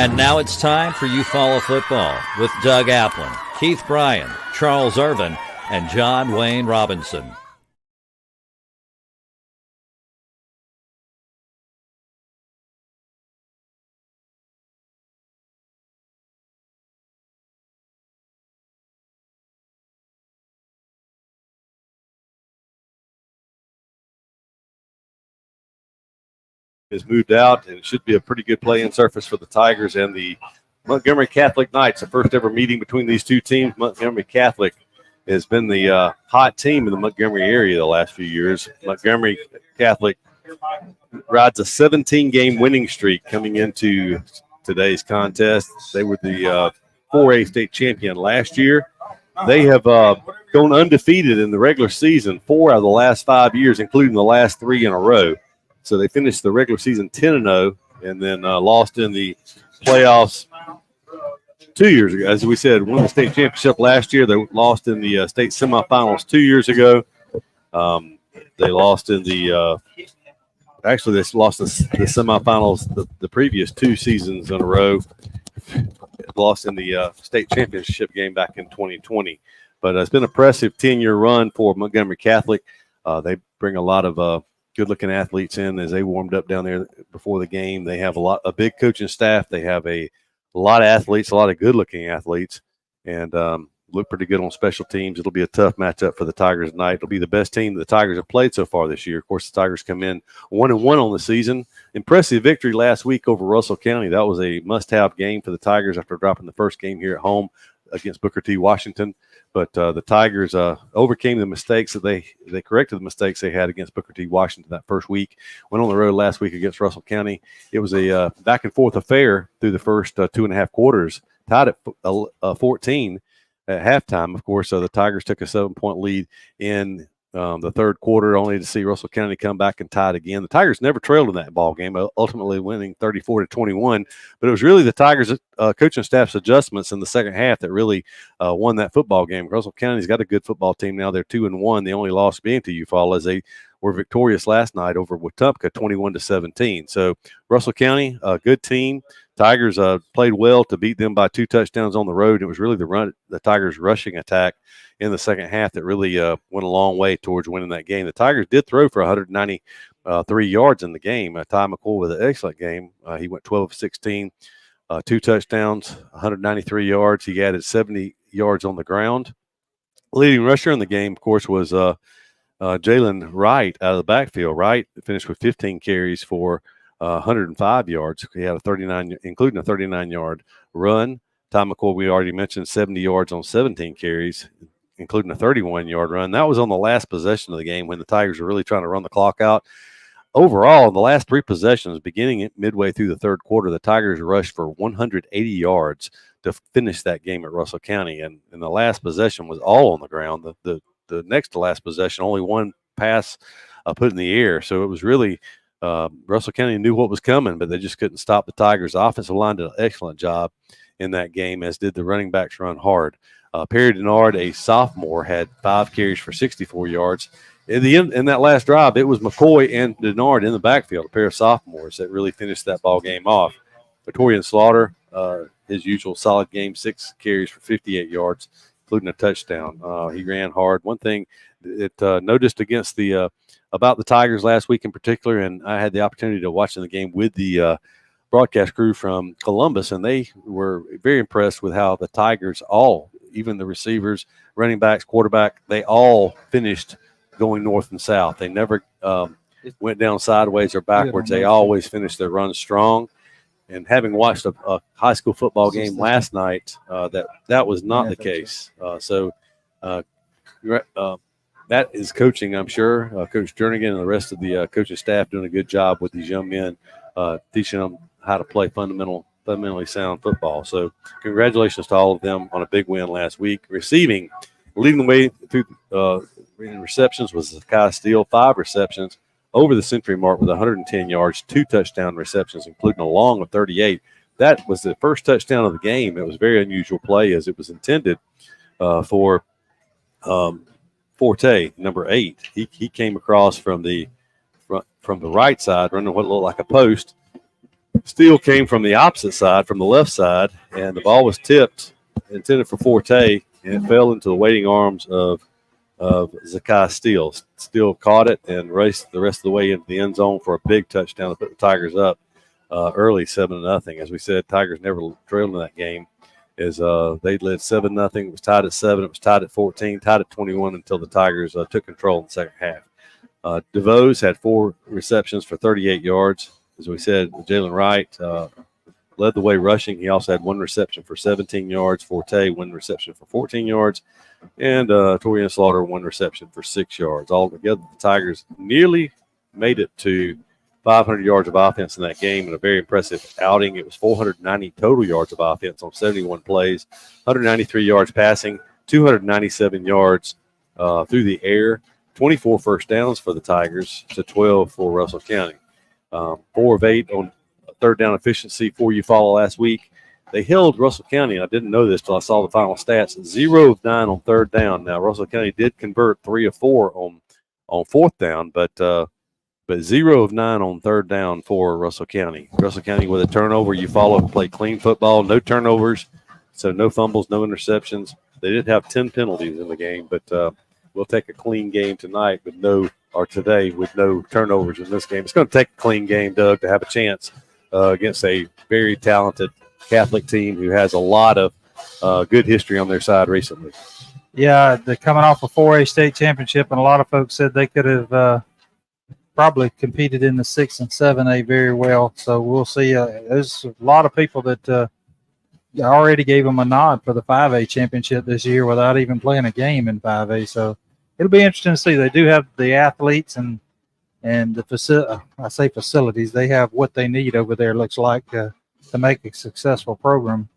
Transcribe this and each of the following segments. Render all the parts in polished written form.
And now it's time for Eufaula football with Doug Applin, Keith Bryan, Charles Irvin, and John Wayne Robinson. Has moved out, and it should be a pretty good play-in surface for the Tigers and the Montgomery Catholic Knights. The first ever meeting between these two teams. Montgomery Catholic has been the hot team in the Montgomery area the last few years. Montgomery Catholic rides a 17-game winning streak coming into today's contest. They were the 4A state champion last year. They have gone undefeated in the regular season 4 out of the last 5 years, including the last 3 in a row. So they finished the regular season 10-0 and then lost in the playoffs 2 years ago. As we said, won the state championship last year. They lost in the state semifinals 2 years ago. They lost in the actually, they lost the semifinals the previous 2 seasons in a row. Lost in the state championship game back in 2020. But it's been an impressive 10-year run for Montgomery Catholic. They bring a lot of good-looking athletes in as they warmed up down there before the game. They have a big coaching staff. They have a lot of athletes, a lot of good-looking athletes, and look pretty good on special teams. It'll be a tough matchup for the Tigers tonight. It'll be the best team the Tigers have played so far this year. Of course, the Tigers come in 1-1 on the season. Impressive victory last week over Russell County. That was a must-have game for the Tigers after dropping the first game here at home against Booker T. Washington. But the Tigers overcame the mistakes that they corrected the mistakes they had against Booker T. Washington that first week. Went on the road last week against Russell County. It was a back and forth affair through the first 2.5 quarters, tied at 14 at halftime. Of course, the Tigers took a 7-point lead in the third quarter, only to see Russell County come back and tie it again. The Tigers never trailed in that ball game, ultimately winning 34-21. But it was really the Tigers' coaching staff's adjustments in the second half that really won that football game. Russell County's got a good football team now. They're 2-1. The only loss being to Eufaula as they were victorious last night over Wetumpka, 21-17. So Russell County, a good team. Tigers played well to beat them by 2 touchdowns on the road. It was really the Tigers' rushing attack in the second half that really went a long way towards winning that game. The Tigers did throw for 193 yards in the game. Ty McCoy with an excellent game. He went 12 of 16, 2 touchdowns, 193 yards. He added 70 yards on the ground. Leading rusher in the game, of course, was Jalen Wright out of the backfield. Wright finished with 15 carries for 105 yards. He had including a 39-yard run. Ty McCoy, we already mentioned, 70 yards on 17 carries, including a 31-yard run. That was on the last possession of the game when the Tigers were really trying to run the clock out. Overall, in the last 3 possessions, beginning midway through the third quarter, the Tigers rushed for 180 yards to finish that game at Russell County. And the last possession was all on the ground. The next to last possession, only one pass put in the air. So it was really Russell County knew what was coming, but they just couldn't stop the Tigers. The offensive line did an excellent job in that game, as did the running backs run hard. Perry Denard, a sophomore, had 5 carries for 64 yards. In that last drive, it was McCoy and Denard in the backfield, a pair of sophomores, that really finished that ball game off. Victorian Slaughter, his usual solid game, 6 carries for 58 yards, including a touchdown. He ran hard. One thing that noticed against about the Tigers last week in particular, and I had the opportunity to watch the game with the broadcast crew from Columbus, and they were very impressed with how the Tigers even the receivers, running backs, quarterback, they all finished going north and south. They never went down sideways or backwards. They always finished their run strong. And having watched a high school football game last night, that was not the case. That is coaching, I'm sure. Coach Jernigan and the rest of the coaching staff doing a good job with these young men, teaching them how to play fundamentally sound football. So congratulations to all of them on a big win last week. Leading the way through receptions was Zakai Steele, 5 receptions over the century mark with 110 yards, 2 touchdown receptions, including a long of 38. That was the first touchdown of the game. It was a very unusual play, as it was intended for Forte, number 8. He came across from the right side, running what looked like a post, steal came from the opposite side, from the left side, and the ball was tipped, intended for Forte, and it fell into the waiting arms of Zakai Steele. Steele caught it and raced the rest of the way into the end zone for a big touchdown to put the Tigers up early 7-0. As we said, Tigers never trailed in that game. As they led 7-0. It was tied at 7. It was tied at 14, tied at 21 until the Tigers took control in the second half. DeVos had 4 receptions for 38 yards. As we said, Jalen Wright led the way rushing. He also had 1 reception for 17 yards. Forte, 1 reception for 14 yards. And Torian Slaughter, 1 reception for 6 yards. Altogether, the Tigers nearly made it to 500 yards of offense in that game, and a very impressive outing. It was 490 total yards of offense on 71 plays, 193 yards passing, 297 yards through the air, 24 first downs for the Tigers to 12 for Russell County. 4 of 8 on third down efficiency for Eufaula last week. They held Russell County, and I didn't know this till I saw the final stats, 0 of 9 on third down. Now, Russell County did convert 3 of 4 on fourth down, but 0 of 9 on third down for Russell County. Russell County with a turnover. Eufaula played clean football, no turnovers, so no fumbles, no interceptions. They did have 10 penalties in the game, but we'll take a clean game tonight today with no turnovers in this game. It's going to take a clean game, Doug, to have a chance against a very talented Catholic team who has a lot of good history on their side recently. Yeah, they're coming off a 4A state championship, and a lot of folks said they could have probably competed in the 6 and 7A very well. So we'll see. There's a lot of people that already gave them a nod for the 5A championship this year without even playing a game in 5A. So it'll be interesting to see. They do have the athletes and the facilities. They have what they need over there, looks like, to make a successful program.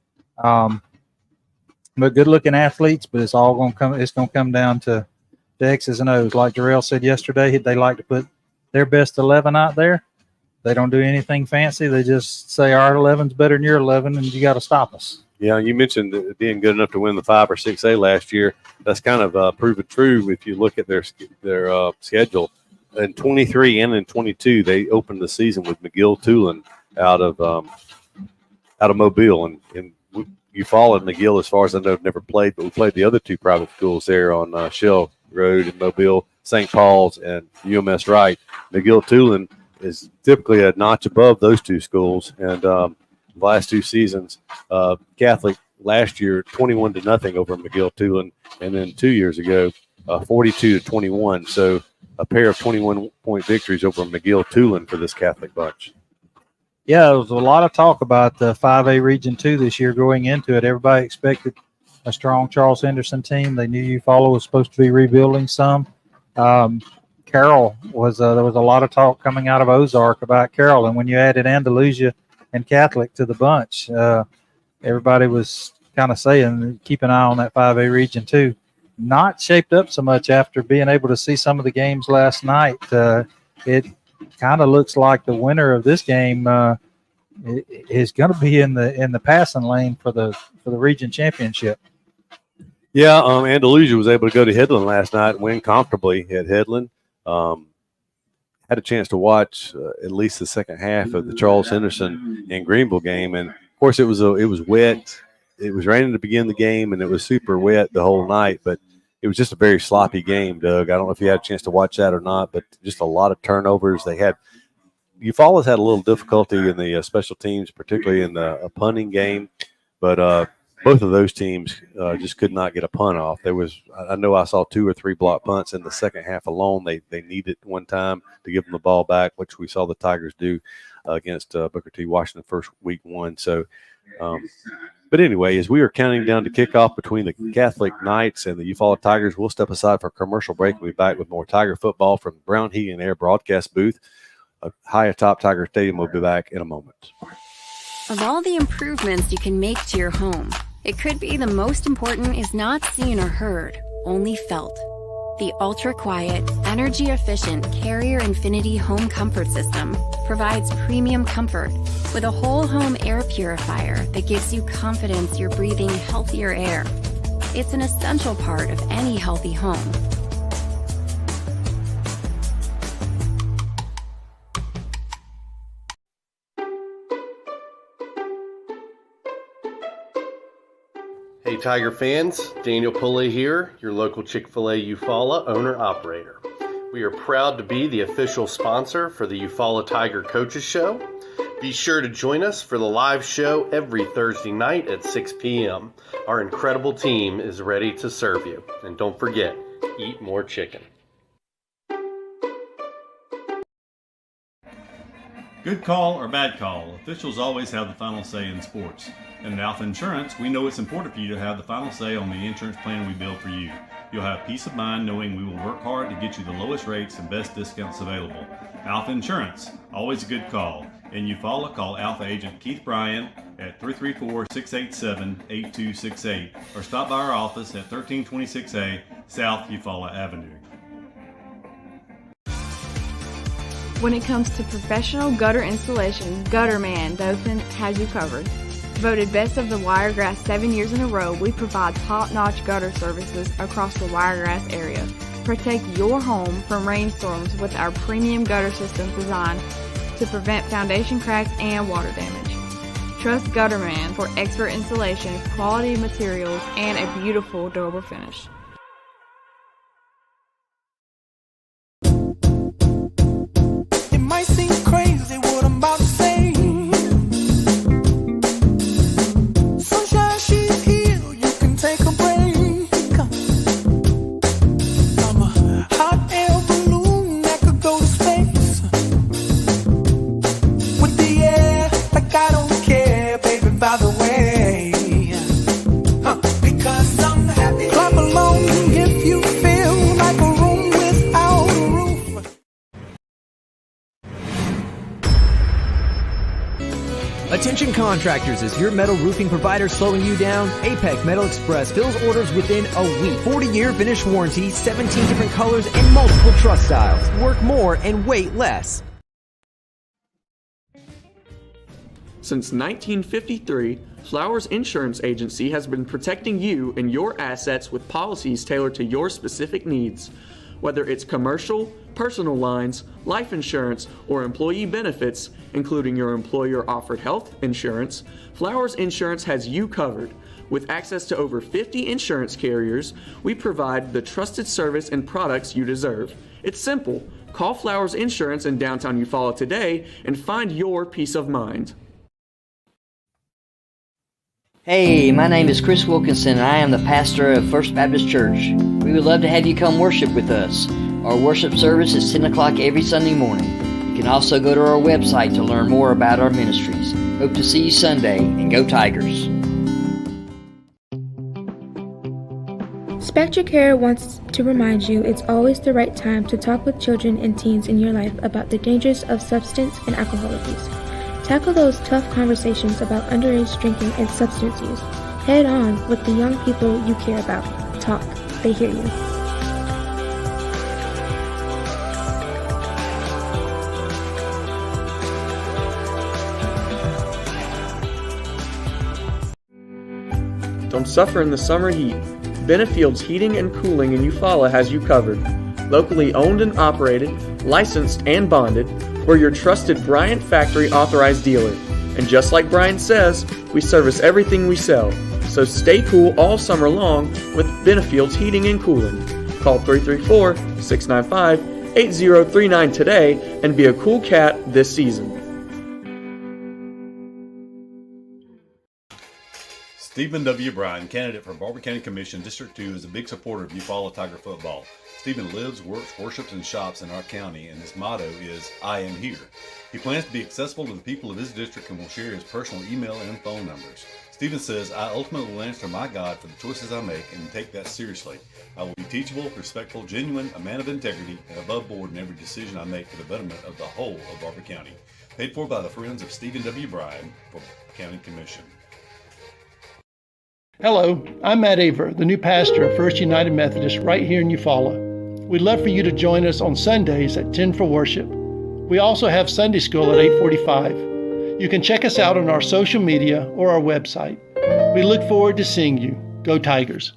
But good-looking athletes, but it's all going to come. It's going to come down to the X's and O's. Like Jarrell said yesterday, they like to put their best 11 out there. They don't do anything fancy. They just say our 11's better than your 11, and you got to stop us. Yeah, you mentioned being good enough to win the 5 or 6A last year. That's kind of proven true if you look at their schedule. In 23 and in 22, they opened the season with McGill-Tulane out of Mobile, and Eufaula and McGill, as far as I know, have never played, but we played the other 2 private schools there on Shell Road in Mobile, St. Paul's and UMS Wright. McGill-Tulane is typically a notch above those 2 schools, and the last 2 seasons, Catholic last year 21-0 over McGill-Tulane, and then 2 years ago 42-21. So a pair of 21-point victories over McGill-Tulane for this Catholic bunch. Yeah, there was a lot of talk about the 5A Region 2 this year going into it. Everybody expected a strong Charles Henderson team. They knew Eufaula was supposed to be rebuilding some. Carroll was there was a lot of talk coming out of Ozark about Carroll, and when you added Andalusia and Catholic to the bunch, everybody was kind of saying keep an eye on that 5A Region 2. Not shaped up so much after being able to see some of the games last night. It kind of looks like the winner of this game is going to be in the passing lane for the region championship. Yeah, Andalusia was able to go to Headland last night and win comfortably at Headland. Had a chance to watch at least the second half of the Charles Henderson and Greenville game, and of course it was wet. It was raining to begin the game, and it was super wet the whole night. But it was just a very sloppy game, Doug. I don't know if you had a chance to watch that or not, but just a lot of turnovers. Eufaula's had a little difficulty in the special teams, particularly in the punting game, but both of those teams just could not get a punt off. I know I saw 2 or 3 block punts in the second half alone. They needed one time to give them the ball back, which we saw the Tigers do against Booker T. Washington first week 1. So, but anyway, as we are counting down to kickoff between the Catholic Knights and the Eufaula Tigers, we'll step aside for a commercial break. We'll be back with more Tiger football from the Brown Heat and Air broadcast booth. High atop Tiger Stadium. We'll be back in a moment. Of all the improvements you can make to your home, it could be the most important is not seen or heard, only felt. The ultra-quiet, energy-efficient Carrier Infinity Home Comfort System provides premium comfort with a whole home air purifier that gives you confidence you're breathing healthier air. It's an essential part of any healthy home. Hey Tiger fans, Daniel Pulley here, your local Chick-fil-A Eufaula owner-operator. We are proud to be the official sponsor for the Eufaula Tiger Coaches Show. Be sure to join us for the live show every Thursday night at 6 p.m. Our incredible team is ready to serve you. And don't forget, eat more chicken. Good call or bad call, officials always have the final say in sports. And at Alpha Insurance, we know it's important for you to have the final say on the insurance plan we build for you. You'll have peace of mind knowing we will work hard to get you the lowest rates and best discounts available. Alpha Insurance, always a good call. In Eufaula, call Alpha Agent Keith Bryan at 334-687-8268 or stop by our office at 1326A South Eufaula Avenue. When it comes to professional gutter installation, Gutterman Dothan has you covered. Voted Best of the Wiregrass 7 years in a row, we provide top-notch gutter services across the Wiregrass area. Protect your home from rainstorms with our premium gutter systems designed to prevent foundation cracks and water damage. Trust Gutterman for expert installation, quality materials, and a beautiful, durable finish. It might seem crazy what I'm about to say. Sunshine, she's here, you can take a break. I'm a hot air balloon that could go to space. With the air, like I don't care, baby, by the way. Because I'm happy. Clap along if you feel like a room without a roof. Attention contractors, is your metal roofing provider slowing you down? Apex Metal Express fills orders within a week. 40-year finish warranty, 17 different colors, and multiple truss styles. Work more and wait less. Since 1953, Flowers Insurance Agency has been protecting you and your assets with policies tailored to your specific needs. Whether it's commercial, personal lines, life insurance, or employee benefits, including your employer-offered health insurance, Flowers Insurance has you covered. With access to over 50 insurance carriers, we provide the trusted service and products you deserve. It's simple. Call Flowers Insurance in downtown Eufaula today and find your peace of mind. Hey, my name is Chris Wilkinson, and I am the pastor of First Baptist Church. We would love to have you come worship with us. Our worship service is 10 o'clock every Sunday morning. You can also go to our website to learn more about our ministries. Hope to see you Sunday, and go Tigers. Spectra Care wants to remind you it's always the right time to talk with children and teens in your life about the dangers of substance and alcohol abuse. Tackle those tough conversations about underage drinking and substance use. Head on with the young people you care about. Talk. They hear you. Don't suffer in the summer heat. Benefield's Heating and Cooling in Eufaula has you covered. Locally owned and operated, licensed and bonded, we're your trusted Bryant Factory authorized dealer. And just like Brian says, we service everything we sell. So stay cool all summer long with Benefield's Heating and Cooling. Call 334-695-8039 today and be a cool cat this season. Stephen W. Bryan, candidate for Barber County Commission, District 2, is a big supporter of Eufaula Tiger football. Stephen lives, works, worships, and shops in our county, and his motto is, I am here. He plans to be accessible to the people of his district and will share his personal email and phone numbers. Stephen says, I ultimately will answer my God for the choices I make and take that seriously. I will be teachable, respectful, genuine, a man of integrity, and above board in every decision I make for the betterment of the whole of Barber County. Paid for by the Friends of Stephen W. Bryan for County Commission. Hello, I'm Matt Aver, the new pastor of First United Methodist right here in Eufaula. We'd love for you to join us on Sundays at 10 for worship. We also have Sunday school at 8:45. You can check us out on our social media or our website. We look forward to seeing you. Go Tigers.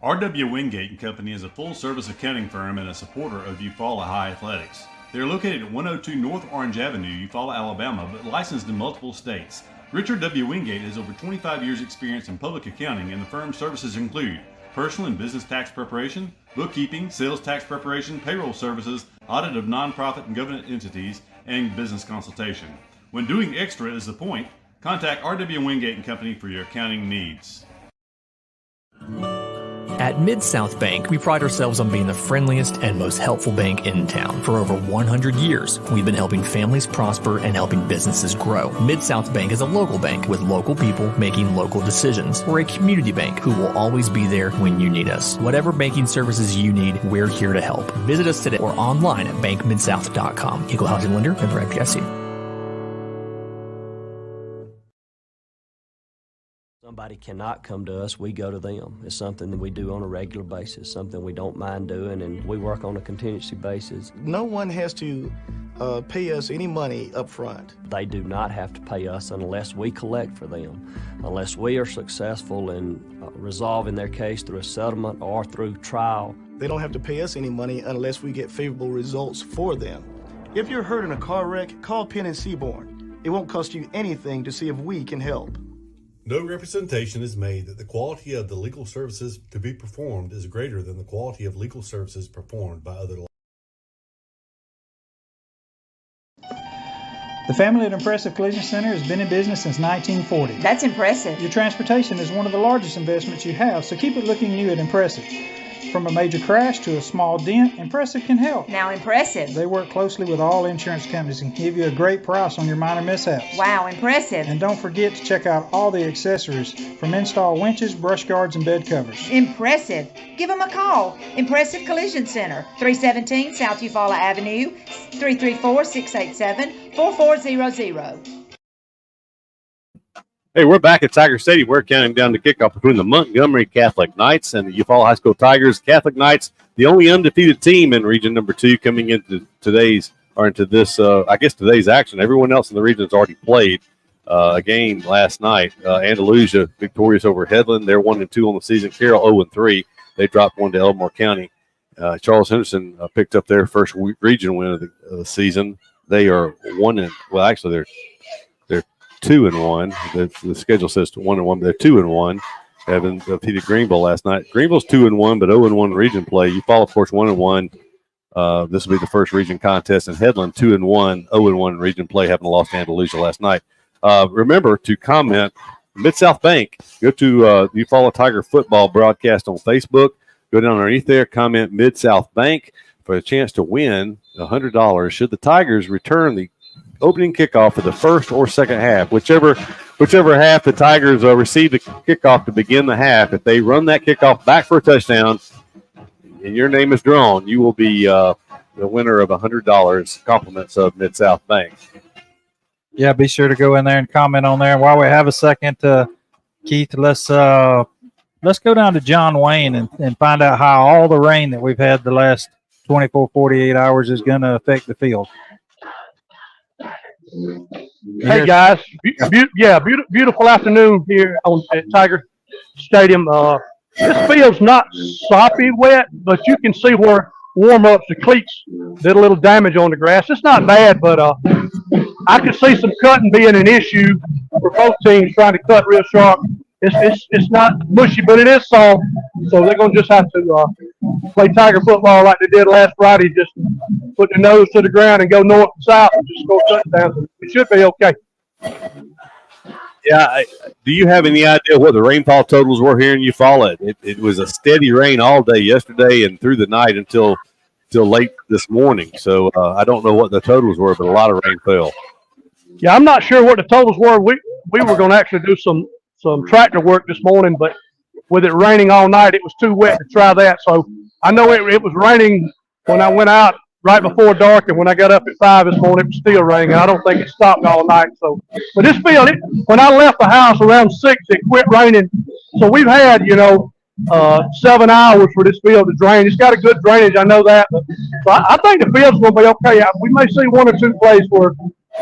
R.W. Wingate & Company is a full-service accounting firm and a supporter of Eufaula High Athletics. They are located at 102 North Orange Avenue, Eufaula, Alabama, but licensed in multiple states. Richard W. Wingate has over 25 years' experience in public accounting, and the firm's services include personal and business tax preparation, bookkeeping, sales tax preparation, payroll services, audit of nonprofit and government entities, and business consultation. When doing extra is the point, contact R.W. Wingate and Company for your accounting needs. At Mid-South Bank, we pride ourselves on being the friendliest and most helpful bank in town. For over 100 years, we've been helping families prosper and helping businesses grow. Mid-South Bank is a local bank with local people making local decisions. We're a community bank who will always be there when you need us. Whatever banking services you need, we're here to help. Visit us today or online at bankmidsouth.com. Equal housing lender, member FDIC. Somebody cannot come to us, we go to them. It's something that we do on a regular basis, something we don't mind doing, and we work on a contingency basis. No one has to pay us any money up front. They do not have to pay us unless we collect for them, unless we are successful in resolving their case through a settlement or through trial. They don't have to pay us any money unless we get favorable results for them. If you're hurt in a car wreck, call Penn and Seaborn. It won't cost you anything to see if we can help. No representation is made that the quality of the legal services to be performed is greater than the quality of legal services performed by other law. The family at Impressive Collision Center has been in business since 1940. That's impressive. Your transportation is one of the largest investments you have, so keep it looking new at Impressive. From a major crash to a small dent, Impressive can help. Now, impressive. They work closely with all insurance companies and give you a great price on your minor mishaps. Wow, impressive. And don't forget to check out all the accessories from install winches, brush guards, and bed covers. Impressive. Give them a call. Impressive Collision Center, 317 South Eufaula Avenue, 334-687-4400. Hey, we're back at Tiger Stadium. We're counting down the kickoff between the Montgomery Catholic Knights and the Eufaula High School Tigers. Catholic Knights, the only undefeated team in Region Number 2, coming into today's action. Everyone else in the region has already played a game last night. Andalusia victorious over Headland. They're 1-2 on the season. Carroll 0-3. They dropped one to Elmore County. Charles Henderson picked up their first region win of the season. They are they're 2-1. The schedule says 1-1, but they're 2-1. Having defeated Greenville last night. Greenville's 2-1, but 0-1 region play. Eufaula, of course, 1-1. This will be the first region contest. And Headland 2-1, 0-1 region play, having lost to Andalusia last night. Remember to comment Mid-South Bank. Go to Eufaula Tiger football broadcast on Facebook. Go down underneath there, comment Mid-South Bank for a chance to win $100 should the Tigers return the opening kickoff for the first or second half, whichever half the Tigers receive the kickoff to begin the half. If they run that kickoff back for a touchdown and your name is drawn, you will be the winner of $100 compliments of Mid-South Bank. Yeah, be sure to go in there and comment on there. And while we have a second, Keith, let's go down to John Wayne and find out how all the rain that we've had the last 24, 48 hours is going to affect the field. Hey guys, beautiful afternoon here at Tiger Stadium. This field's not sloppy wet, but you can see where warm-ups, the cleats did a little damage on the grass. It's not bad, but I could see some cutting being an issue for both teams trying to cut real sharp. It's not mushy, but it is soft, so they're going to just have to play Tiger football like they did last Friday, just put their nose to the ground and go north and south and just score touchdowns. It should be okay. Yeah, do you have any idea what the rainfall totals were here in Eufaula? It was a steady rain all day yesterday and through the night until late this morning. So I don't know what the totals were, but a lot of rain fell. Yeah, I'm not sure what the totals were. We were going to actually do some tractor work this morning, but with it raining all night, it was too wet to try that. So I know it was raining when I went out right before dark, and when I got up at 5 this morning, it was still raining. I don't think it stopped all night. So, but this field, when I left the house around 6, it quit raining. So we've had, 7 hours for this field to drain. It's got a good drainage, I know that. But so I think the field's going to be okay. We may see 1 or 2 plays where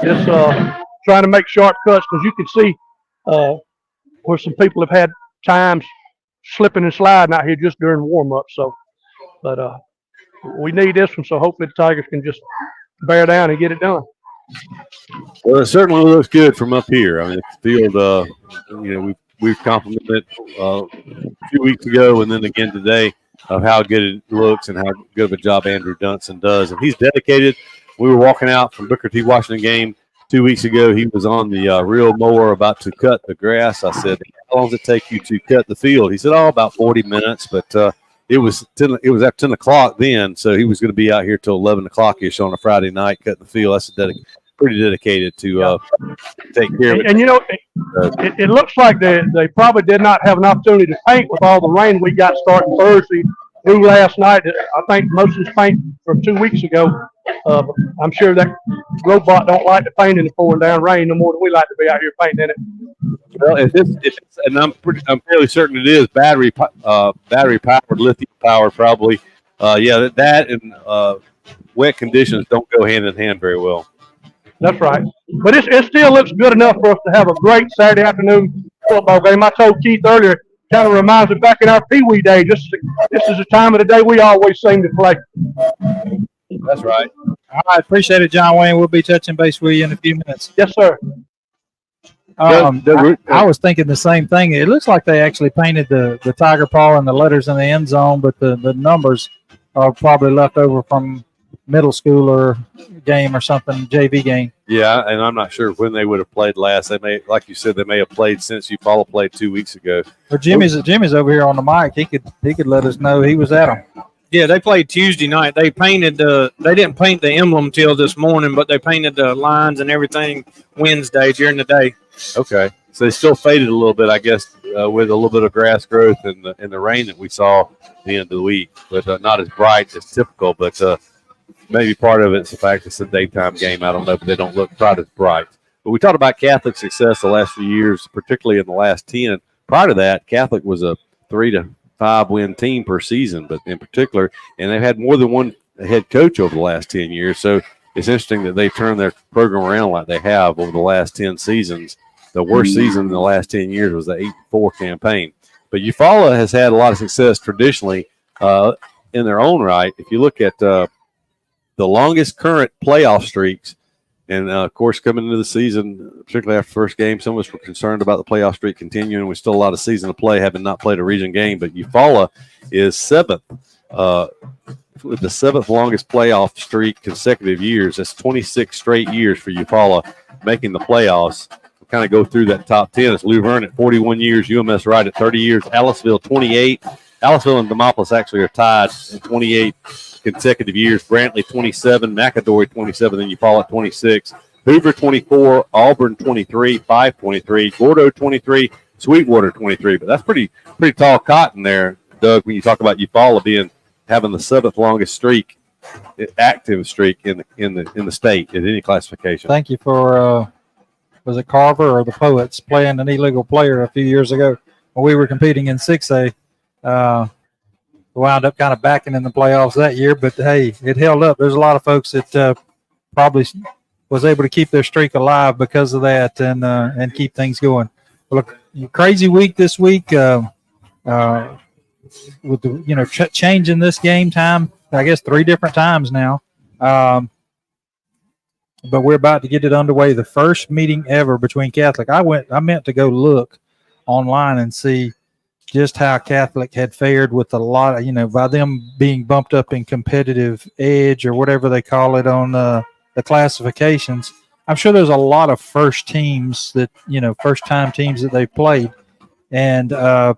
it's trying to make sharp cuts, because you can see where some people have had times slipping and sliding out here just during warm-up. So, but we need this one, so hopefully the Tigers can just bear down and get it done. Well, it certainly looks good from up here. I mean, the field, we've complimented a few weeks ago and then again today of how good it looks and how good of a job Andrew Dunson does. And he's dedicated. We were walking out from Booker T. Washington game 2 weeks ago. He was on the reel mower about to cut the grass. I said, how long does it take you to cut the field? He said, about 40 minutes. But it was after 10 o'clock then, so he was going to be out here till 11 o'clock-ish on a Friday night cutting the field. That's pretty dedicated to take care of it. And it looks like they probably did not have an opportunity to paint with all the rain we got starting Thursday through last night. I think most of this paint from 2 weeks ago. I'm sure that robot don't like to paint in the pouring down rain no more than we like to be out here painting in it. Well, if it's and I'm fairly certain it is battery powered, lithium powered, probably. That and wet conditions don't go hand in hand very well. That's right. But it still looks good enough for us to have a great Saturday afternoon football game. I told Keith earlier, kind of reminds me back in our Pee Wee days. This is the time of the day we always seem to play. That's right. All right. Appreciate it, John Wayne. We'll be touching base with you in a few minutes. Yes, sir. I was thinking the same thing. It looks like they actually painted the tiger paw and the letters in the end zone, but the numbers are probably left over from middle schooler game or something, JV game. Yeah, and I'm not sure when they would have played last. They may, like you said, they may have played since Eufaula played 2 weeks ago. Well, Jimmy's over here on the mic. He could let us know he was at them. Yeah, they played Tuesday night. They painted they didn't paint the emblem till this morning, but they painted the lines and everything Wednesday during the day. Okay, so they still faded a little bit, I guess, with a little bit of grass growth and the rain that we saw at the end of the week, but not as bright as typical. But maybe part of it's the fact it's a daytime game. I don't know, but they don't look quite as bright. But we talked about Catholic success the last few years, particularly in the last 10. Prior to that, Catholic was a 3 to 5 win team per season, but in particular, and they've had more than one head coach over the last 10 years. So it's interesting that they turned their program around like they have over the last 10 seasons. The worst season in the last 10 years was the 8-4 campaign. But Eufaula has had a lot of success traditionally in their own right. If you look at the longest current playoff streaks, and, of course, coming into the season, particularly after the first game, some of us were concerned about the playoff streak continuing. There's still a lot of season to play, having not played a region game. But Eufaula is seventh, with the seventh longest playoff streak consecutive years. That's 26 straight years for Eufaula making the playoffs. We'll kind of go through that top 10. It's Luverne at 41 years, UMS Wright at 30 years, Aliceville 28. Aliceville and Demopolis actually are tied in 28 consecutive years. Brantley 27, McAdory 27, then Eufaula at 26, Hoover 24, Auburn 23, Fife 23, Gordo 23, Sweetwater 23. But that's pretty tall cotton there, Doug, when you talk about Eufaula having the seventh longest streak, active streak in the state at any classification. Thank you for was it Carver or the Poets playing an illegal player a few years ago when we were competing in 6A. Wound up kind of backing in the playoffs that year, but hey, it held up. There's a lot of folks that probably was able to keep their streak alive because of that and keep things going. Look, crazy week this week with the changing this game time. I guess 3 different times now, but we're about to get it underway. The first meeting ever between Catholic. I meant to go look online and see just how Catholic had fared with a lot of, by them being bumped up in competitive edge or whatever they call it on the classifications. I'm sure there's a lot of first teams that, first-time teams that they've played. And it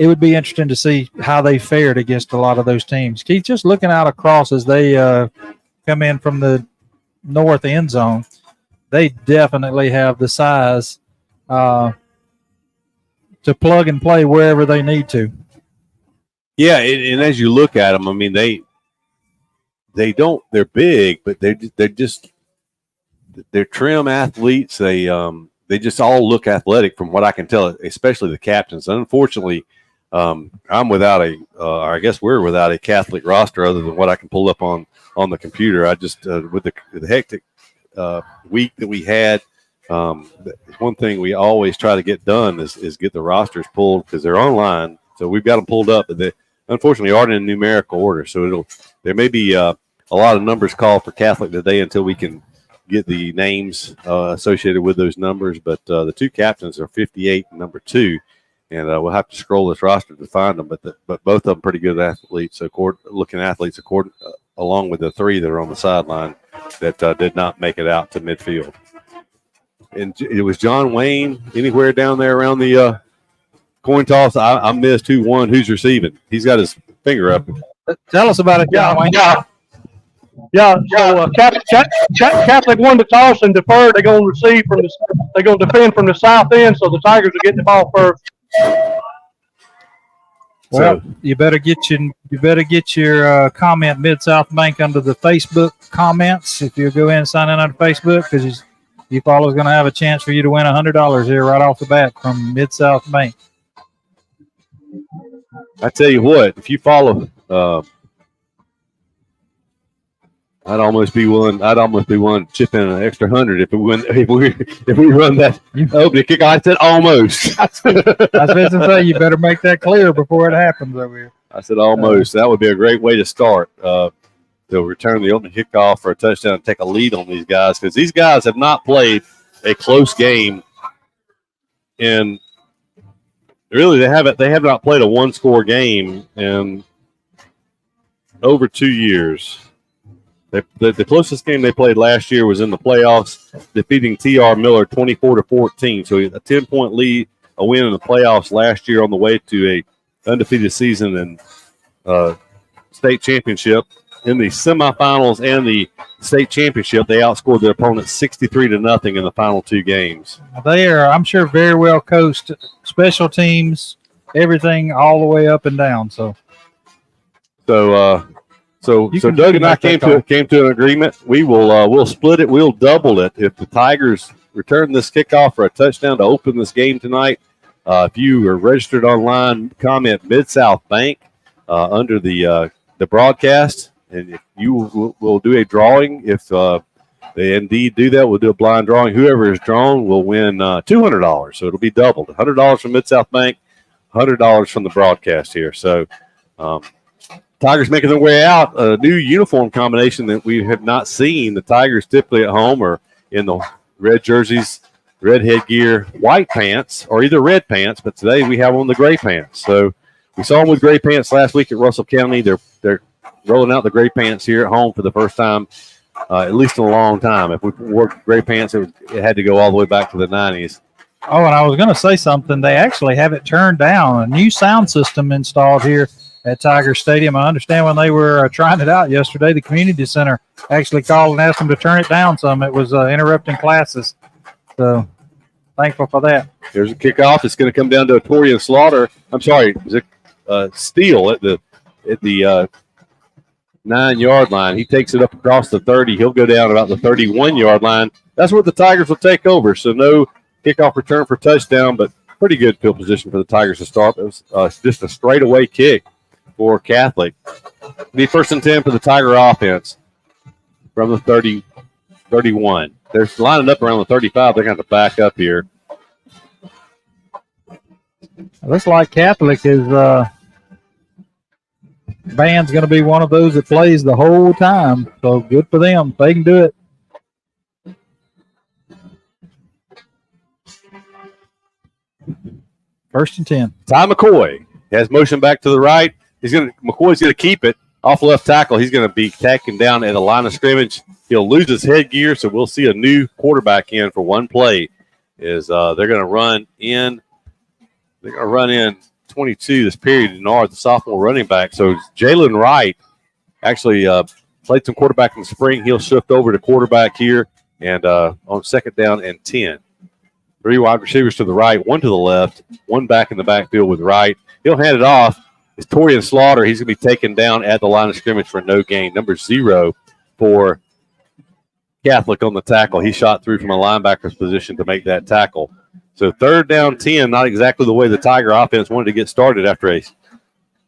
would be interesting to see how they fared against a lot of those teams. Keith, just looking out across as they come in from the north end zone, they definitely have the size to plug and play wherever they need to. Yeah, and as you look at them, I mean, they're big, but they're trim athletes. They just all look athletic from what I can tell, especially the captains. Unfortunately, I'm without I guess we're without a Catholic roster other than what I can pull up on the computer. I just with the hectic week that we had. One thing we always try to get done is get the rosters pulled because they're online. So we've got them pulled up, but they unfortunately aren't in numerical order. So there may be a lot of numbers called for Catholic today until we can get the names associated with those numbers. But the two captains are 58 and number 2. And we'll have to scroll this roster to find them, but both of them pretty good athletes, looking athletes, along with the 3 that are on the sideline that did not make it out to midfield. And it was John Wayne anywhere down there around the coin toss. I missed who won, who's receiving. He's got his finger up. Tell us about it, John Wayne. Yeah. So Catholic won the toss and deferred. They're going to receive from they're going to defend from the south end, so the Tigers will get the ball first. Well, you better get your comment Mid-South Bank under the Facebook comments if you go in and sign in on Facebook, because Eufaula's going to have a chance for you to win $100 here right off the bat from Mid-South Bank. I tell you what, if you follow, I'd almost be willing to chip in an extra 100 if we run that opening kick. I said almost. I was supposed to say you better make that clear before it happens over here. I said almost. That would be a great way to start. To return the opening kickoff for a touchdown and take a lead on these guys, because these guys have not played a close game in. Really, they have not played a one-score game in over 2 years. The closest game they played last year was in the playoffs, defeating T.R. Miller 24-14. So a 10-point lead, a win in the playoffs last year on the way to a undefeated season and state championship. In the semifinals and the state championship, they outscored their opponents 63-0 in the final 2 games. They are, I'm sure, very well coached. Special teams, everything, all the way up and down. So Doug and I came to an agreement. We'll split it. We'll double it if the Tigers return this kickoff for a touchdown to open this game tonight. If you are registered online, comment Mid-South Bank under the broadcast, and if you will do a drawing. If they indeed do that, we'll do a blind drawing. Whoever is drawn will win $200. So it'll be doubled: $100 from Mid-South Bank, $100 from the broadcast here. So. Tigers making their way out, a new uniform combination that we have not seen. The Tigers typically at home are in the red jerseys, red headgear, white pants, or either red pants, but today we have on the gray pants. So we saw them with gray pants last week at Russell County. They're rolling out the gray pants here at home for the first time, at least in a long time. If we wore gray pants, it had to go all the way back to the 90s. Oh, and I was going to say something. They actually have it turned down, a new sound system installed here at Tiger Stadium. I understand when they were trying it out yesterday, the community center actually called and asked them to turn it down some. It was interrupting classes. So thankful for that. Here's a kickoff. It's going to come down to a Torian Slaughter. I'm sorry, Steele at the 9-yard line. He takes it up across the 30. He'll go down about the 31-yard line. That's where the Tigers will take over. So no kickoff return for touchdown, but pretty good field position for the Tigers to start. It was just a straightaway kick for Catholic. Be 1st and 10 for the Tiger offense from the 31. They're lining up around the 35. They're going to have to back up here. Looks like Catholic is band's going to be one of those that plays the whole time. So good for them. They can do it. First and 10. Ty McCoy has motion back to the right. McCoy's going to keep it off left tackle. He's going to be tacking down at the line of scrimmage. He'll lose his headgear, so we'll see a new quarterback in for one play. They're going to run in. They're going to run in 22 this period. Denard, the sophomore running back. So Jalen Wright actually played some quarterback in the spring. He'll shift over to quarterback here and on 2nd down and 10. 3 wide receivers to the right, 1 to the left, 1 back in the backfield with Wright. He'll hand it off. It's Torian Slaughter. He's going to be taken down at the line of scrimmage for no gain. Number 0 for Catholic on the tackle. He shot through from a linebacker's position to make that tackle. So 3rd down 10, not exactly the way the Tiger offense wanted to get started after a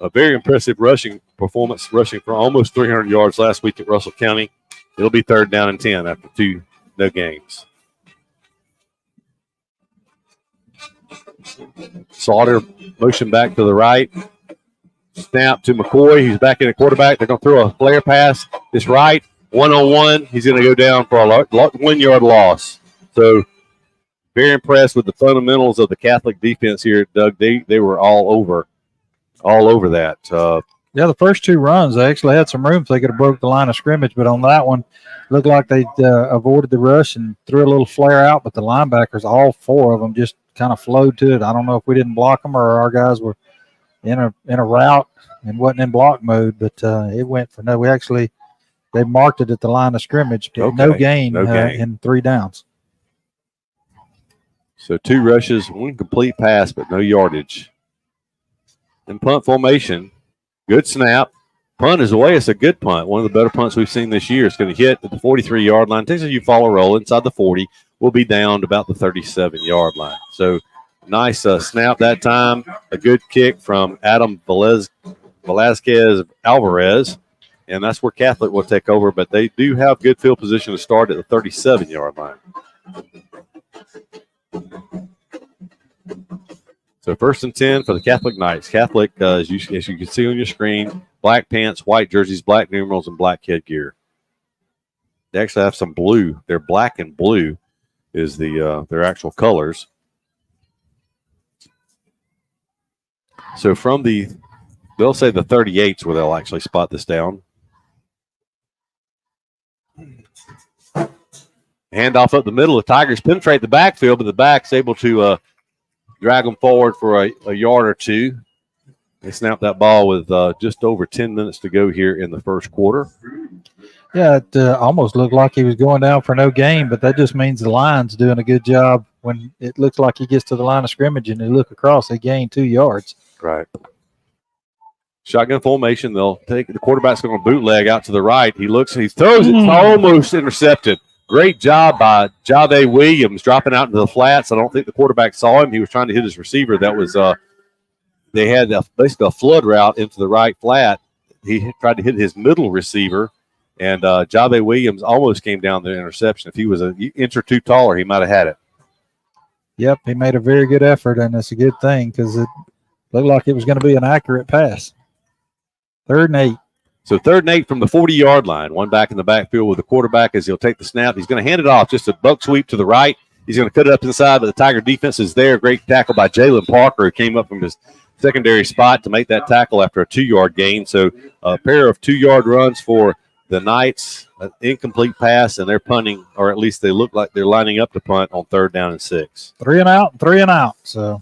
very impressive rushing performance, rushing for almost 300 yards last week at Russell County. It'll be 3rd down and 10 after 2 no gains. Slaughter motion back to the right. Snap to McCoy. He's back in the quarterback. They're going to throw a flare pass. It's right. 1-on-1. He's going to go down for a 1-yard loss. So very impressed with the fundamentals of the Catholic defense here, Doug. They were all over that. Yeah, the first two runs, they actually had some room so they could have broke the line of scrimmage, but on that one, looked like they avoided the rush and threw a little flare out, but the linebackers, all four of them, just kind of flowed to it. I don't know if we didn't block them or our guys were in a route and wasn't in block mode, but it went for no. They marked it at the line of scrimmage, but no gain in 3 downs. So 2 rushes, 1 complete pass, but no yardage. In punt formation, good snap. Punt is away. It's a good punt. One of the better punts we've seen this year. It's going to hit at the 43-yard line. Takes a Eufaula roll inside the 40. We'll be down to about the 37-yard line. So nice snap that time. A good kick from Adam Velasquez Alvarez. And that's where Catholic will take over. But they do have good field position to start at the 37-yard line. So 1st and 10 for the Catholic Knights. Catholic, as you can see on your screen, black pants, white jerseys, black numerals, and black headgear. They actually have some blue. They're black and blue is their actual colors. So from they'll say the 38's where they'll actually spot this down. Handoff up the middle. The Tigers penetrate the backfield, but the back's able to drag them forward for a yard or 2. They snapped that ball with just over 10 minutes to go here in the first quarter. Yeah, it almost looked like he was going down for no gain, but that just means the line's doing a good job. When it looks like he gets to the line of scrimmage and they look across, they gain 2 yards. Right. Shotgun formation. They'll take the quarterback's going to bootleg out to the right. He looks, he throws it, almost intercepted. Great job by Jave Williams dropping out into the flats. I don't think the quarterback saw him. He was trying to hit his receiver. That was they had basically a flood route into the right flat. He tried to hit his middle receiver, and Jave Williams almost came down the interception. If he was an inch or 2 taller, he might have had it. Yep, he made a very good effort, and it's a good thing because it looked like it was going to be an accurate pass. 3rd and 8. So 3rd and 8 from the 40-yard line. One back in the backfield with the quarterback as he'll take the snap. He's going to hand it off, just a buck sweep to the right. He's going to cut it up inside, but the Tiger defense is there. Great tackle by Jalen Parker, who came up from his secondary spot to make that tackle after a 2-yard gain. So a pair of 2-yard runs for the Knights, an incomplete pass, and they're punting, or at least they look like they're lining up to punt on 3rd down and 6. 3 and out, 3 and out. So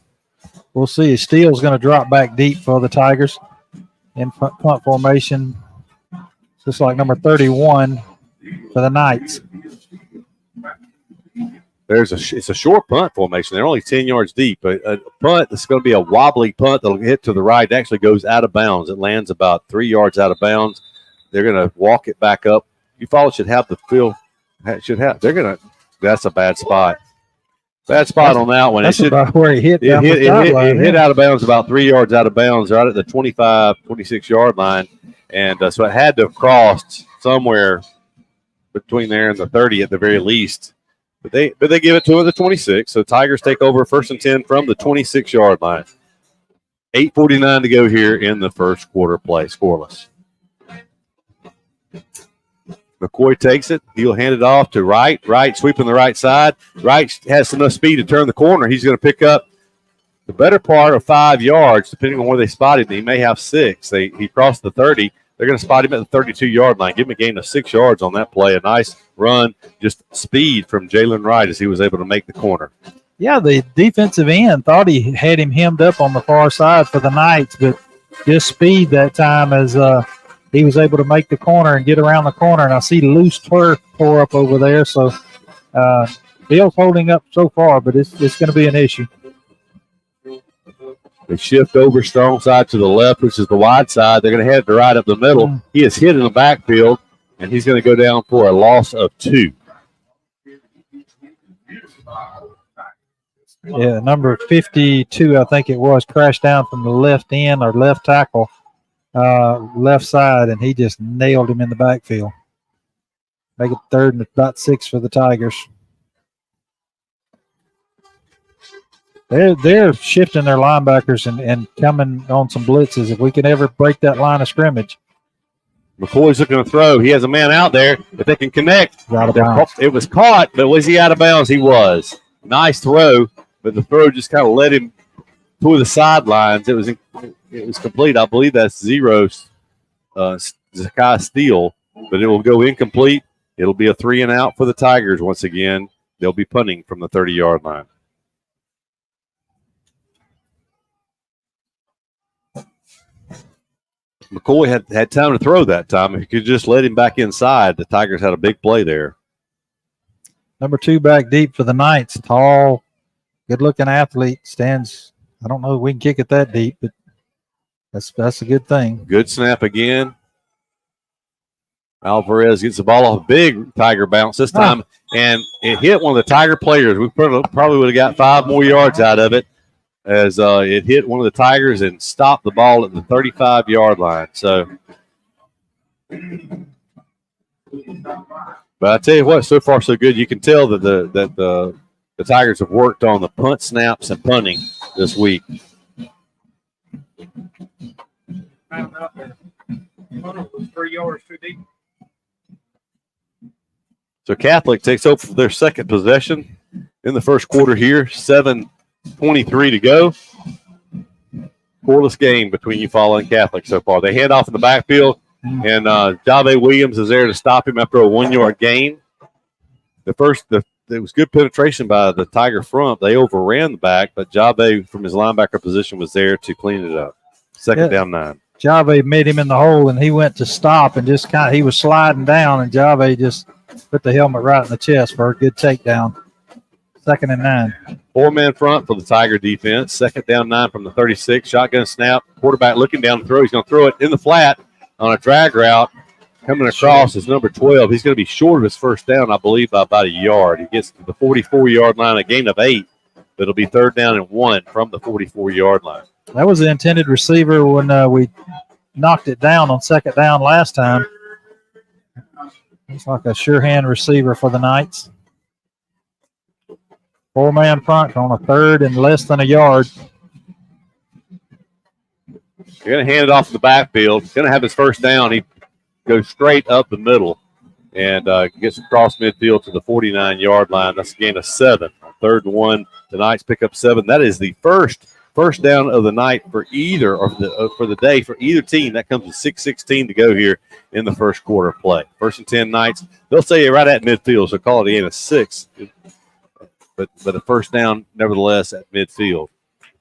we'll see. Steele's going to drop back deep for the Tigers in punt formation. Just like number 31 for the Knights. It's a short punt formation. They're only 10 yards deep. But a punt that's going to be a wobbly punt that'll hit to the right. It actually goes out of bounds. It lands about 3 yards out of bounds. They're going to walk it back up. Eufaula should have the field. That's a bad spot. Bad spot on that one. That's about where it hit. It hit out of bounds about 3 yards out of bounds, right at the 25, 26-yard line. And so it had to have crossed somewhere between there and the 30 at the very least. But they give it to him at the 26. So Tigers take over 1st and 10 from the 26-yard line. 8:49 to go here in the first quarter play, scoreless. McCoy takes it. He'll hand it off to Wright. Wright sweeping the right side. Wright has enough speed to turn the corner. He's going to pick up the better part of 5 yards, depending on where they spotted him. He may have 6. He crossed the 30. They're going to spot him at the 32-yard line. Give him a gain of 6 yards on that play. A nice run, just speed from Jalen Wright as he was able to make the corner. Yeah, the defensive end thought he had him hemmed up on the far side for the Knights, but just speed that time as he was able to make the corner and get around the corner. And I see loose turf tore up over there. So Bill's holding up so far, but it's going to be an issue. They shift over strong side to the left, which is the wide side. They're going to head to right up the middle. He is hit in the backfield, and he's going to go down for a loss of 2. Yeah, number 52, I think it was, crashed down from the left end or left tackle, left side, and he just nailed him in the backfield. Make it 3rd and about 6 for the Tigers. they're shifting their linebackers and coming on some blitzes. If we can ever break that line of scrimmage. McCoy's looking to throw. He has a man out there. If they can connect, out of bounds. It was caught, but was he out of bounds? He was. Nice throw, but the throw just kind of led him toward the sidelines. It was complete. I believe that's Zero's Zakai Steele, but it will go incomplete. It'll be a 3-and-out for the Tigers once again. They'll be punting from the 30-yard line. McCoy had time to throw that time. If you could just let him back inside, the Tigers had a big play there. Number 2 back deep for the Knights. Tall, good-looking athlete. Stands, I don't know if we can kick it that deep, but that's a good thing. Good snap again. Alvarez gets the ball off a big Tiger bounce this time, and it hit one of the Tiger players. We probably would have got 5 more yards out of it, as it hit one of the Tigers and stopped the ball at the 35-yard line. So, but I tell you what, so far so good. You can tell that the Tigers have worked on the punt snaps and punting this week. So Catholic takes over their second possession in the first quarter here. 7:23 to go. Scoreless game between Eufaula and Catholic so far. They hand off in the backfield, and Jave Williams is there to stop him after a 1-yard gain. It was good penetration by the Tiger front. They overran the back, but Jave from his linebacker position was there to clean it up. Second down 9. Jave made him in the hole, and he went to stop and just he was sliding down, and Jave just put the helmet right in the chest for a good takedown. 2nd and 9. 4-man front for the Tiger defense. 2nd down 9 from the 36. Shotgun snap. Quarterback looking down the throw. He's going to throw it in the flat on a drag route. Coming across is number 12. He's going to be short of his first down, I believe, by about a yard. He gets to the 44-yard line, a gain of 8. But it'll be 3rd down and 1 from the 44-yard line. That was the intended receiver when we knocked it down on 2nd down last time. Looks like a sure hand receiver for the Knights. 4-man front on a 3rd and less than a yard. You're going to hand it off to the backfield. He's going to have his first down. He goes straight up the middle and gets across midfield to the 49-yard line. That's a gain of 7. 3rd and 1. The Knights pick up 7. That is the first down of the night for either, or for the day for either team. That comes with 6:16 to go here in the first quarter play. 1st and 10 Knights. They'll say right at midfield, so call it a gain of 6. But a first down, nevertheless, at midfield.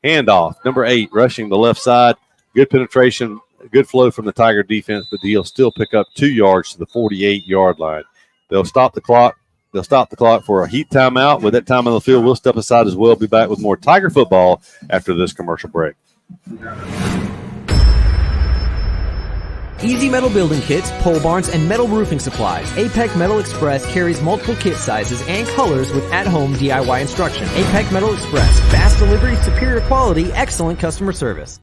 Handoff, number 8, rushing the left side. Good penetration, good flow from the Tiger defense, but he'll still pick up 2 yards to the 48-yard line. They'll stop the clock. They'll stop the clock for a heat timeout. With that time on the field, we'll step aside as well. Be back with more Tiger football after this commercial break. Easy Metal Building Kits, pole barns, and metal roofing supplies. APEC Metal Express carries multiple kit sizes and colors with at-home DIY instruction. APEC Metal Express, fast delivery, superior quality, excellent customer service.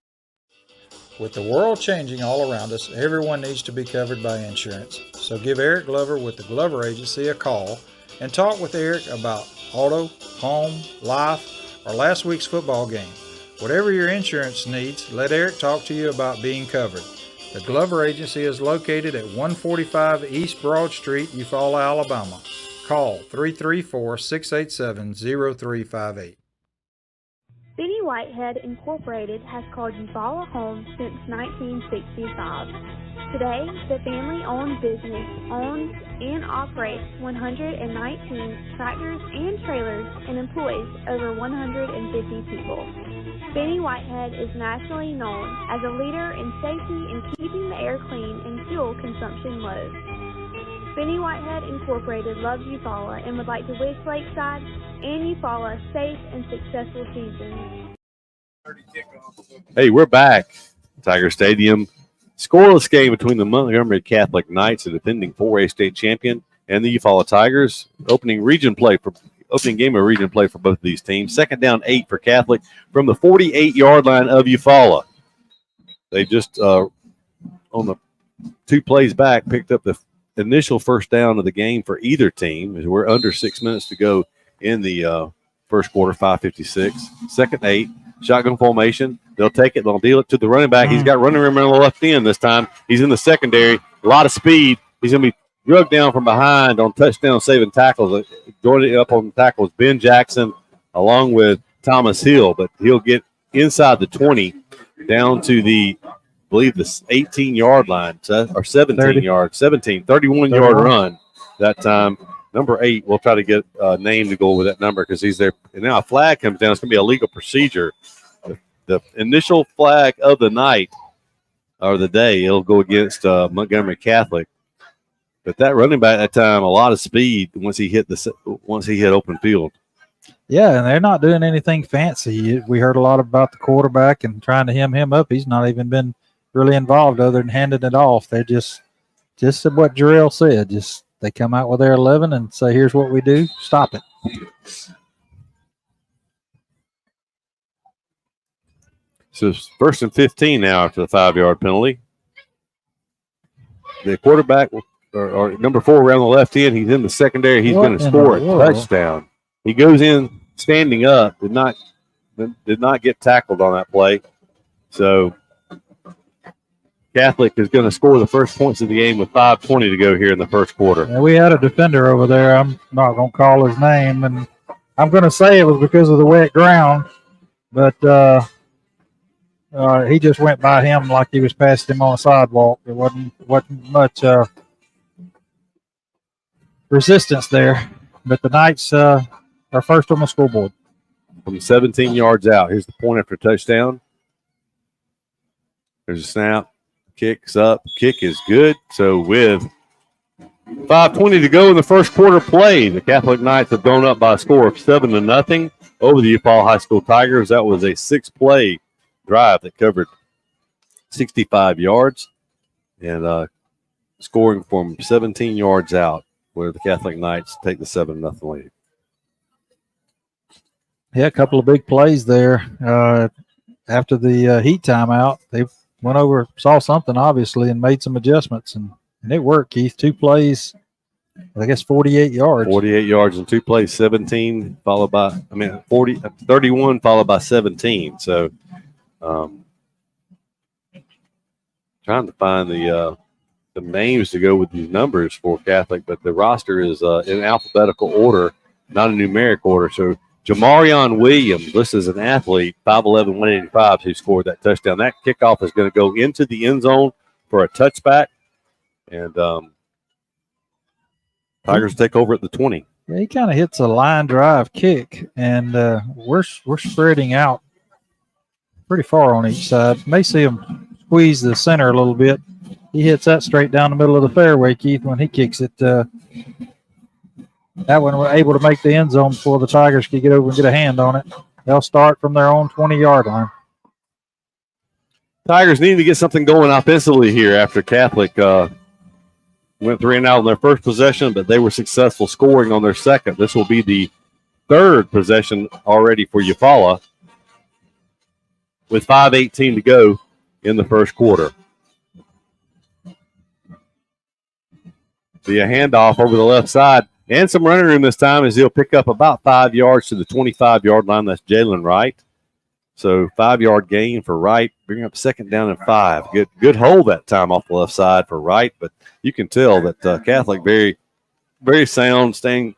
With the world changing all around us, everyone needs to be covered by insurance. So give Eric Glover with the Glover Agency a call and talk with Eric about auto, home, life, or last week's football game. Whatever your insurance needs, let Eric talk to you about being covered. The Glover Agency is located at 145 East Broad Street, Eufaula, Alabama. Call 334-687-0358. Benny Whitehead Incorporated has called Eufaula home since 1965. Today, the family-owned business owns and operates 119 tractors and trailers and employs over 150 people. Benny Whitehead is nationally known as a leader in safety and keeping the air clean and fuel consumption low. Benny Whitehead Incorporated loves Eufaula and would like to wish Lakeside and Eufaula safe and successful seasons. Hey, we're back. Tiger Stadium. Scoreless game between the Montgomery Catholic Knights, the defending 4A state champion, and the Eufaula Tigers. Opening game of region play for both of these teams. 2nd down 8 for Catholic from the 48-yard line of Eufaula. They just, on the 2 plays back, picked up the initial first down of the game for either team, as we're under 6 minutes to go in the first quarter, 5:56. Second 8, shotgun formation. They'll take it. They'll deal it to the running back. He's got running room on the left end this time. He's in the secondary. A lot of speed. He's going to be drugged down from behind on touchdown saving tackles. Joining up on the tackles, Ben Jackson along with Thomas Hill, but he'll get inside the 20 down to the, I believe, the 18-yard line, or 31-yard run that time. Number 8, we'll try to get a name to go with that number because he's there. And now a flag comes down. It's going to be a legal procedure. The initial flag of the night or the day, it'll go against Montgomery Catholic. But that running back at that time, a lot of speed once he hit open field. Yeah, and they're not doing anything fancy. We heard a lot about the quarterback and trying to hem him up. He's not even been really involved other than handing it off. They're just what Jarrell said. Just they come out with their 11 and say, here's what we do. Stop it. So it's 1st and 15 now after the 5-yard penalty. The quarterback, or number 4 around the left end, he's in the secondary. He's going to score a touchdown. He goes in standing up, did not get tackled on that play. So Catholic is going to score the first points of the game with 5:20 to go here in the first quarter. And we had a defender over there. I'm not going to call his name, and I'm going to say it was because of the wet ground, but he just went by him like he was passing him on a sidewalk. There wasn't much resistance there, but the Knights are first on the scoreboard. From 17 yards out, here's the point after touchdown. There's a snap. Kicks up. Kick is good. So with 5:20 to go in the first quarter play, the Catholic Knights have gone up by a score of 7-0 over the Eufaula High School Tigers. That was a 6-play drive that covered 65 yards and scoring from 17 yards out, where the Catholic Knights take the 7-0 lead. Yeah, a couple of big plays there. After the heat timeout, they went over, saw something obviously, and made some adjustments, and it worked, Keith. 2 plays, I guess 48 yards. 48 yards in 2 plays, 17 followed by, 31 followed by 17. So trying to find the names to go with these numbers for Catholic, but the roster is in alphabetical order, not in numeric order. So Jamarion Williams, listed as an athlete, 5'11", 185, who scored that touchdown. That kickoff is going to go into the end zone for a touchback, and Tigers take over at the 20. Yeah, he kind of hits a line drive kick, and we're spreading out pretty far on each side. May see him squeeze the center a little bit. He hits that straight down the middle of the fairway, Keith, when he kicks it. That one was able to make the end zone before the Tigers could get over and get a hand on it. They'll start from their own 20-yard line. Tigers need to get something going offensively here after Catholic went 3 and out on their first possession, but they were successful scoring on their second. This will be the 3rd possession already for Eufaula with 5:18 to go in the first quarter. The handoff over the left side. And some running room this time as he'll pick up about 5 yards to the 25-yard line. That's Jalen Wright. So 5-yard gain for Wright, bring up 2nd down and 5. Good hold that time off the left side for Wright, but you can tell that Catholic very, very sound, staying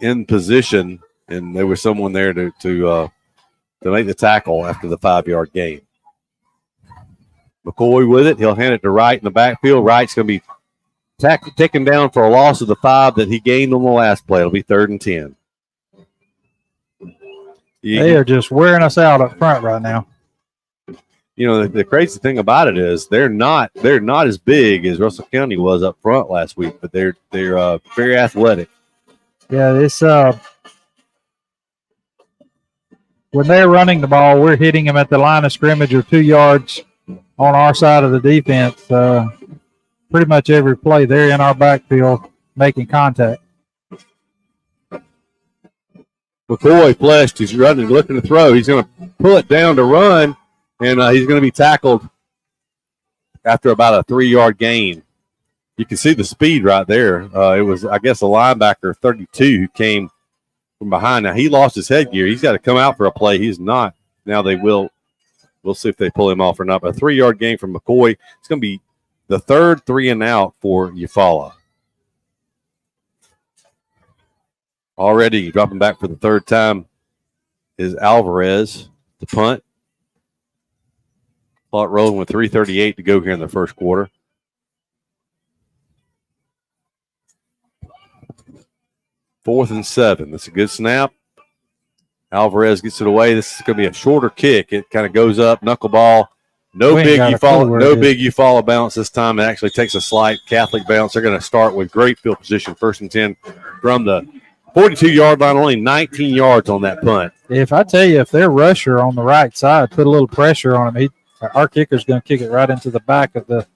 in position, and there was someone there to make the tackle after the 5-yard gain. McCoy with it. He'll hand it to Wright in the backfield. Wright's going to be taken down for a loss of the 5 that he gained on the last play. It'll be 3rd and 10. They are just wearing us out up front right now. You know, the crazy thing about it is they're not as big as Russell County was up front last week, but they're very athletic. Yeah, it's when they're running the ball, we're hitting them at the line of scrimmage or 2 yards on our side of the defense. Pretty much every play, they're in our backfield making contact. McCoy fleshed. He's running, looking to throw. He's going to pull it down to run, and he's going to be tackled after about a 3-yard gain. You can see the speed right there. It was, I guess, a linebacker, 32, who from behind. Now, he lost his headgear. He's got to come out for a play. He's not. Now they will. We'll see if they pull him off or not. But a 3-yard gain from McCoy. It's going to be the third 3-and-out for Eufaula. Already dropping back for the third time is Alvarez, the punt. Clock rolling with 3:38 to go here in the first quarter. Fourth and 7. That's a good snap. Alvarez gets it away. This is going to be a shorter kick. It kind of goes up, knuckleball. No big Eufaula bounce this time. It actually takes a slight Catholic bounce. They're going to start with great field position, 1st and 10 from the 42-yard line, only 19 yards on that punt. If I tell you, if their rusher on the right side put a little pressure on him, our kicker's going to kick it right into the back of the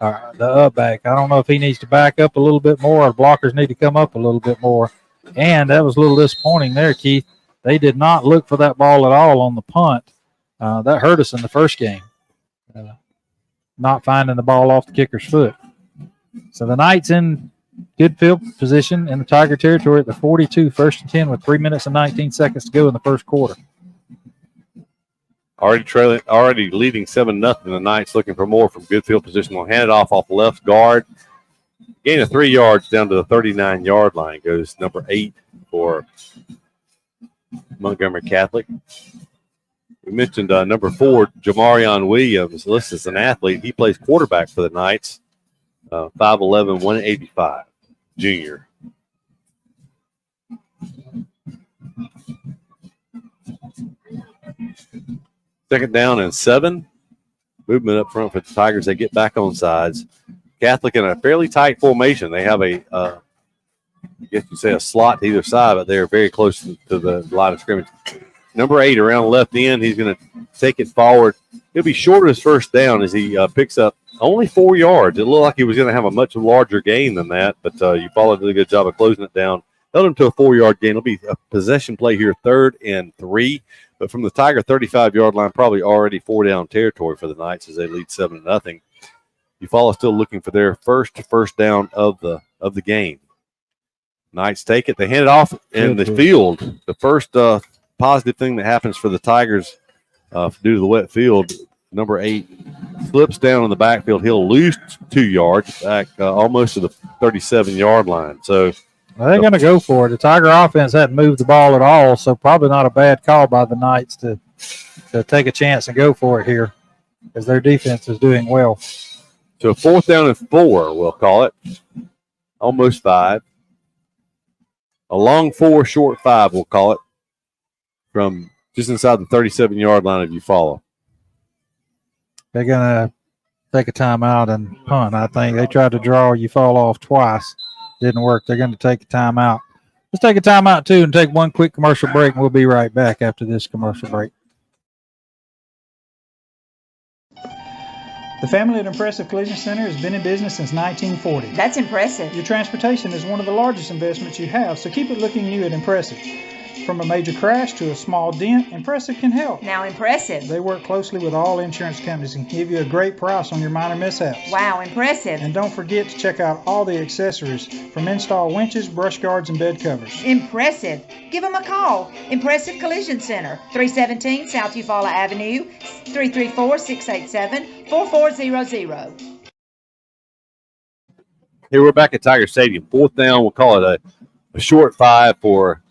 up back. I don't know if he needs to back up a little bit more or blockers need to come up a little bit more. And that was a little disappointing there, Keith. They did not look for that ball at all on the punt. That hurt us in the first game, not finding the ball off the kicker's foot. So the Knights in good field position in the Tiger territory at the 42, 1st and 10 with 3 minutes and 19 seconds to go in the first quarter. Already leading 7-0. The Knights looking for more from good field position. They'll hand it off the left guard. Gain of 3 yards down to the 39-yard line. Goes number 8 for Montgomery Catholic. We mentioned number 4, Jamarion Williams, listed as an athlete. He plays quarterback for the Knights. 5'11", 185, junior. Second down and 7. Movement up front for the Tigers. They get back on sides. Catholic in a fairly tight formation. They have I guess you'd say a slot to either side, but they're very close to the line of scrimmage. Number 8 around the left end. He's going to take it forward. He'll be short of his first down as he picks up only 4 yards. It looked like he was going to have a much larger gain than that, but Eufaula did a good job of closing it down. Held him to a 4-yard gain. It'll be a possession play here, 3rd and 3. But from the Tiger 35-yard line, probably already 4-down territory for the Knights as they lead 7-0. Eufaula still looking for their first down of the game. Knights take it. They hand it off in the field. The first positive thing that happens for the Tigers due to the wet field, number 8 slips down in the backfield. He'll lose 2 yards back almost to the 37-yard line. So they're going to go for it. The Tiger offense hadn't moved the ball at all, so probably not a bad call by the Knights to take a chance and go for it here as their defense is doing well. So 4th down and 4, we'll call it. Almost 5. A long 4, short 5, we'll call it, from just inside the 37-yard line of Eufaula. They're going to take a timeout and punt, I think. They tried to draw Eufaula off twice. Didn't work. They're going to take a timeout. Let's take a timeout, too, and take one quick commercial break, and we'll be right back after this commercial break. The family at Impressive Collision Center has been in business since 1940. That's impressive. Your transportation is one of the largest investments you have, so keep it looking new at Impressive. From a major crash to a small dent, Impressive can help. Now Impressive. They work closely with all insurance companies and give you a great price on your minor mishaps. Wow, impressive. And don't forget to check out all the accessories from install winches, brush guards, and bed covers. Impressive. Give them a call. Impressive Collision Center, 317 South Eufaula Avenue, 334-687-4400. Here we're back at Tiger Stadium. 4th down, we'll call it a short 5 for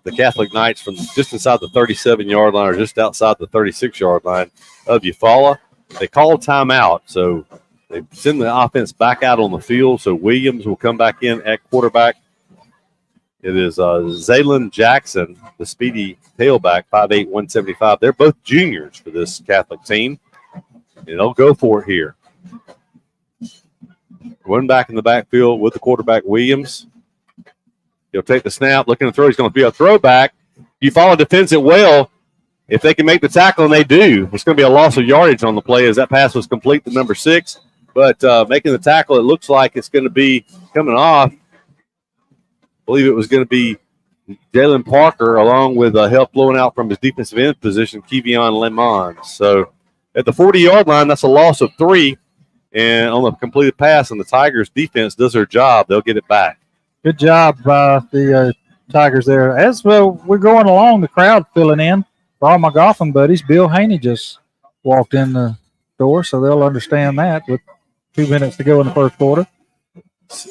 the Catholic Knights from just inside the 37-yard line or just outside the 36-yard line of Eufaula. They call timeout, so they send the offense back out on the field. So Williams will come back in at quarterback. It is Zaylen Jackson, the speedy tailback, 5'8", 175. They're both juniors for this Catholic team, and they'll go for it here. One back in the backfield with the quarterback, Williams. He'll take the snap, looking to throw. He's going to be a throwback. Eufaula defends it well. If they can make the tackle, and they do, it's going to be a loss of yardage on the play as that pass was complete to number 6. But making the tackle, it looks like it's going to be coming off. I believe it was going to be Jalen Parker along with help blowing out from his defensive end position, Kevion Lemon. So at the 40-yard line, that's a loss of 3. And on the completed pass, and the Tigers defense does their job, they'll get it back. Good job by the Tigers there. As well, we're going along, the crowd filling in. For all my golfing buddies, Bill Haney just walked in the door, so they'll understand that with 2 minutes to go in the first quarter.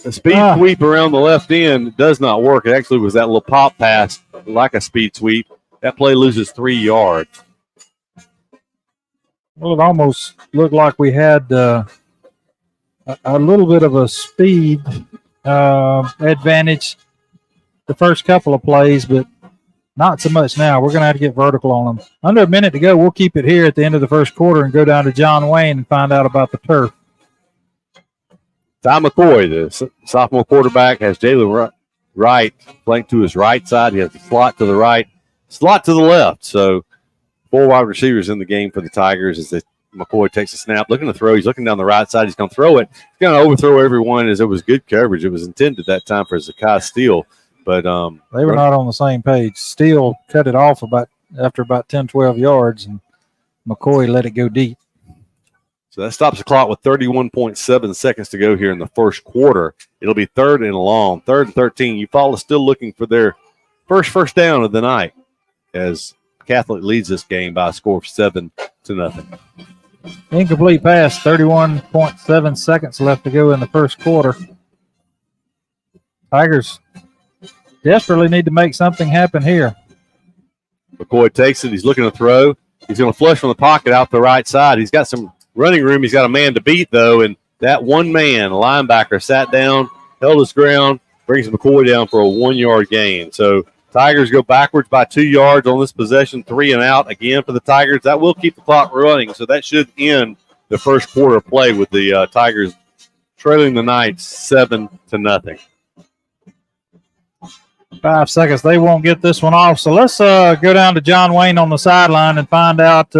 A speed sweep around the left end does not work. It actually was that little pop pass, like a speed sweep. That play loses 3 yards. Well, it almost looked like we had a little bit of a speed advantage the first couple of plays, but not so much now. We're going to have to get vertical on them. Under a minute to go. We'll keep it here at the end of the first quarter and go down to John Wayne and find out about the turf. Ty McCoy, the sophomore quarterback, has Jalen Wright flanked to his right side. He has the slot to the right, slot to the left. So 4 wide receivers in the game for the Tigers as McCoy takes a snap, looking to throw. He's looking down the right side. He's going to throw it. He's going to overthrow everyone as it was good coverage. It was intended that time for Zakai Steele. But they were not on the same page. Steele cut it off after about 10, 12 yards, and McCoy let it go deep. So that stops the clock with 31.7 seconds to go here in the first quarter. It'll be 3rd and long, 3rd and 13. Eufaula still looking for their first down of the night as Catholic leads this game by a score of 7-0. Incomplete pass, 31.7 seconds left to go in the first quarter. Tigers desperately need to make something happen here. McCoy takes it. He's looking to throw. He's going to flush from the pocket out the right side. He's got some running room. He's got a man to beat, though, and that one man, a linebacker, sat down, held his ground, brings McCoy down for a 1-yard gain. So Tigers go backwards by 2 yards on this possession, 3 and out again for the Tigers. That will keep the clock running, so that should end the first quarter play with the Tigers trailing the Knights 7-0. 5 seconds. They won't get this one off. So let's go down to John Wayne on the sideline and find out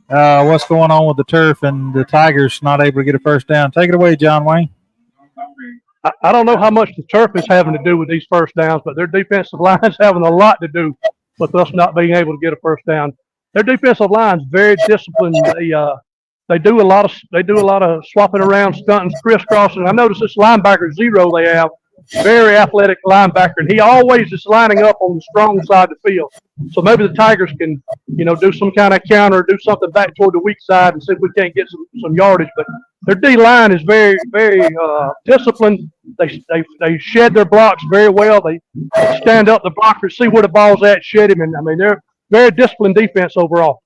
what's going on with the turf and the Tigers not able to get a first down. Take it away, John Wayne. I don't know how much the turf is having to do with these first downs, but their defensive line's having a lot to do with us not being able to get a first down. Their defensive line's very disciplined. They do a lot of swapping around, stunting, crisscrossing. I noticed this linebacker 0 they have. Very athletic linebacker, and he always is lining up on the strong side of the field. So maybe the Tigers can, do some kind of counter, do something back toward the weak side and see if we can't get some yardage. But their D line is very, very disciplined. They shed their blocks very well. They stand up the blocker, see where the ball's at, shed him, and they're very disciplined defense overall.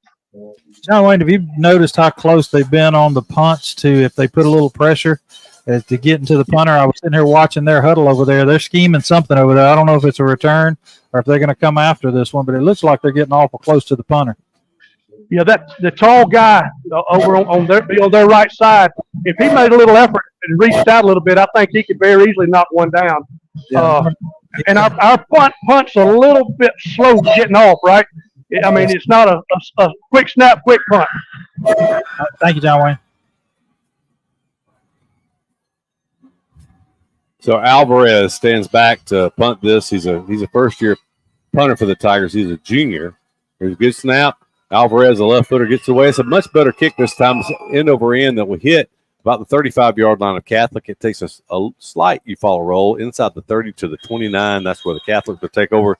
John Wayne, have you noticed how close they've been on the punts to if they put a little pressure to get into the punter? I was sitting here watching their huddle over there. They're scheming something over there. I don't know if it's a return or if they're going to come after this one, but it looks like they're getting awful close to the punter. Yeah, the tall guy over on their right side, if he made a little effort and reached out a little bit, I think he could very easily knock one down. Yeah. And our punt's a little bit slow getting off, right? I mean, it's not a quick snap, quick punt. Thank you, John Wayne. So Alvarez stands back to punt this. He's a first-year punter for the Tigers. He's a junior. There's a good snap. Alvarez, the left footer, gets away. It's a much better kick this time. It's end over end that will hit about the 35-yard line of Catholic. It takes a slight Eufaula roll inside the 30 to the 29. That's where the Catholics will take over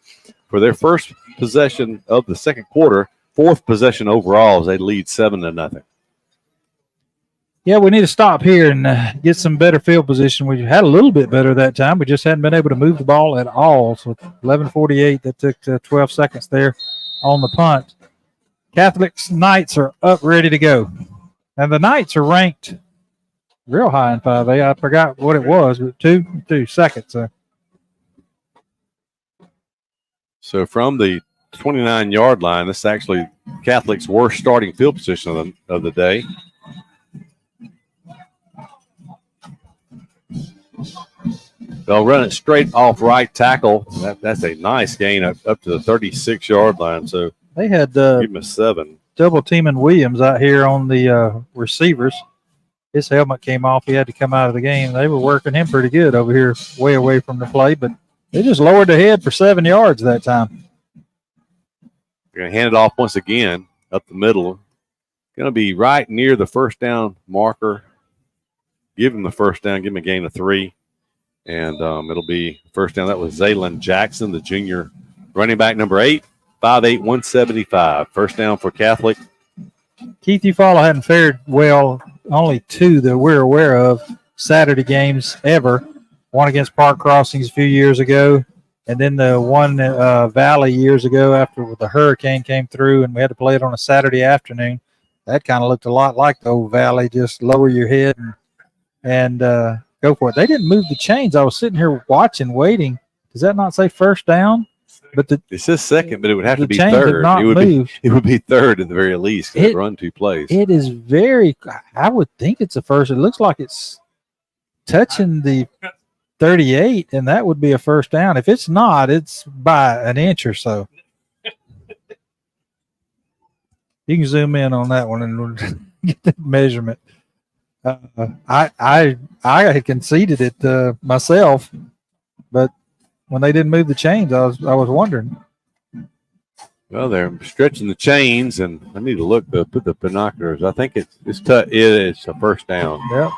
for their first possession of the second quarter, 4th possession overall as they lead 7-0. Yeah, we need to stop here and get some better field position. We had a little bit better that time. We just hadn't been able to move the ball at all. So 11:48, that took 12 seconds there on the punt. Catholic's Knights are up, ready to go. And the Knights are ranked real high in 5A. I forgot what it was, but 2 seconds. So from the 29-yard line, this is actually Catholic's worst starting field position of the day. They'll run it straight off right tackle. That's a nice gain up to the 36-yard line. So they had give him a 7. Double teaming Williams out here on the receivers. His helmet came off. He had to come out of the game. They were working him pretty good over here, way away from the play, but they just lowered the head for 7 yards that time. They're going to hand it off once again up the middle. Going to be right near the first down marker. Give him the first down. Give him a gain of 3. And it'll be first down. That was Zaylin Jackson, the junior running back, number 8, 5'8", 175. First down for Catholic. Keith, Eufaula hadn't fared well. Only 2 that we're aware of Saturday games ever. One against Park Crossings a few years ago, and then the one Valley years ago after the hurricane came through and we had to play it on a Saturday afternoon. That kind of looked a lot like the old Valley, just lower your head and go for it. They didn't move the chains. I was sitting here watching, waiting. Does that not say first down? But it says second, but it would have to be chains third. Not it would be third at the very least. It run 2 plays. It is very. I would think it's a first. It looks like it's touching the 38, and that would be a first down. If it's not, it's by an inch or so. You can zoom in on that one and get the measurement. I had conceded it myself, but when they didn't move the chains, I was wondering. Well, they're stretching the chains, and I need to look to put the binoculars. I think it's a first down. Yep.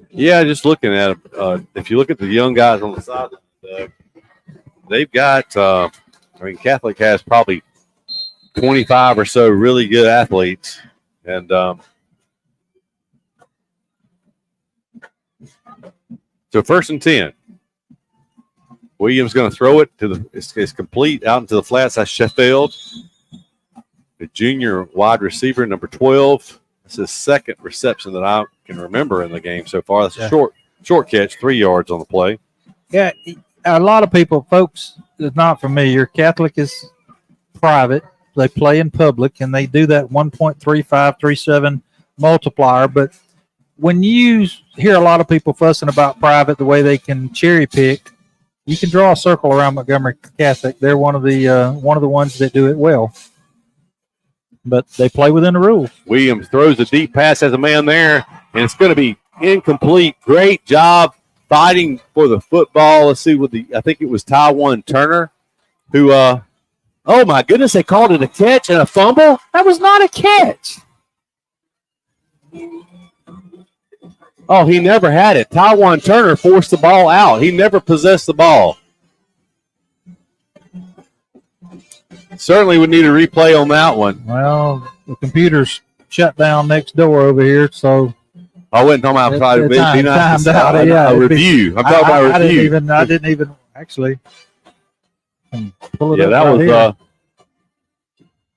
Yeah, just looking at them. If you look at the young guys on the sideline, they've got. Catholic has probably 25 or so really good athletes, and so first and 10. Williams going to throw it to it's complete out into the flats. That's Sheffield, the junior wide receiver, number 12. This is second reception that I can remember in the game so far. That's a short catch, 3 yards on the play. Yeah, a lot of people, folks, is not familiar. Catholic is private. They play in public, and they do that 1.3537 multiplier. But when you hear a lot of people fussing about private, the way they can cherry pick, you can draw a circle around Montgomery Catholic. They're one of the ones that do it well. But they play within the rules. Williams throws a deep pass, has a man there, and it's going to be incomplete. Great job fighting for the football. Let's see I think it was Taiwan Turner who, oh my goodness, they called it a catch and a fumble? That was not a catch. Oh, he never had it. Taiwan Turner forced the ball out. He never possessed the ball. Certainly would need a replay on that one. Well, the computer's shut down next door over here, so I wasn't talking about a review. I'm talking about a review. I didn't even actually pull it up. That was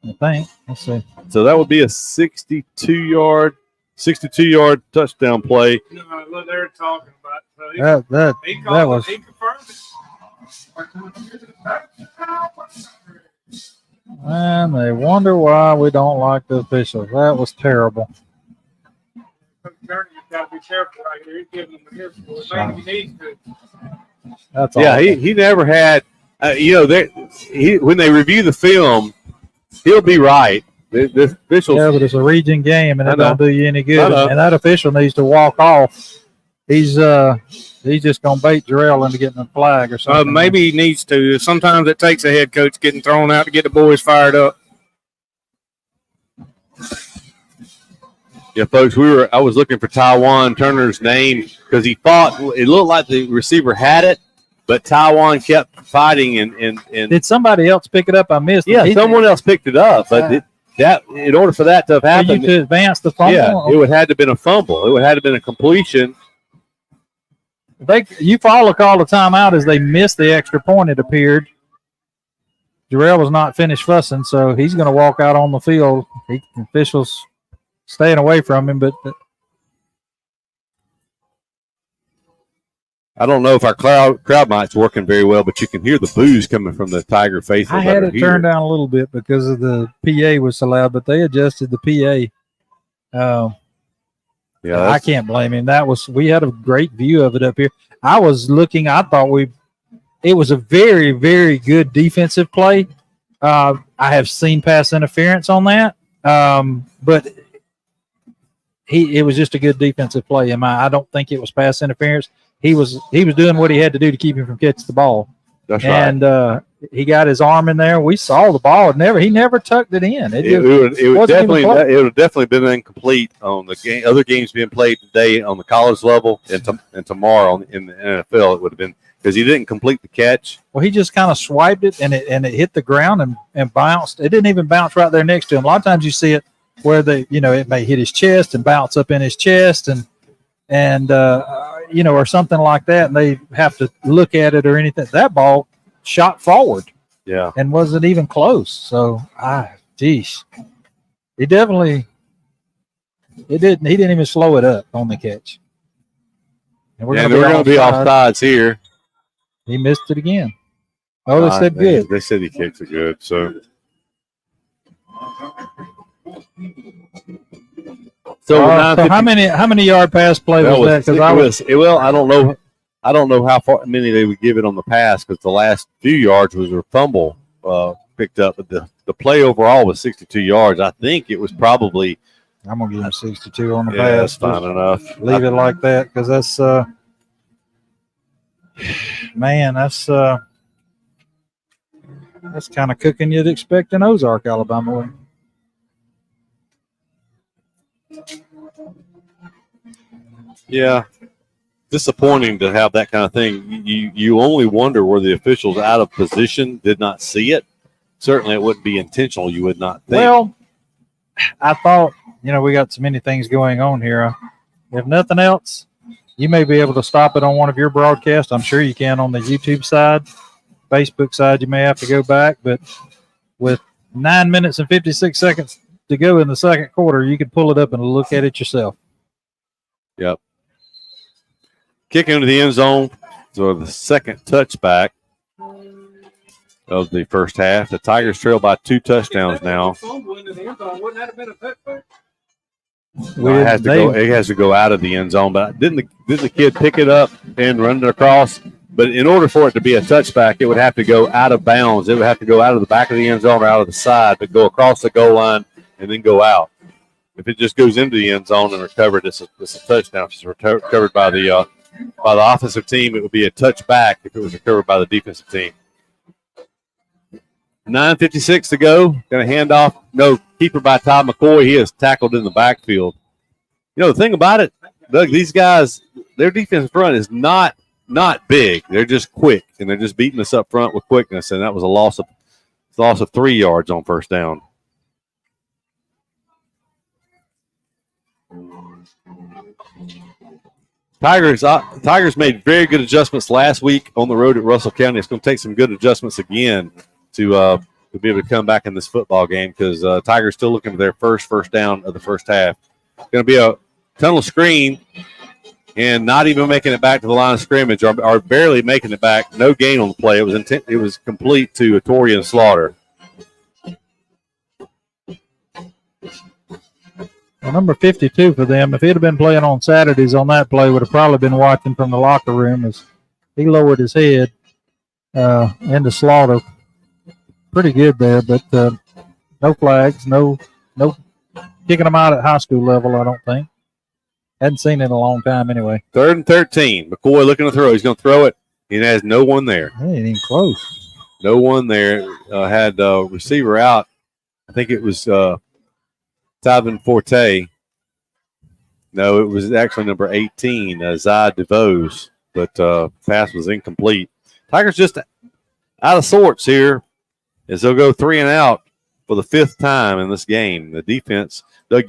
I think. Let's see. So that would be a 62-yard touchdown play. They're talking about that was. He confirmed it. And they wonder why we don't like the officials. That was terrible. You've got to be careful right here. He's giving them a gift for it. Maybe he needs to. That's all. Yeah, he never had. When they review the film, he'll be right. The officials. Yeah, but it's a region game, and it don't do you any good. And that official needs to walk off. He's just gonna bait Jarrell into getting a flag or something. Maybe he needs to. Sometimes it takes a head coach getting thrown out to get the boys fired up. Yeah, folks, I was looking for Taiwan Turner's name because he thought it looked like the receiver had it, but Taiwan kept fighting and did somebody else pick it up? I missed. Yeah, someone else picked it up, but in order for that to have happened, to advance the fumble. Yeah, it would have had to have been a fumble. It would have had to have been a completion. Eufaula called a timeout as they missed the extra point, it appeared. Jarrell was not finished fussing, so he's going to walk out on the field. Officials staying away from him, but I don't know if our crowd mic's working very well, but you can hear the boos coming from the Tiger faithful. I had it turned down a little bit because of the PA was so loud, but they adjusted the PA. Yeah, I can't blame him. We had a great view of it up here. I was looking. I thought it was a very, very good defensive play. I have seen pass interference on that, but it was just a good defensive play. I don't think it was pass interference. He was doing what he had to do to keep him from catching the ball. That's right. And he got his arm in there. We saw the ball. He never tucked it in. It would definitely been incomplete on the other games being played today on the college level and tomorrow in the NFL. It would have been because he didn't complete the catch. Well, he just kind of swiped it and it hit the ground and bounced. It didn't even bounce right there next to him. A lot of times you see it where it may hit his chest and bounce up in his chest and or something like that, and they have to look at it or anything. That ball shot forward, and wasn't even close. So, geez, he didn't even slow it up on the catch. And we're going to be offsides here. He missed it again. Oh, they said good. They said he kicks it good. So how many yard pass play was that? I don't know how many they would give it on the pass because the last few yards was a fumble picked up, but the play overall was 62 yards. I think it was probably. I'm gonna give him 62 on the pass. That's fine enough. Leave it like that because that's that's kind of cooking you'd expect in Ozark, Alabama way. Yeah, disappointing to have that kind of thing. You only wonder where the officials out of position did not see it. Certainly, it wouldn't be intentional. You would not think. Well, I thought we got so many things going on here. If nothing else, you may be able to stop it on one of your broadcasts. I'm sure you can on the YouTube side, Facebook side. You may have to go back, but with 9 minutes and 56 seconds to go in the second quarter, you could pull it up and look at it yourself. Yep. Kick into the end zone. So the second touchback of the first half. The Tigers trail by 2 touchdowns now. It has to go out of the end zone, but didn't the kid pick it up and run it across? But in order for it to be a touchback, it would have to go out of bounds. It would have to go out of the back of the end zone or out of the side, but go across the goal line and then go out. If it just goes into the end zone and recovered, it's a touchdown. If it's recovered by the offensive team, it would be a touchback if it was recovered by the defensive team. 9:56 to go. Going to hand off. No, keeper by Todd McCoy. He is tackled in the backfield. The thing about it, Doug, these guys, their defensive front is not big. They're just quick, and they're just beating us up front with quickness, and that was a loss of 3 yards on first down. Tigers made very good adjustments last week on the road at Russell County. It's going to take some good adjustments again to be able to come back in this football game because Tigers still looking for their first down of the first half. It's going to be a tunnel screen and not even making it back to the line of scrimmage or barely making it back. No gain on the play. It was complete to Torian Slaughter. Well, number 52 for them, if he'd have been playing on Saturdays on that play, would have probably been watching from the locker room as he lowered his head into Slaughter. Pretty good there, but no flags, no kicking them out at high school level, I don't think. Hadn't seen it in a long time anyway. 3rd and 13. McCoy looking to throw. He's going to throw it. He has no one there. He ain't even close. No one there. Had receiver out. I think it was Tyvin Forte. No, it was actually number 18, Zai DeVos, but pass was incomplete. Tigers just out of sorts here as they'll go 3 and out for the 5th time in this game. The defense, Doug,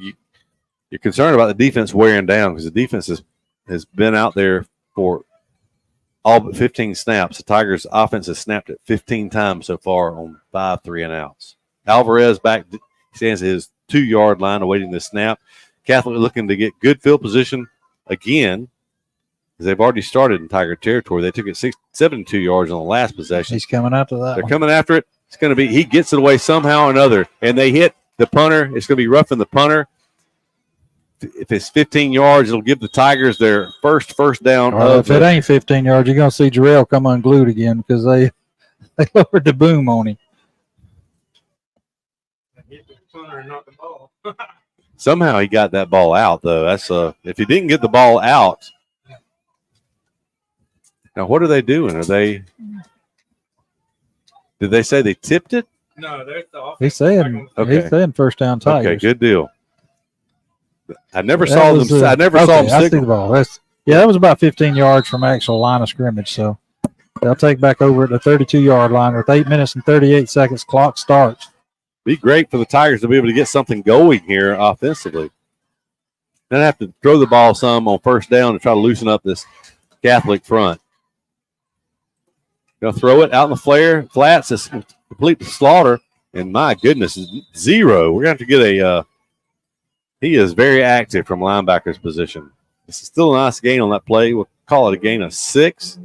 you're concerned about the defense wearing down because the defense has been out there for all but 15 snaps. The Tigers' offense has snapped it 15 times so far on 5 3 and outs. Alvarez back stands at his 2-yard line awaiting the snap. Catholic looking to get good field position again because they've already started in Tiger territory. They took it 72 yards on the last possession. He's coming after that. They're coming after it. It's going to be he gets it away somehow or another, and they hit the punter. It's going to be roughing the punter. If it's 15 yards, it'll give the Tigers their first down. If it ain't 15 yards, you're going to see Jarrell come unglued again because they lowered the boom on him. Somehow he got that ball out, though. That's if he didn't get the ball out. Now, what are they doing? Are they Did they say they tipped it? No, there's the offense. He's saying first down Tigers. Okay, good deal. I never saw them. I never saw them I see signal. the ball. That was about 15 yards from actual line of scrimmage. So they'll take back over at the 32-yard line with 8 minutes and 38 seconds. Clock starts. Be great for the Tigers to be able to get something going here offensively. Then have to throw the ball some on first down to try to loosen up this Catholic front. Going to throw it out in the flats. It's complete slaughter. And my goodness, 0. We're going to have to get he is very active from linebacker's position. This is still a nice gain on that play. We'll call it a gain of 6.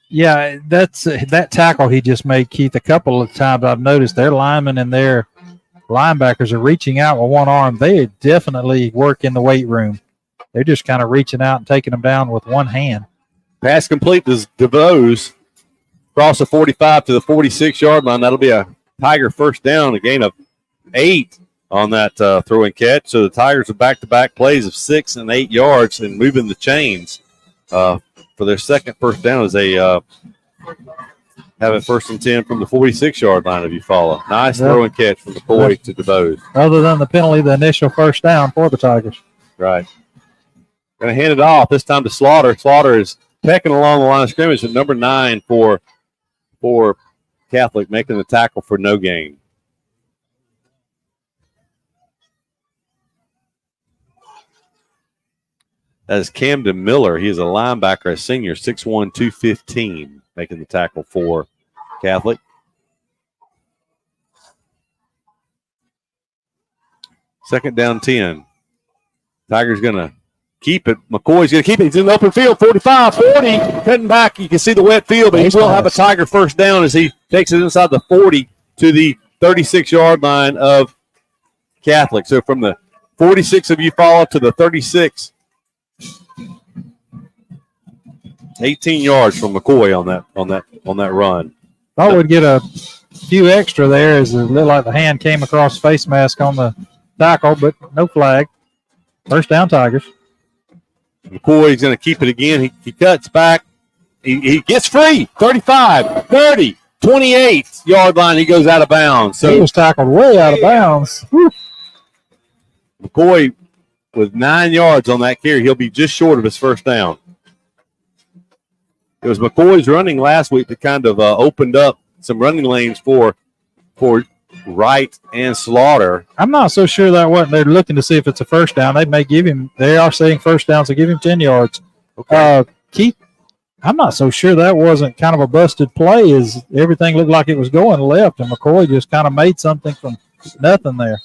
Yeah, that's that tackle he just made, Keith. A couple of times I've noticed their linemen and their linebackers are reaching out with one arm. They definitely work in the weight room. They're just kind of reaching out and taking them down with one hand. Pass complete to DeVos. Cross the 45 to the 46-yard line. That'll be a Tiger first down, a gain of 8 on that throw and catch. So the Tigers are back-to-back plays of 6 and 8 yards and moving the chains for their second first down as they have it 1st and 10 from the 46-yard line of Eufaula. Nice throw and catch from McCoy to DeVos. Other than the penalty, the initial first down for the Tigers. Right. Going to hand it off this time to Slaughter. Slaughter is pecking along the line of scrimmage at number 9 for Catholic, making the tackle for no gain. That is Camden Miller. He is a linebacker, a senior, 6'1", 215, making the tackle for Catholic. Second down 10. Tigers going to keep it. McCoy's going to keep it. He's in the open field, 45, 40. Cutting back. You can see the wet field, but he will have a Tiger first down as he takes it inside the 40 to the 36-yard line of Catholic. So from the 46 of Eufaula to the 36, 18 yards from McCoy on that run. Thought we'd get a few extra there as it looked like the hand came across the face mask on the tackle, but no flag. First down Tigers. McCoy's going to keep it again. He cuts back. He gets free. 35, 30, 28-yard line. He goes out of bounds. So he was tackled way out of bounds. Whew. McCoy with 9 yards on that carry. He'll be just short of his first down. It was McCoy's running last week that kind of opened up some running lanes for Wright and Slaughter. I'm not so sure that wasn't. They're looking to see if it's a first down. They are saying first down, so give him 10 yards. Okay. Keith, I'm not so sure that wasn't kind of a busted play as everything looked like it was going left, and McCoy just kind of made something from nothing there.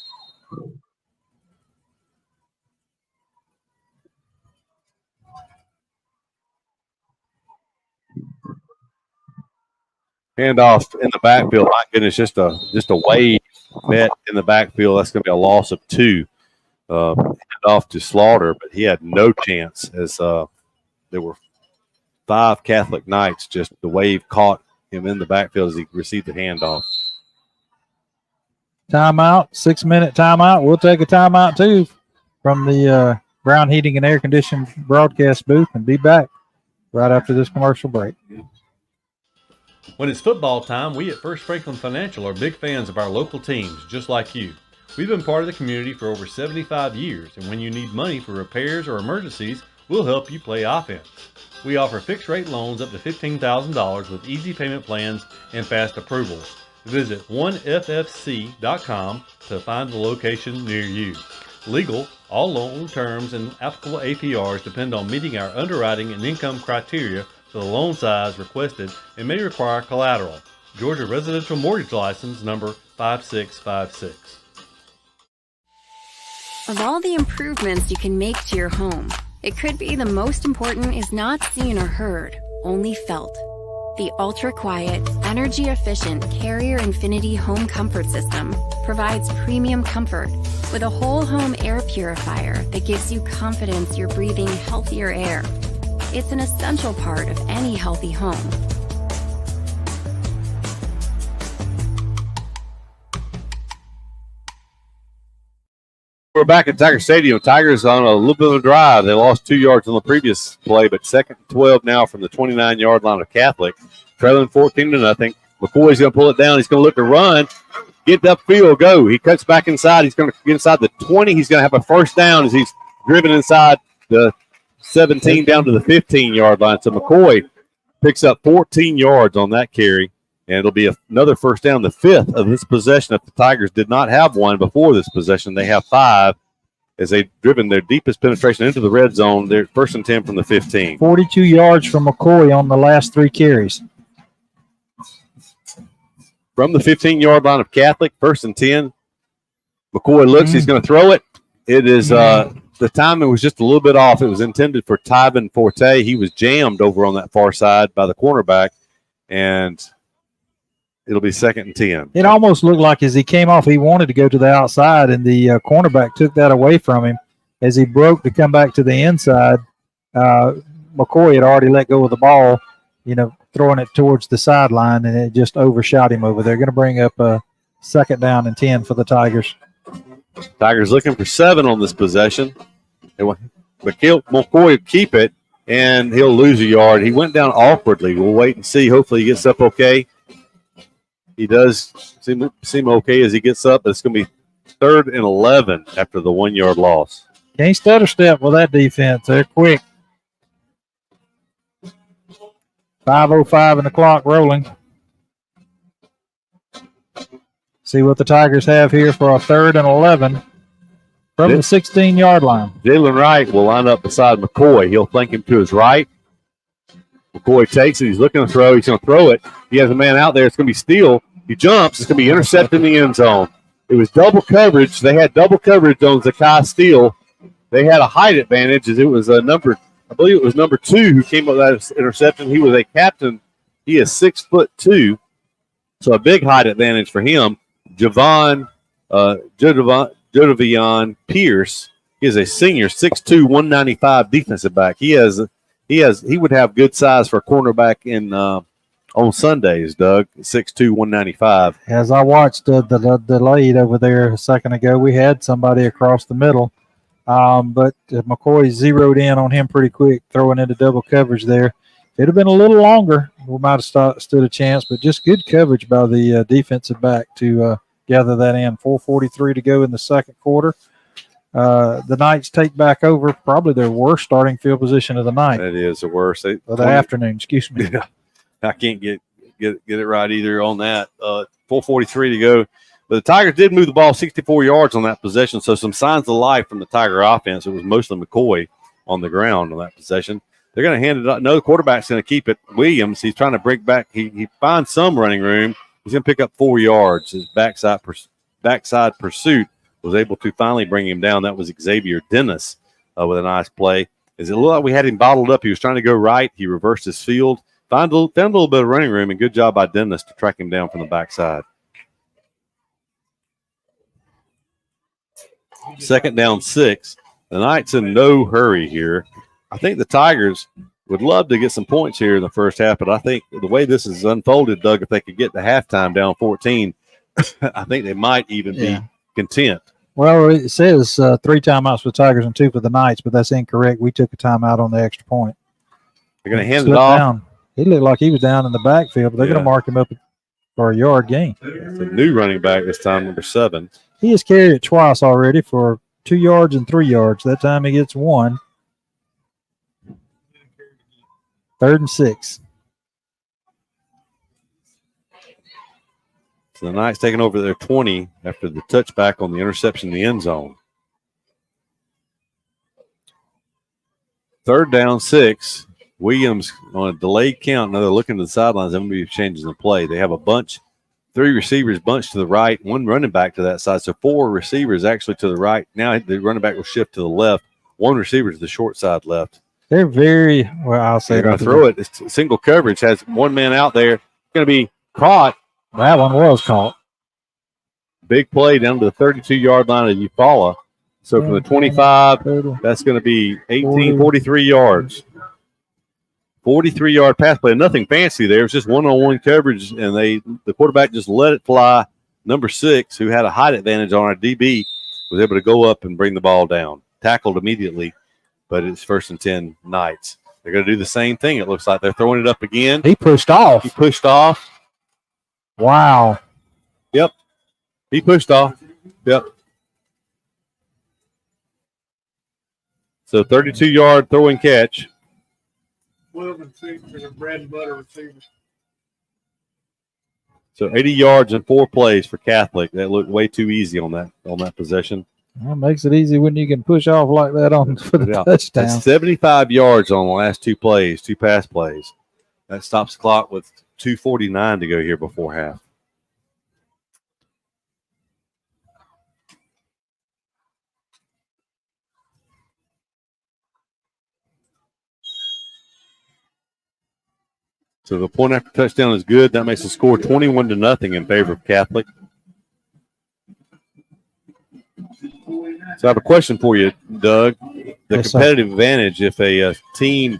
Handoff in the backfield. My goodness, just a wave met in the backfield. That's going to be a loss of 2. Handoff to Slaughter, but he had no chance as there were 5 Catholic Knights. Just the wave caught him in the backfield as he received the handoff. Timeout, 6-minute timeout. We'll take a timeout too from the Brown Heating and Air Conditioning broadcast booth and be back right after this commercial break. When it's football time, we at First Franklin Financial are big fans of our local teams, just like you. We've been part of the community for over 75 years, and when you need money for repairs or emergencies, we'll help you play offense. We offer fixed-rate loans up to $15,000 with easy payment plans and fast approvals. Visit 1ffc.com to find the location near you. Legal, all loan terms and applicable APRs depend on meeting our underwriting and income criteria for the loan size requested and may require collateral. Georgia Residential Mortgage License number 5656. Of all the improvements you can make to your home, it could be the most important is not seen or heard, only felt. The ultra-quiet, energy-efficient Carrier Infinity Home Comfort System provides premium comfort with a whole home air purifier that gives you confidence you're breathing healthier air. It's an essential part of any healthy home. We're back at Tiger Stadium. Tigers on a little bit of a drive. They lost 2 yards on the previous play, but 2nd and 12 now from the 29-yard line of Catholic. Trailing 14-0. McCoy's going to pull it down. He's going to look to run. Get upfield, go. He cuts back inside. He's going to get inside the 20. He's going to have a first down as he's driven inside the 17 down to the 15-yard line. So McCoy picks up 14 yards on that carry, and it'll be another first down, the 5th of this possession. If the Tigers did not have one before this possession, they have 5 as they've driven their deepest penetration into the red zone. They're 1st and 10 from the 15. 42 yards from McCoy on the last 3 carries. From the 15-yard line of Catholic, 1st and 10. McCoy looks. He's going to throw it. It is the timing was just a little bit off. It was intended for Tyven Forte. He was jammed over on that far side by the cornerback, and it'll be 2nd and 10. It almost looked like as he came off, he wanted to go to the outside, and the cornerback took that away from him. As he broke to come back to the inside, McCoy had already let go of the ball, throwing it towards the sideline, and it just overshot him over there. Going to bring up a 2nd down and 10 for the Tigers. Tigers looking for 7 on this possession. But McCoy will keep it, and he'll lose a yard. He went down awkwardly. We'll wait and see. Hopefully he gets up okay. He does seem okay as he gets up. It's going to be 3rd and 11 after the 1-yard loss. Can't stutter step with that defense. They're quick. 5:05 and the clock rolling. See what the Tigers have here for a 3rd and 11 from the 16-yard line. Jalen Wright will line up beside McCoy. He'll flank him to his right. McCoy takes it. He's looking to throw. He's going to throw it. He has a man out there. It's going to be Steele. He jumps. It's going to be intercepted in the end zone. It was double coverage. They had double coverage on Zakai Steele. They had a height advantage as it was I believe it was number 2 who came up with that interception. He was a captain. He is 6'2", so a big height advantage for him. Jodavion Pierce is a senior, 6'2", 195 defensive back. He would have good size for a cornerback in on Sundays, Doug, 6'2", 195. As I watched the lead over there a second ago, we had somebody across the middle, but McCoy zeroed in on him pretty quick, throwing into double coverage there. If it had been a little longer, we might have stood a chance, but just good coverage by the defensive back to gather that in. 4:43 to go in the second quarter. The Knights take back over probably their worst starting field position of the night. That is the worst. Of the afternoon, excuse me. Yeah, I can't get it right either on that. 4:43 to go. But the Tigers did move the ball 64 yards on that possession, so some signs of life from the Tiger offense. It was mostly McCoy on the ground on that possession. They're going to hand it up. No, the quarterback's going to keep it. Williams, he's trying to break back. He finds some running room. He's going to pick up 4 yards. His backside pursuit was able to finally bring him down. That was Xavier Dennis with a nice play. As it looked like we had him bottled up, he was trying to go right. He reversed his field, found a little bit of running room, and good job by Dennis to track him down from the backside. 2nd down 6. The Knights in no hurry here. I think the Tigers would love to get some points here in the first half, but I think the way this is unfolded, Doug, if they could get to halftime down 14, I think they might even be content. Well, it says 3 timeouts for the Tigers and 2 for the Knights, but that's incorrect. We took a timeout on the extra point. They're going to hand it off. Down. He looked like he was down in the backfield, but they're going to mark him up for a yard gain. It's a new running back this time, number 7. He has carried it twice already for 2 yards and 3 yards. That time he gets 1. 3rd and 6. So the Knights taking over their 20 after the touchback on the interception in the end zone. 3rd down 6. Williams on a delayed count. Now they're looking to the sidelines. They're going to be changing the play. They have a bunch, 3 receivers bunched to the right, 1 running back to that side. So 4 receivers actually to the right. Now the running back will shift to the left. 1 receiver to the short side left. They're very, well, I'll say they're going to throw it. It's single coverage. Has 1 man out there. Going to be caught. That one was caught. Big play down to the 32-yard line of Eufaula. So from the 25, that's going to be 43 yards. 43-yard pass play. Nothing fancy there. It was just one-on-one coverage, and the quarterback just let it fly. Number 6, who had a height advantage on our DB, was able to go up and bring the ball down. Tackled immediately, but it's 1st and 10 Knights. They're going to do the same thing. It looks like they're throwing it up again. He pushed off. He pushed off. Wow. Yep. He pushed off. Yep. So 32-yard throw and catch. 12 and 6 for a bread and butter receiver. So 80 yards and 4 plays for Catholic. That looked way too easy on that possession. Well, it makes it easy when you can push off like that for the touchdown. That's 75 yards on the last 2 plays, 2 pass plays. That stops the clock with 2:49 to go here before half. So the point after touchdown is good. That makes the score 21-0 in favor of Catholic. So I have a question for you, Doug. The competitive advantage, if a team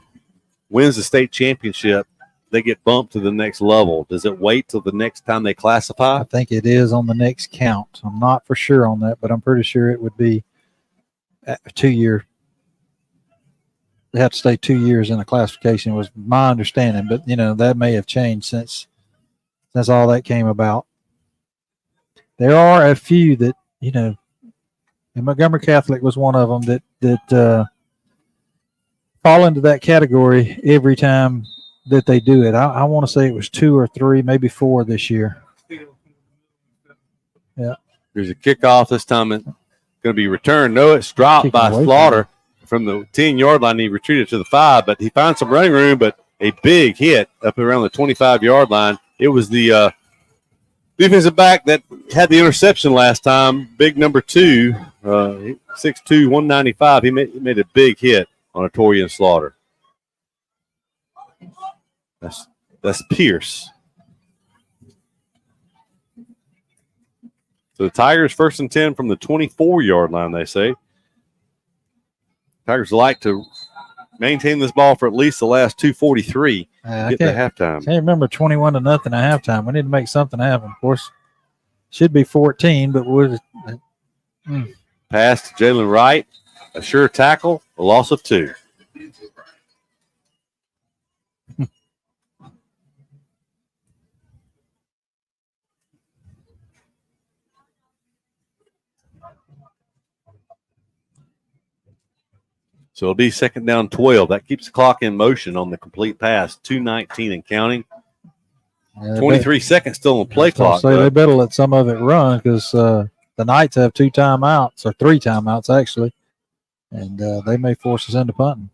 wins the state championship, they get bumped to the next level. Does it wait till the next time they classify? I think it is on the next count. I'm not for sure on that, but I'm pretty sure it would be a 2-year. They have to stay 2 years in a classification was my understanding, but that may have changed since all that came about. There are a few that and Montgomery Catholic was one of them that fall into that category every time that they do it. I want to say it was 2 or 3, maybe 4 this year. Yeah. There's a kickoff this time. It's going to be returned. No, it's dropped by Slaughter from the 10-yard line. He retreated to the 5, but he found some running room, but a big hit up around the 25-yard line. It was the defensive back that had the interception last time, big number 2, 6'2", 195. He made a big hit on a Torian Slaughter. That's Pierce. So the Tigers 1st and 10 from the 24-yard line, they say. Tigers like to maintain this ball for at least the last 2:43. Get to halftime. I can't remember 21-0 at halftime. We need to make something happen. Of course, should be 14, but we're pass to Jalen Wright, a sure tackle, a loss of 2. So it'll be 2nd down 12. That keeps the clock in motion on the complete pass. 2:19 and counting. 23 seconds still on the play clock. So they better let some of it run because the Knights have 2 timeouts, or 3 timeouts actually, and they may force us into punting.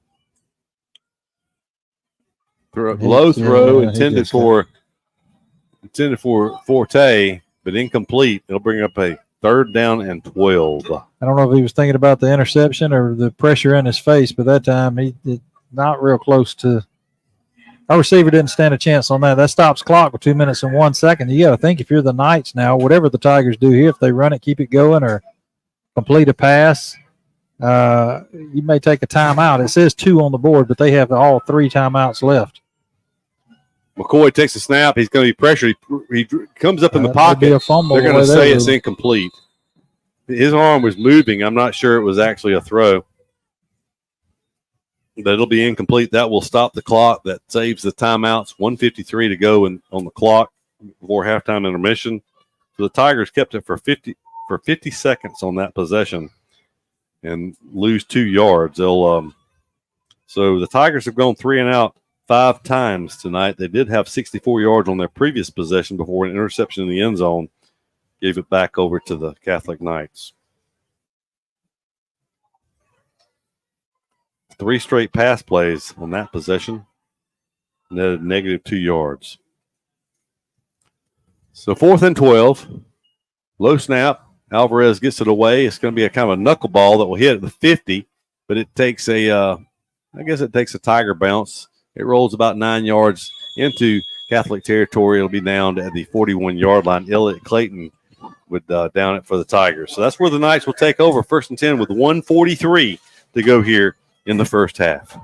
Low throw intended for Forte, but incomplete. It'll bring up a 3rd down and 12. I don't know if he was thinking about the interception or the pressure in his face, but that time he did not real close to. Our receiver didn't stand a chance on that. That stops clock with 2 minutes and 1 second. You got to think if you're the Knights now, whatever the Tigers do here, if they run it, keep it going, or complete a pass, you may take a timeout. It says 2 on the board, but they have all 3 timeouts left. McCoy takes a snap. He's going to be pressured. He comes up in the pocket. They're going to say it's incomplete. His arm was moving. I'm not sure it was actually a throw. But it'll be incomplete. That will stop the clock. That saves the timeouts. 1:53 to go on the clock before halftime intermission. So the Tigers kept it for 50 seconds on that possession and lose 2 yards. So the Tigers have gone 3 and out 5 times tonight. They did have 64 yards on their previous possession before an interception in the end zone gave it back over to the Catholic Knights. 3 straight pass plays on that possession, netted -2 yards. So 4th and 12, low snap. Alvarez gets it away. It's going to be a kind of a knuckleball that will hit at the 50, but it takes a Tiger bounce. It rolls about 9 yards into Catholic territory. It'll be down at the 41-yard line. Elliott Clayton would down it for the Tigers. So that's where the Knights will take over 1st and 10 with 1:43 to go here in the first half.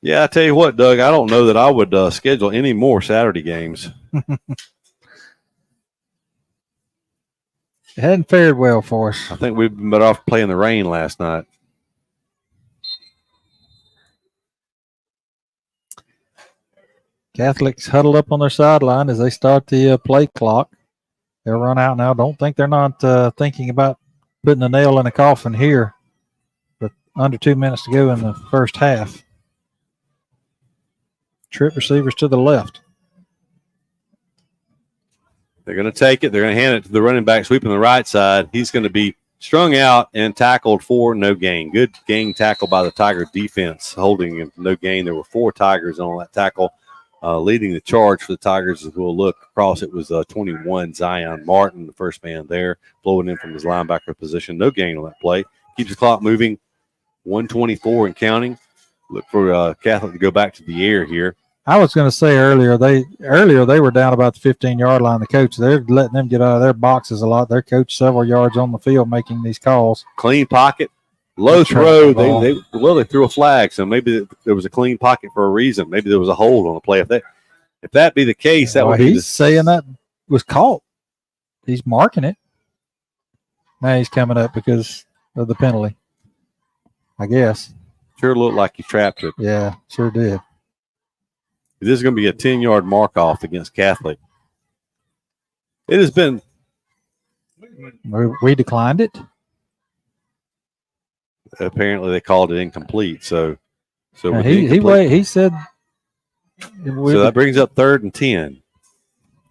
Yeah, I tell you what, Doug, I don't know that I would schedule any more Saturday games. hadn't fared well for us. I think we've been better off playing the rain last night. Catholics huddled up on their sideline as they start the play clock. They'll run out now. Don't think they're not thinking about putting a nail in the coffin here. But under 2 minutes to go in the first half. Trip receivers to the left. They're going to take it. They're going to hand it to the running back sweeping the right side. He's going to be strung out and tackled for no gain. Good gain tackle by the Tiger defense, holding him no gain. There were 4 Tigers on that tackle. Leading the charge for the Tigers, as we'll look across, it was 21, Zion Martin, the first man there, flowing in from his linebacker position. No gain on that play. Keeps the clock moving, 1:24 and counting. Look for Catholic to go back to the air here. I was going to say earlier they were down about the 15-yard line. The coach, they're letting them get out of their boxes a lot. Their coach several yards on the field making these calls. Clean pocket. Low throw. They threw a flag, so maybe there was a clean pocket for a reason. Maybe there was a hold on the play. If that be the case, that would be. He's saying that was caught. He's marking it. Now he's coming up because of the penalty, I guess. Sure looked like he trapped it. Yeah, sure did. This is going to be a 10-yard mark-off against Catholic. It has been. We declined it. Apparently, they called it incomplete. So he said. So that brings up 3rd and 10.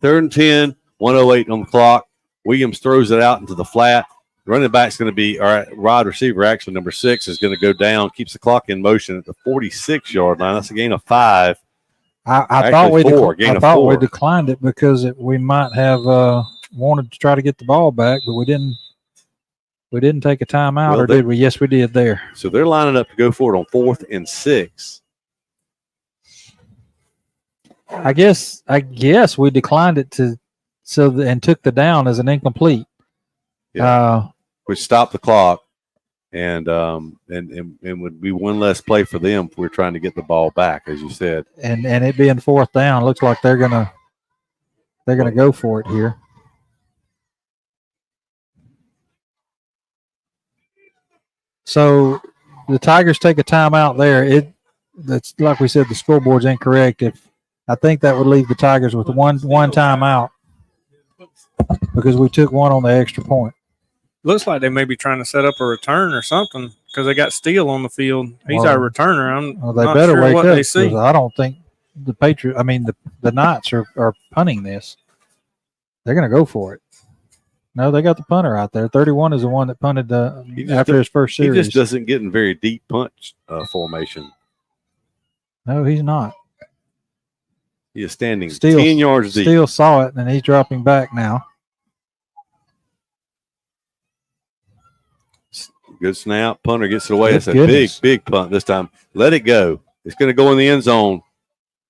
3rd and 10, 1:08 on the clock. Williams throws it out into the flat. The running back's going to be, wide receiver, actually, number 6, is going to go down, keeps the clock in motion at the 46-yard line. That's a gain of 5. I thought we declined it because we might have wanted to try to get the ball back, but we didn't. We didn't take a timeout, or did we? Yes, we did there. So they're lining up to go for it on 4th and 6. I guess we declined it and took the down as an incomplete. Yeah. Which stopped the clock, and would be one less play for them if we're trying to get the ball back, as you said. And it being 4th down, looks like they're gonna go for it here. So the Tigers take a timeout there. That's like we said, the scoreboard's incorrect. I think that would leave the Tigers with one timeout because we took one on the extra point. Looks like they may be trying to set up a return or something because they got Steele on the field. He's our returner. I'm they not better sure wake what up. they see. I don't think the Knights are punting this. They're going to go for it. No, they got the punter out there. 31 is the one that punted after his first series. He just doesn't get in very deep punch formation. No, he's not. He is standing 10 yards deep. Steele saw it, and he's dropping back now. Good snap. Punter gets it away. It's a big punt this time. Let it go. It's going to go in the end zone.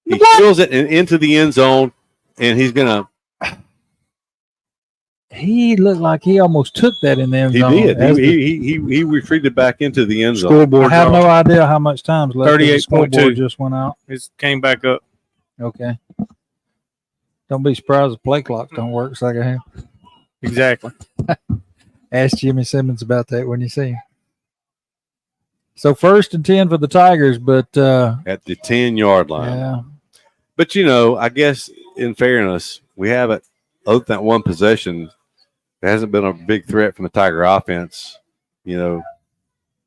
He fills it into the end zone, and he's going to. He looked like he almost took that in the end zone. He did. He retreated back into the end zone. Scoreboard. I have no idea how much time's left. 38.2 just went out. It came back up. Okay. Don't be surprised if play clocks don't work second half. Exactly. Ask Jimmy Simmons about that when you see him. So 1st and 10 for the Tigers, but at the 10-yard line. Yeah. But I guess in fairness, we haven't, other than that one possession, there hasn't been a big threat from the Tiger offense.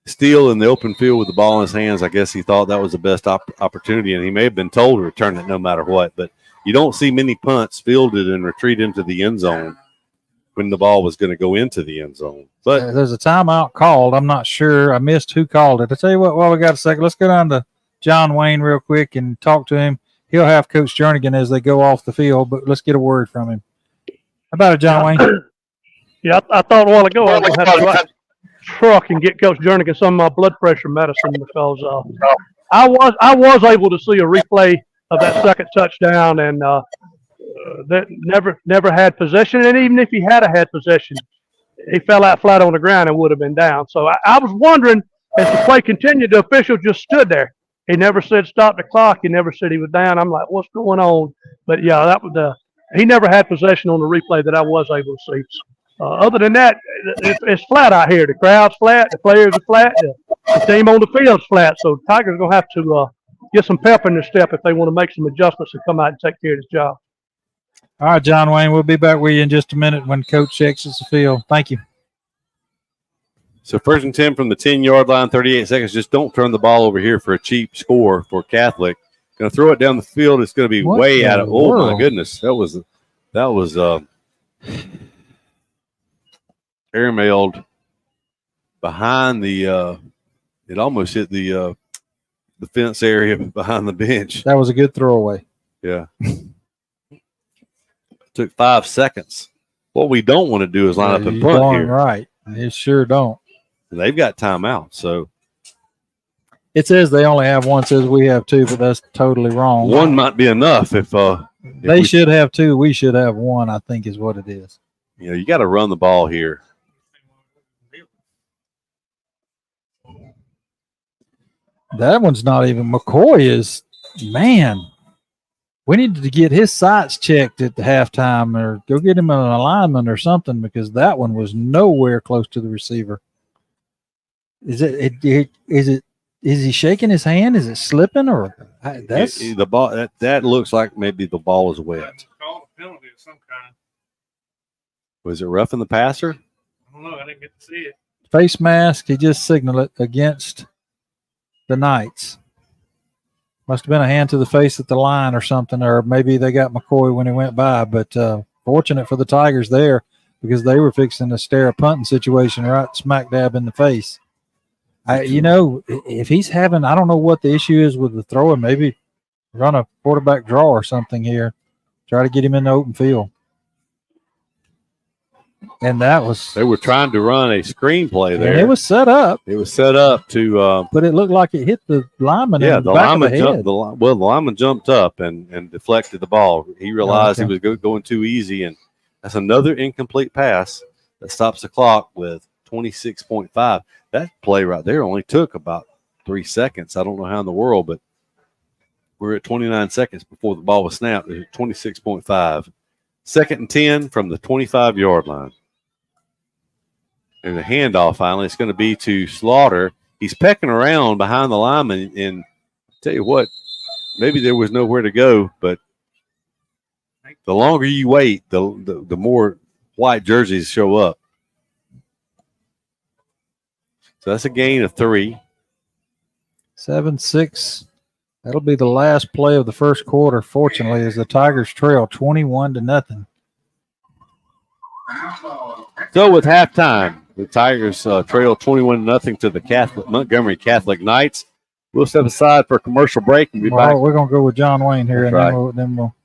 Steele in the open field with the ball in his hands, I guess he thought that was the best opportunity, and he may have been told to return it no matter what. But you don't see many punts fielded and retreat into the end zone when the ball was going to go into the end zone. But there's a timeout called. I'm not sure. I missed who called it. I tell you what, while we got a second, let's go down to John Wayne real quick and talk to him. He'll have Coach Jernigan as they go off the field, but let's get a word from him. How about it, John Wayne? Yeah, I thought a while ago I was going to have to drive truck and get Coach Jernigan some of my blood pressure medicine because I was able to see a replay of that second touchdown and that never had possession, and even if he had possession, he fell out flat on the ground and would have been down. So I was wondering, as the play continued, the official just stood there. He never said stop the clock. He never said he was down. I'm like, what's going on? But yeah, that was he never had possession on the replay that I was able to see. Other than that, it's flat out here. The crowd's flat, the players are flat, the team on the field's flat. So the Tigers are going to have to get some pep in their step if they want to make some adjustments and come out and take care of this job. All right, John Wayne, we'll be back with you in just a minute when Coach exits the field. Thank you. So 1st and 10 from the 10-yard line, 38 seconds. Just don't turn the ball over here for a cheap score for Catholic. Going to throw it down the field. It's going to be way out of – oh, my goodness. That was airmailed behind the it almost hit the fence area behind the bench. That was a good throwaway. Yeah. Took 5 seconds. What we don't want to do is line up and punt here. Right. It sure don't. They've got timeout, so. It says they only have one, says we have two, but that's totally wrong. One might be enough if they should have two. We should have one, I think is what it is. You know, you got to run the ball here. That one's not even. McCoy is, man, we needed to get his sights checked at the halftime or go get him an alignment or something because that one was nowhere close to the receiver. Is he shaking his hand? Is it slipping or that's the ball? That looks like maybe the ball is wet. Called a penalty of some kind. Was it roughing the passer? I don't know. I didn't get to see it. Face mask. He just signaled it against the Knights. Must have been a hand to the face at the line or something, or maybe they got McCoy when he went by. But fortunate for the Tigers there because they were fixing to stare a punting situation right smack dab in the face. If he's having, I don't know what the issue is with the thrower. Maybe run a quarterback draw or something here. Try to get him in the open field. And that was. They were trying to run a screenplay there. And it was set up. It was set up to. But it looked like it hit the lineman. Yeah, in the back lineman of the jumped. head. The lineman jumped up and deflected the ball. He realized he was going too easy, and that's another incomplete pass that stops the clock with 26.5. That play right there only took about 3 seconds. I don't know how in the world, but we're at 29 seconds before the ball was snapped. It was 26.5. 2nd and 10 from the 25-yard line. There's a handoff finally. It's going to be to Slaughter. He's pecking around behind the lineman, and I'll tell you what, maybe there was nowhere to go, but the longer you wait, the more white jerseys show up. So that's a gain of 3. 7-6. That'll be the last play of the first quarter, fortunately, as the Tigers trail 21-0. So with halftime, the Tigers trail 21-0 to the Montgomery Catholic Knights. We'll step aside for a commercial break and be back. We're going to go with John Wayne here, That's and right. then we'll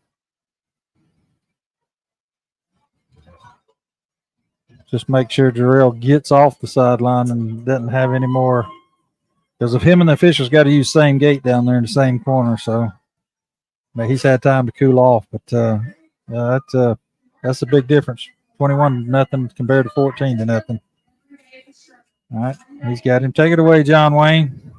just make sure Jarrell gets off the sideline and doesn't have any more. Because if him and the officials got to use the same gate down there in the same corner, so he's had time to cool off. But that's a big difference. 21-0 compared to 14-0. All right, he's got him. Take it away, John Wayne.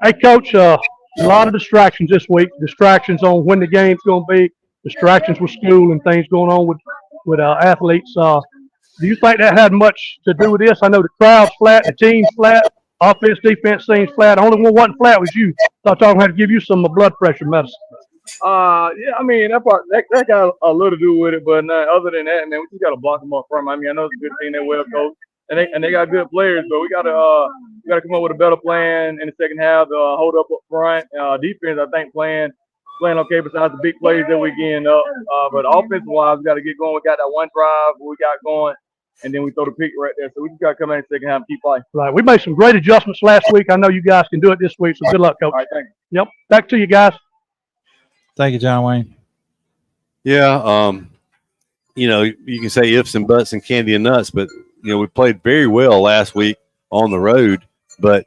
Hey, Coach, a lot of distractions this week. Distractions on when the game's going to be. Distractions with school and things going on with athletes. Do you think that had much to do with this? I know the crowd's flat, the team's flat, offense, defense seems flat. The only one wasn't flat was you. So I thought I had to give you some blood pressure medicine. Yeah, I mean that got a little to do with it, but other than that, man, we just gotta block them up front. I mean, I know it's a good team, they're well coached, and they got good players, but we gotta come up with a better plan in the second half. Hold up front. Defense, I think playing okay besides the big plays that we're getting up. But offensive wise, we gotta get going. We got that one drive we got going, and then we throw the pick right there. So we just gotta come in the second half and keep playing. Right. We made some great adjustments last week. I know you guys can do it this week. So good luck, Coach. All right, thank you. Yep. Back to you guys. Thank you, John Wayne. Yeah, you can say ifs and buts and candy and nuts, but, we played very well last week on the road, but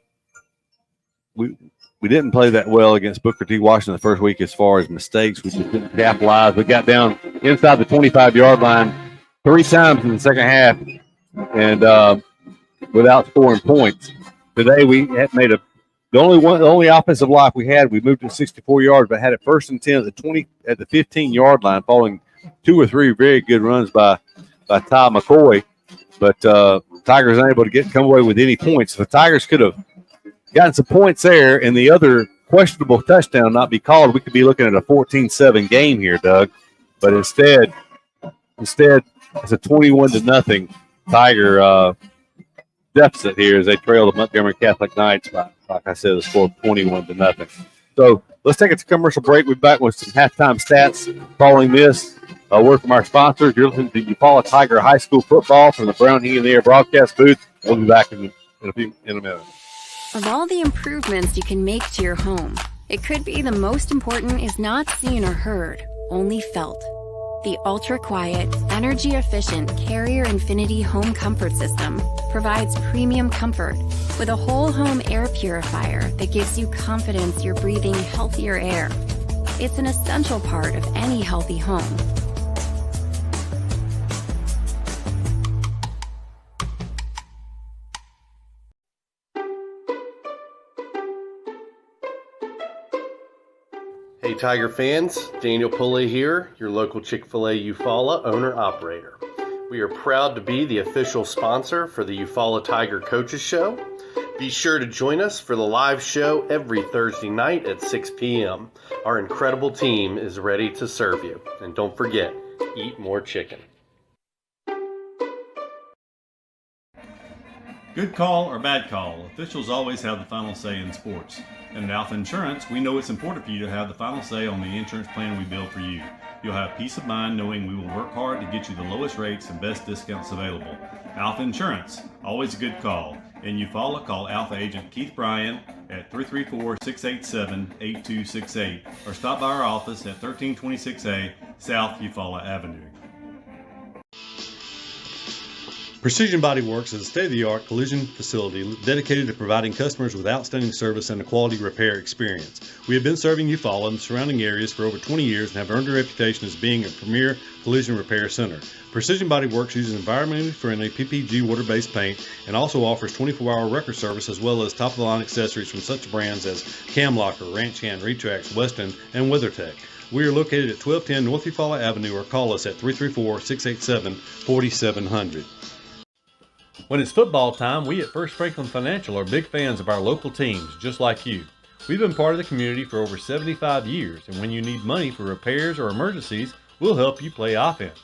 we didn't play that well against Booker T. Washington the first week as far as mistakes. We just didn't capitalize. We got down inside the 25-yard line 3 times in the second half and without scoring points. Today we had made the only offensive life we had. We moved to 64 yards, but had it 1st and 10 at the 15-yard line, following 2 or 3 very good runs by Ty McCoy. but Tigers unable to come away with any points. If the Tigers could have gotten some points there and the other questionable touchdown not be called, we could be looking at a 14-7 game here, Doug. But instead it's a 21-0 Tiger deficit here as they trail the Montgomery Catholic Knights by, like I said, a score of 21-0. So let's take it to commercial break. We'll be back with some halftime stats following this. A word from our sponsors. You're listening to Eufaula Tiger High School football from the Brown Heat in the Air broadcast booth. We'll be back in a minute. Of all the improvements you can make to your home, it could be the most important is not seen or heard, only felt. The ultra-quiet, energy-efficient Carrier Infinity Home Comfort System provides premium comfort with a whole home air purifier that gives you confidence you're breathing healthier air. It's an essential part of any healthy home. Hey Tiger fans, Daniel Pulley here, your local Chick-fil-A Eufaula owner-operator. We are proud to be the official sponsor for the Eufaula Tiger Coaches Show. Be sure to join us for the live show every Thursday night at 6 p.m. Our incredible team is ready to serve you. And don't forget, eat more chicken. Good call or bad call, officials always have the final say in sports. And at Alpha Insurance, we know it's important for you to have the final say on the insurance plan we build for you. You'll have peace of mind knowing we will work hard to get you the lowest rates and best discounts available. Alpha Insurance, always a good call. In Eufaula, call Alpha Agent Keith Bryan at 334-687-8268 or stop by our office at 1326A South Eufaula Avenue. Precision Body Works is a state-of-the-art collision facility dedicated to providing customers with outstanding service and a quality repair experience. We have been serving Eufaula and the surrounding areas for over 20 years and have earned a reputation as being a premier collision repair center. Precision Body Works uses environmentally friendly PPG water-based paint and also offers 24-hour record service as well as top-of-the-line accessories from such brands as Cam Locker, Ranch Hand, Retrax, Weston, and WeatherTech. We are located at 1210 North Eufaula Avenue or call us at 334-687-4700. When it's football time, we at First Franklin Financial are big fans of our local teams, just like you. We've been part of the community for over 75 years, and when you need money for repairs or emergencies, we'll help you play offense.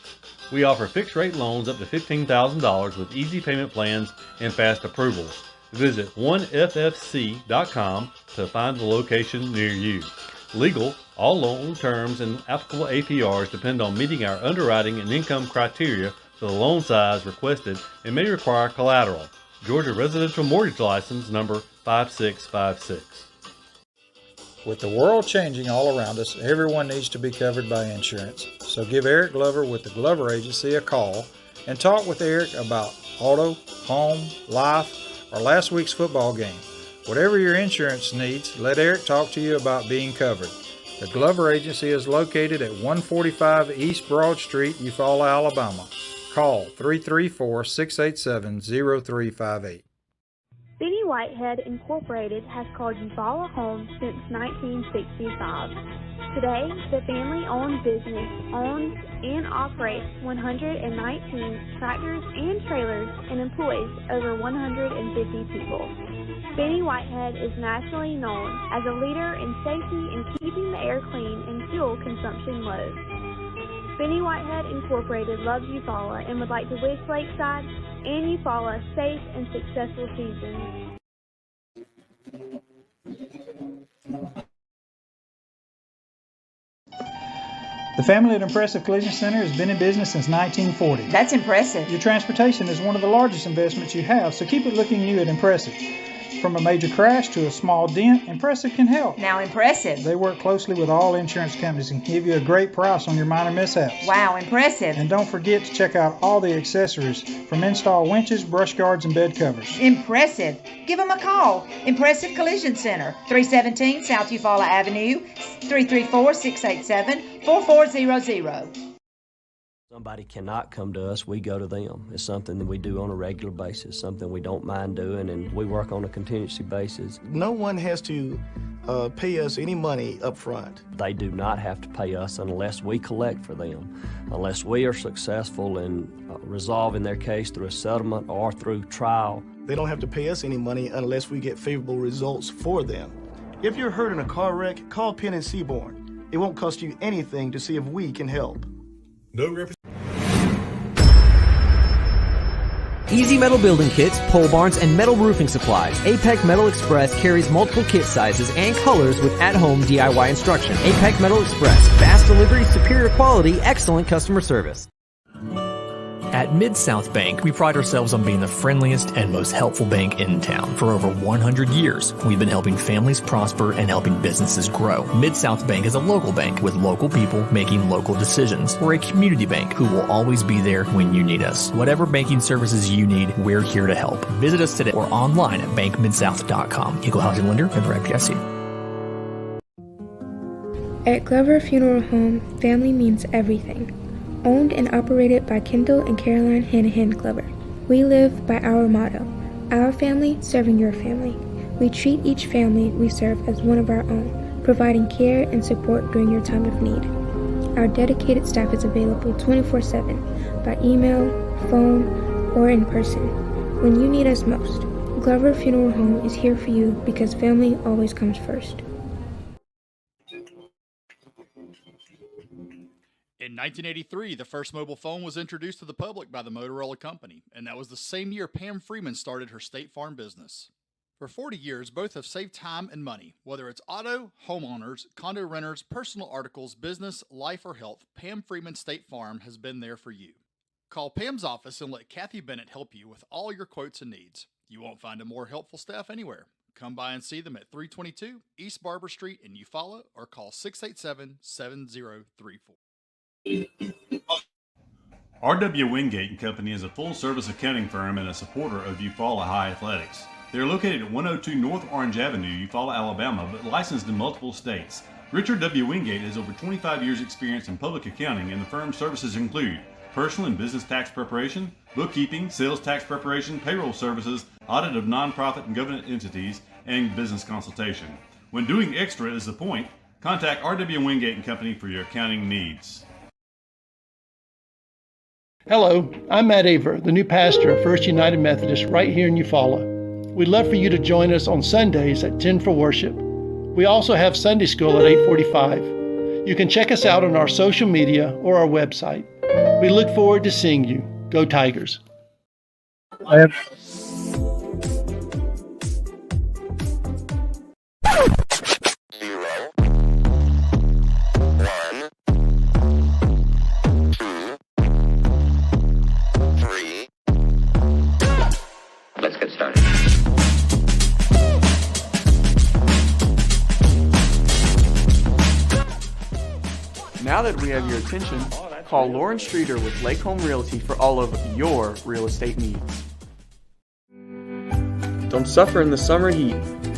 We offer fixed-rate loans up to $15,000 with easy payment plans and fast approvals. Visit 1ffc.com to find the location near you. Legal, all loan terms and applicable APRs depend on meeting our underwriting and income criteria for the loan size requested and may require collateral. Georgia Residential Mortgage License number 5656. With the world changing all around us, everyone needs to be covered by insurance. So give Eric Glover with the Glover Agency a call and talk with Eric about auto, home, life, or last week's football game. Whatever your insurance needs, let Eric talk to you about being covered. The Glover Agency is located at 145 East Broad Street, Eufaula, Alabama. Call 334-687-0358. Benny Whitehead Incorporated has called Eufaula home since 1965. Today, the family-owned business owns and operates 119 tractors and trailers and employs over 150 people. Benny Whitehead is nationally known as a leader in safety and keeping the air clean and fuel consumption low. Benny Whitehead Incorporated loves Eufaula and would like to wish Lakeside and Eufaula safe and successful seasons. The family at Impressive Collision Center has been in business since 1940. That's impressive. Your transportation is one of the largest investments you have, so keep it looking new at Impressive. From a major crash to a small dent, Impressive can help. Now impressive. They work closely with all insurance companies and give you a great price on your minor mishaps. Wow, impressive. And don't forget to check out all the accessories from install winches, brush guards, and bed covers. Impressive. Give them a call. Impressive Collision Center, 317 South Eufaula Avenue, 334-687-4400. Somebody cannot come to us, we go to them. It's something that we do on a regular basis, something we don't mind doing, and we work on a contingency basis. No one has to pay us any money up front. They do not have to pay us unless we collect for them, unless we are successful in resolving their case through a settlement or through trial. They don't have to pay us any money unless we get favorable results for them. If you're hurt in a car wreck, call Penn and Seaborn. It won't cost you anything to see if we can help. Easy Metal Building Kits, pole barns, and metal roofing supplies. APEC Metal Express carries multiple kit sizes and colors with at-home DIY instruction. APEC Metal Express. Fast delivery, superior quality, excellent customer service. At Mid-South Bank, we pride ourselves on being the friendliest and most helpful bank in town. For over 100 years, we've been helping families prosper and helping businesses grow. Mid-South Bank is a local bank with local people making local decisions. We're a community bank who will always be there when you need us. Whatever banking services you need, we're here to help. Visit us today or online at bankmidsouth.com. Equal housing lender, member FDIC. At Glover Funeral Home, family means everything. Owned and operated by Kendall and Caroline Hanahan Glover. We live by our motto, our family serving your family. We treat each family we serve as one of our own, providing care and support during your time of need. Our dedicated staff is available 24/7 by email, phone, or in person. When you need us most, Glover Funeral Home is here for you because family always comes first. In 1983, the first mobile phone was introduced to the public by the Motorola Company, and that was the same year Pam Freeman started her State Farm business. For 40 years, both have saved time and money. Whether it's auto, homeowners, condo renters, personal articles, business, life, or health, Pam Freeman State Farm has been there for you. Call Pam's office and let Kathy Bennett help you with all your quotes and needs. You won't find a more helpful staff anywhere. Come by and see them at 322 East Barber Street in Eufaula or call 687-7034. R.W. Wingate and Company is a full-service accounting firm and a supporter of Eufaula High Athletics. They are located at 102 North Orange Avenue, Eufaula, Alabama, but licensed in multiple states. Richard W. Wingate has over 25 years' experience in public accounting, and the firm's services include personal and business tax preparation, bookkeeping, sales tax preparation, payroll services, audit of nonprofit and government entities, and business consultation. When doing extra is the point, contact R.W. Wingate and Company for your accounting needs. Hello, I'm Matt Aver, the new pastor of First United Methodist right here in Eufaula. We'd love for you to join us on Sundays at 10 for worship. We also have Sunday school at 8:45. You can check us out on our social media or our website. We look forward to seeing you. Go Tigers. Let's get started. Now that we have your attention, call Lauren Streeter with Lake Home Realty for all of your real estate needs. Don't suffer in the summer heat.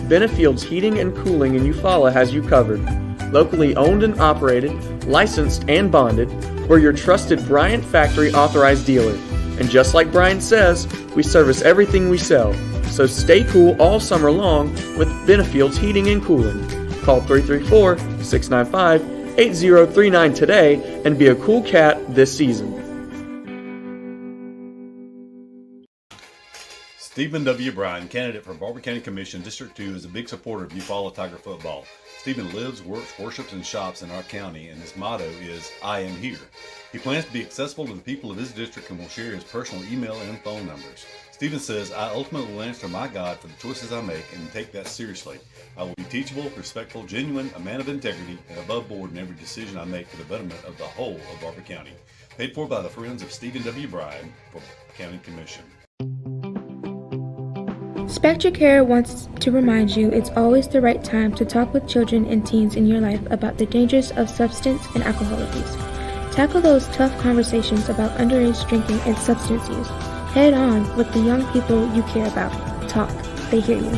Benefield's Heating and Cooling in Eufaula has you covered. Locally owned and operated, licensed and bonded, we're your trusted Bryant Factory authorized dealer. And just like Brian says, we service everything we sell. So stay cool all summer long with Benefield's Heating and Cooling. Call 334-695-8039 today and be a cool cat this season. Stephen W. Bryan, candidate for Barber County Commission, District 2, is a big supporter of Eufaula Tiger football. Stephen lives, works, worships, and shops in our county, and his motto is, I am here. He plans to be accessible to the people of his district and will share his personal email and phone numbers. Stephen says, I ultimately will answer my God for the choices I make and take that seriously. I will be teachable, respectful, genuine, a man of integrity, and above board in every decision I make for the betterment of the whole of Barber County. Paid for by the Friends of Stephen W. Bryan for County Commission. Spectra Care wants to remind you it's always the right time to talk with children and teens in your life about the dangers of substance and alcohol abuse. Tackle those tough conversations about underage drinking and substance use head on with the young people you care about. Talk. They hear you.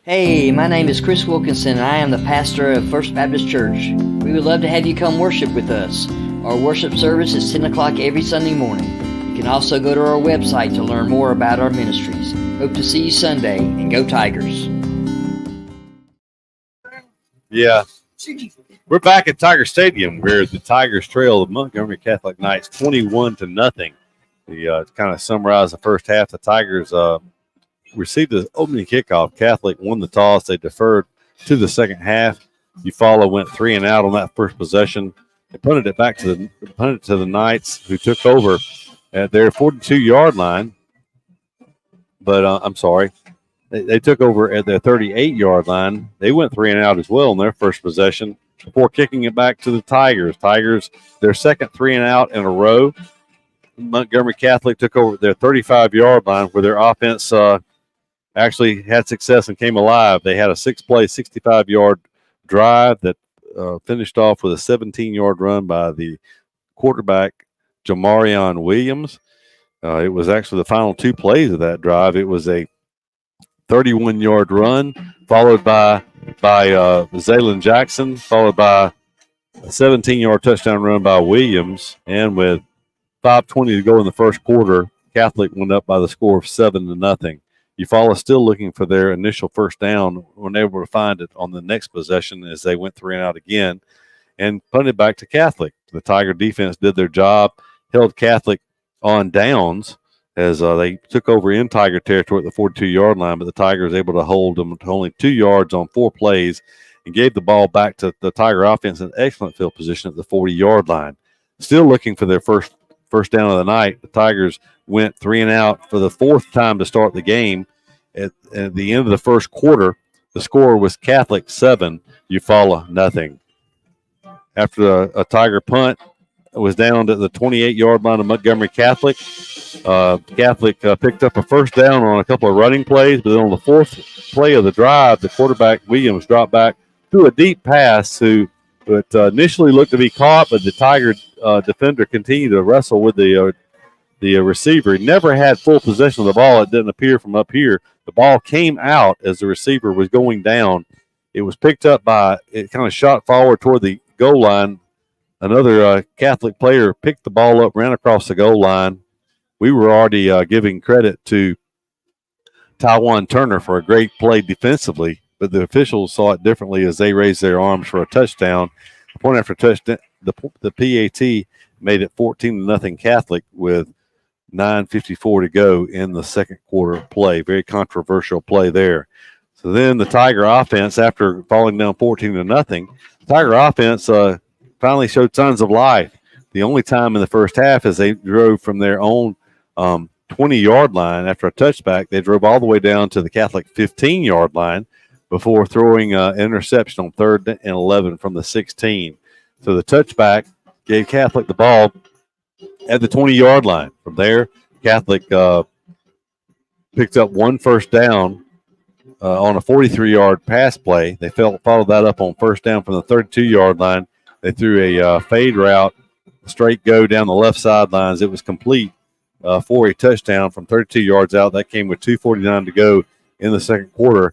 Hey, my name is Chris Wilkinson, and I am the pastor of First Baptist Church. We would love to have you come worship with us. Our worship service is 10 o'clock every Sunday morning. You can also go to our website to learn more about our ministries. Hope to see you Sunday, and go Tigers. Yeah. We're back at Tiger Stadium where the Tigers trail the Montgomery Catholic Knights 21-0. To kind of summarize the first half, the Tigers received the opening kickoff. Catholic won the toss. They deferred to the second half. Eufaula went 3 and out on that first possession. They punted it back to the Knights, who took over at their 42-yard line. But I'm sorry. They took over at their 38-yard line. They went 3 and out as well in their first possession before kicking it back to the Tigers. Tigers, their second 3 and out in a row. Montgomery Catholic took over their 35-yard line where their offense actually had success and came alive. They had a 6-play, 65-yard drive that finished off with a 17-yard run by the quarterback, Jamarion Williams. It was actually the final 2 plays of that drive. It was a 31-yard run, followed by Zaylen Jackson, followed by a 17-yard touchdown run by Williams. And with 5:20 to go in the first quarter, Catholic went up by the score of 7-0. Eufaula still looking for their initial first down, were able to find it on the next possession as they went 3 and out again and punted back to Catholic. The Tiger defense did their job, held Catholic on downs as they took over in Tiger territory at the 42-yard line, but the Tigers able to hold them to only 2 yards on 4 plays and gave the ball back to the Tiger offense in excellent field position at the 40-yard line. Still looking for their first down of the night. The Tigers went 3 and out for the 4th time to start the game. At the end of the first quarter, the score was Catholic 7, Eufaula 0. After a Tiger punt was down to the 28-yard line of Montgomery Catholic. Catholic picked up a first down on a couple of running plays, but then on the 4th play of the drive, the quarterback, Williams, dropped back threw a deep pass to what initially looked to be caught, but the Tiger defender continued to wrestle with the receiver. He never had full possession of the ball. It didn't appear from up here. The ball came out as the receiver was going down. It was picked up it kind of shot forward toward the goal line. Another Catholic player picked the ball up, ran across the goal line. We were already giving credit to Tywan Turner for a great play defensively, but the officials saw it differently as they raised their arms for a touchdown. Point after touchdown, the PAT made it 14-0 Catholic with 9:54 to go in the second quarter play. Very controversial play there. So then the Tiger offense, after falling down 14-0, Tiger offense finally showed signs of life. The only time in the first half as they drove from their own 20-yard line after a touchback, they drove all the way down to the Catholic 15-yard line before throwing an interception on 3rd and 11 from the 16. So the touchback gave Catholic the ball at the 20-yard line. From there, Catholic picked up 1 first down on a 43-yard pass play. They followed that up on first down from the 32-yard line. They threw a fade route, straight go down the left sidelines. It was complete for a touchdown from 32 yards out. That came with 2:49 to go in the second quarter.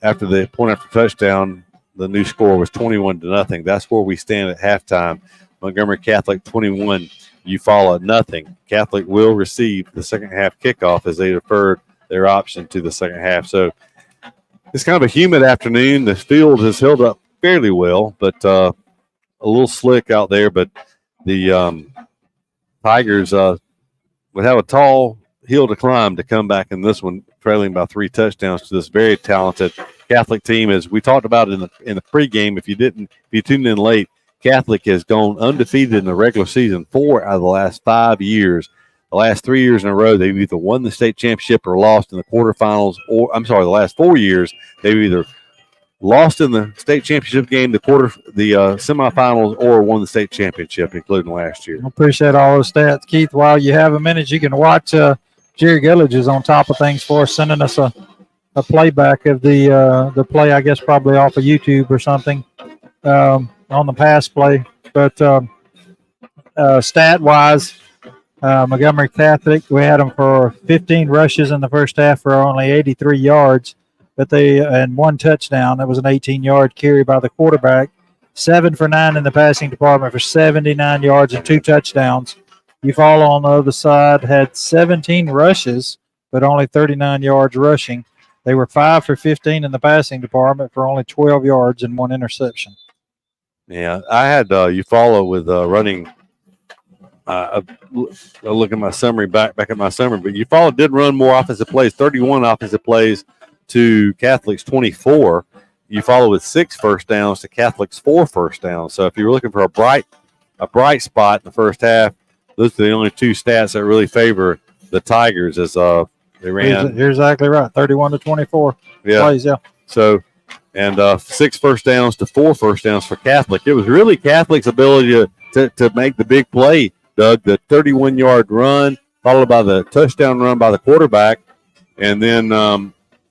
After the point after touchdown, the new score was 21-0. That's where we stand at halftime. Montgomery Catholic 21, Eufaula 0. Catholic will receive the second half kickoff as they deferred their option to the second half. So it's kind of a humid afternoon. The field has held up fairly well, but a little slick out there. But the Tigers would have a tall hill to climb to come back in this one, trailing by 3 touchdowns to this very talented Catholic team. As we talked about in the pregame, if you tuned in late, Catholic has gone undefeated in the regular season 4 out of the last 5 years. The last 3 years in a row, they've either won the state championship or lost in the quarterfinals. The last 4 years, they've either lost in the state championship game, the semifinals, or won the state championship, including last year. I appreciate all those stats, Keith. While you have a minute, you can watch Jerry Gillage is on top of things for us, sending us a playback of the play, I guess probably off of YouTube or something on the pass play. But stat-wise, Montgomery Catholic, we had them for 15 rushes in the first half for only 83 yards. but and one touchdown. That was an 18-yard carry by the quarterback. 7 for 9 in the passing department for 79 yards and 2 touchdowns. Eufaula on the other side had 17 rushes, but only 39 yards rushing. They were 5 for 15 in the passing department for only 12 yards and 1 interception. Yeah, I had Eufaula with running. I'll look at my summary back at my summary, but Eufaula did run more offensive plays, 31 offensive plays to Catholic's 24. Eufaula with 6 first downs to Catholic's 4 first downs. So if you were looking for a bright spot in the first half, those are the only 2 stats that really favor the Tigers as they ran. You're exactly right. 31 to 24 plays, yeah. So, and 6 first downs to 4 first downs for Catholic. It was really Catholic's ability to make the big play, Doug, the 31-yard run, followed by the touchdown run by the quarterback, and then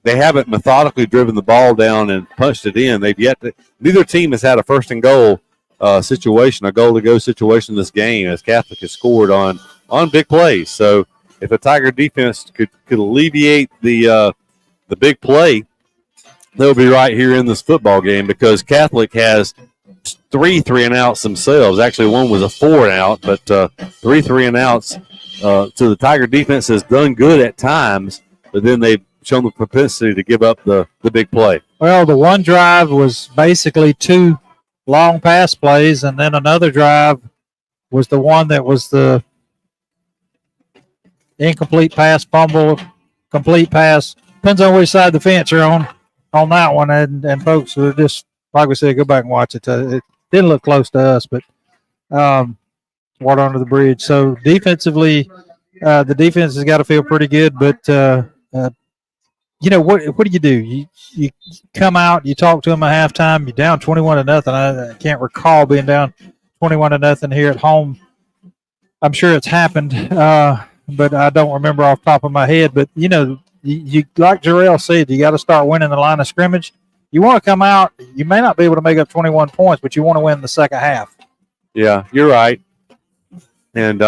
they haven't methodically driven the ball down and punched it in. Neither team has had a first and goal situation, a goal-to-go situation in this game, as Catholic has scored on big plays. So if a Tiger defense could alleviate the big play, they'll be right here in this football game, because Catholic has 3 3-and-outs themselves. Actually, one was a 4-and-out, but 3 3-and-outs. So the Tiger defense has done good at times, but then they've shown the propensity to give up the big play. Well, the one drive was basically 2 long pass plays, and then another drive was the one that was the incomplete pass, fumble, complete pass. Depends on which side of the fence you're on that one. And folks, just like we said, go back and watch it. It didn't look close to us, but water under the bridge. So defensively, the defense has got to feel pretty good. But what do? You come out, you talk to them at halftime. You're down 21-0. I can't recall being down 21-0 here at home. I'm sure it's happened, but I don't remember off the top of my head. But you like Jarrell said, you got to start winning the line of scrimmage. You want to come out. You may not be able to make up 21 points, but you want to win the second half. Yeah, you're right. And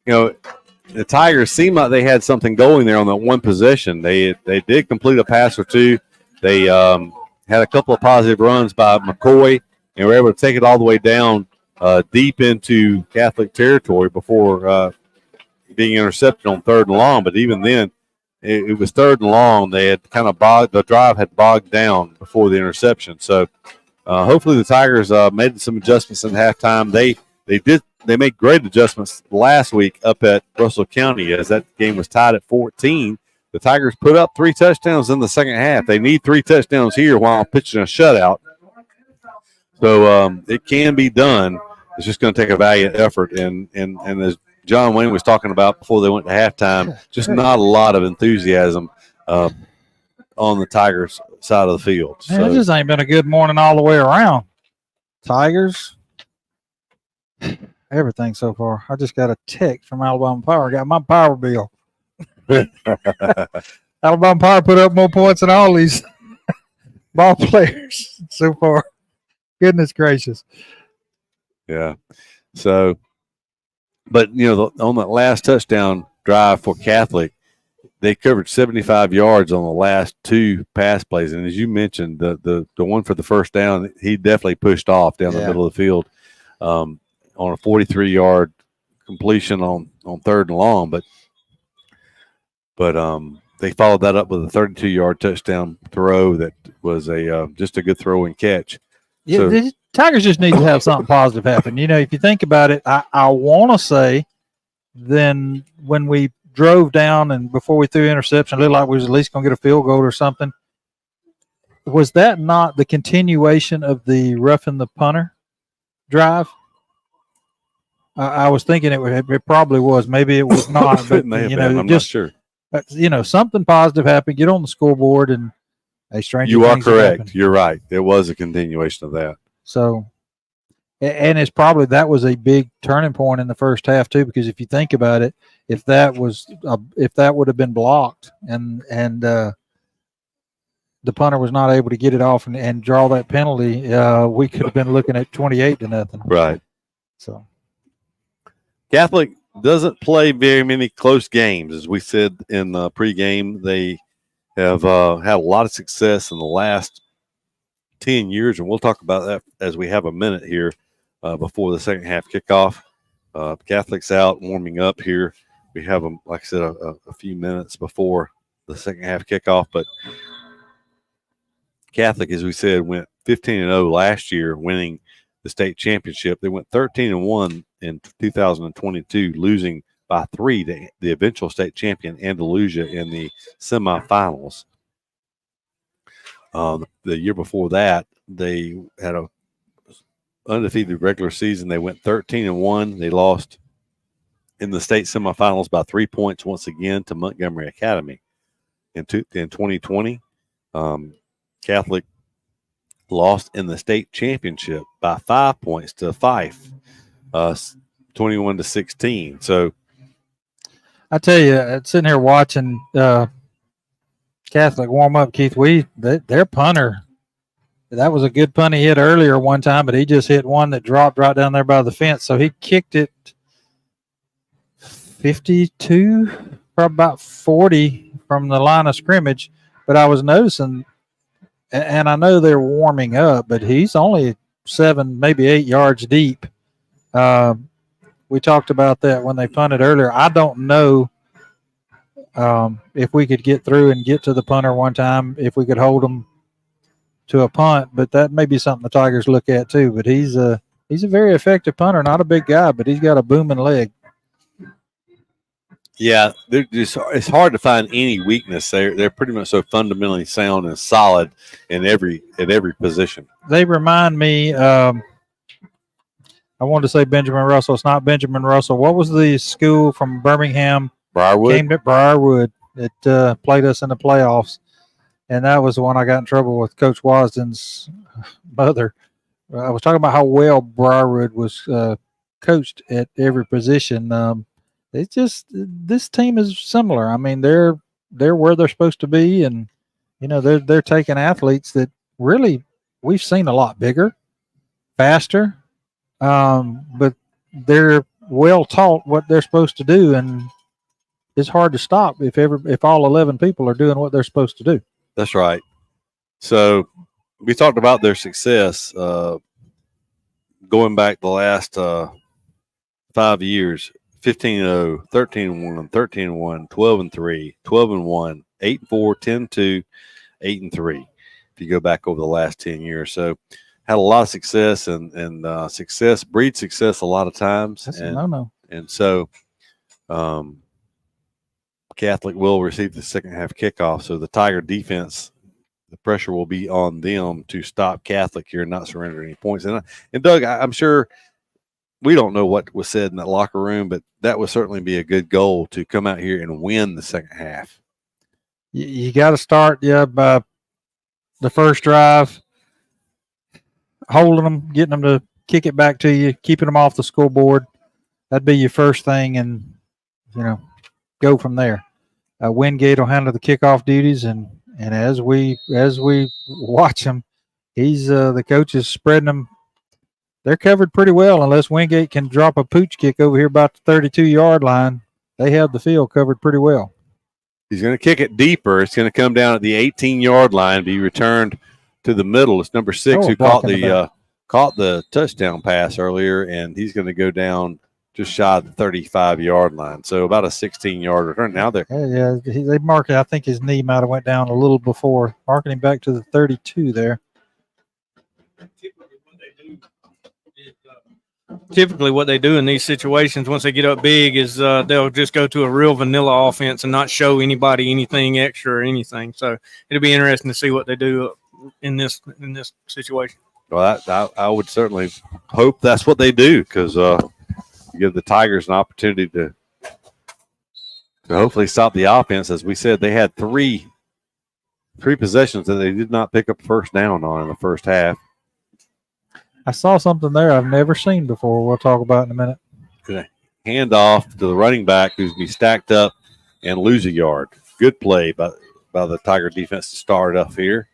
the Tigers seemed like they had something going there on that one possession. They did complete a pass or 2. They had a couple of positive runs by McCoy, and were able to take it all the way down deep into Catholic territory before being intercepted on 3rd and long. But even then, it was 3rd and long. They had the drive had bogged down before the interception. So hopefully the Tigers made some adjustments in halftime. They made great adjustments last week up at Russell County, as that game was tied at 14. The Tigers put up 3 touchdowns in the second half. They need 3 touchdowns here while pitching a shutout. So it can be done. It's just going to take a valiant effort. And as John Wayne was talking about before they went to halftime, just not a lot of enthusiasm on the Tigers side of the field. Man, it just ain't been a good morning all the way around. Tigers, everything so far. I just got a text from Alabama Power. I got my power bill. Alabama Power put up more points than all these ball players so far. Goodness gracious. Yeah. So, but, on that last touchdown drive for Catholic, they covered 75 yards on the last 2 pass plays. And as you mentioned, the one for the first down, he definitely pushed off down the middle of the field on a 43-yard completion on 3rd and long. But they followed that up with a 32-yard touchdown throw that was just a good throw and catch. Yeah, So, the Tigers just need to have something positive happen. If you think about it, I want to say then when we drove down and before we threw interception, it looked like we was at least going to get a field goal or something. Was that not the continuation of the roughing the punter drive? I was thinking it probably was. Maybe it was not. But, I'm not sure. Something positive happened. Get on the scoreboard and a stranger. You are correct. You're right. It was a continuation of that. So, and it's probably that was a big turning point in the first half too, because if you think about it, if that would have been blocked and the punter was not able to get it off and draw that penalty, we could have been looking at 28-0. Right. So, Catholic doesn't play very many close games, as we said in the pregame. They have had a lot of success in the last 10 years, and we'll talk about that as we have a minute here before the second half kickoff. Catholic's out warming up here. We have them, like I said, a few minutes before the second half kickoff, but Catholic, as we said, went 15-0 last year, winning the state championship. They went 13-1 in 2022, losing by 3 to the eventual state champion Andalusia in the semifinals. The year before that, they had a undefeated regular season. They went 13-1. They lost in the state semifinals by 3 points once again to Montgomery Academy. In 2020, Catholic lost in the state championship by 5 points to Fife, 21-16. So I tell you, sitting here watching Catholic warm up, Keith, their punter, that was a good punt he hit earlier one time, but he just hit one that dropped right down there by the fence. So he kicked it 52, probably about 40 from the line of scrimmage. But I was noticing, and I know they're warming up, but he's only 7, maybe 8 yards deep. We talked about that when they punted earlier. I don't know if we could get through and get to the punter one time, if we could hold them to a punt, but that may be something the Tigers look at too. But he's a very effective punter, not a big guy, but he's got a booming leg. Yeah, it's hard to find any weakness. They're pretty much so fundamentally sound and solid in every position. They remind me. I wanted to say Benjamin Russell. It's not Benjamin Russell. What was the school from Birmingham? Briarwood. Came to Briarwood. It played us in the playoffs, and that was the one I got in trouble with Coach Wasden's mother. I was talking about how well Briarwood was coached at every position. It's just this team is similar. I mean, they're where they're supposed to be, and they're taking athletes that really we've seen a lot bigger, faster, but they're well taught what they're supposed to do, and it's hard to stop if all 11 people are doing what they're supposed to do. That's right. So we talked about their success going back the last 5 years. 15-0, 13-1, 13-1, 12-3, 12-1, 8-4, 10-2, 8-3. If you go back over the last 10 years, so had a lot of success, and success breeds success a lot of times. That's a no-no. And so, Catholic will receive the second half kickoff. So the Tiger defense, the pressure will be on them to stop Catholic here and not surrender any points. And Doug, I'm sure. We don't know what was said in that locker room, but that would certainly be a good goal to come out here and win the second half. You got to start, by the first drive, holding them, getting them to kick it back to you, keeping them off the scoreboard. That'd be your first thing, and go from there. Wingate will handle the kickoff duties, and as we watch him, he's the coach is spreading them. They're covered pretty well unless Wingate can drop a pooch kick over here about the 32-yard line. They have the field covered pretty well. He's going to kick it deeper. It's going to come down at the 18-yard line, be returned to the middle. It's number 6 who caught the touchdown pass earlier, and he's going to go down just shy of the 35-yard line. So about a 16-yard return. Now they mark it. I think his knee might have went down a little before, marking him back to the 32 there. Typically what they do in these situations once they get up big is they'll just go to a real vanilla offense and not show anybody anything extra or anything. So it'll be interesting to see what they do in this situation. Well, I would certainly hope that's what they do, because give the Tigers an opportunity to hopefully stop the offense. As we said, they had three possessions that they did not pick up first down on in the first half. I saw something there I've never seen before. We'll talk about in a minute. Hand off to the running back who's be stacked up and lose a yard. Good play by the Tiger defense to start off here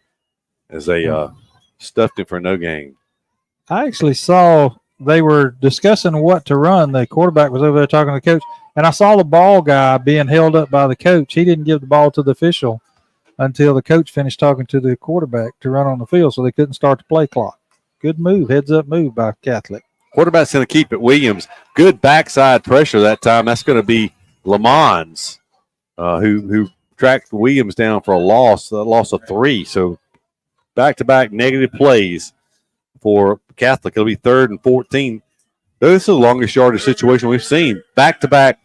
as they stuffed him for no gain. I actually saw they were discussing what to run. The quarterback was over there talking to the coach, and I saw the ball guy being held up by the coach. He didn't give the ball to the official. until the coach finished talking to the quarterback to run on the field, so they couldn't start the play clock. Good move, heads-up move by Catholic. Quarterback's going to keep it Williams. Good backside pressure that time. That's going to be Lamons, who tracked Williams down for a loss of 3. So back-to-back negative plays for Catholic. It'll be 3rd and 14. This is the longest yardage situation we've seen. Back-to-back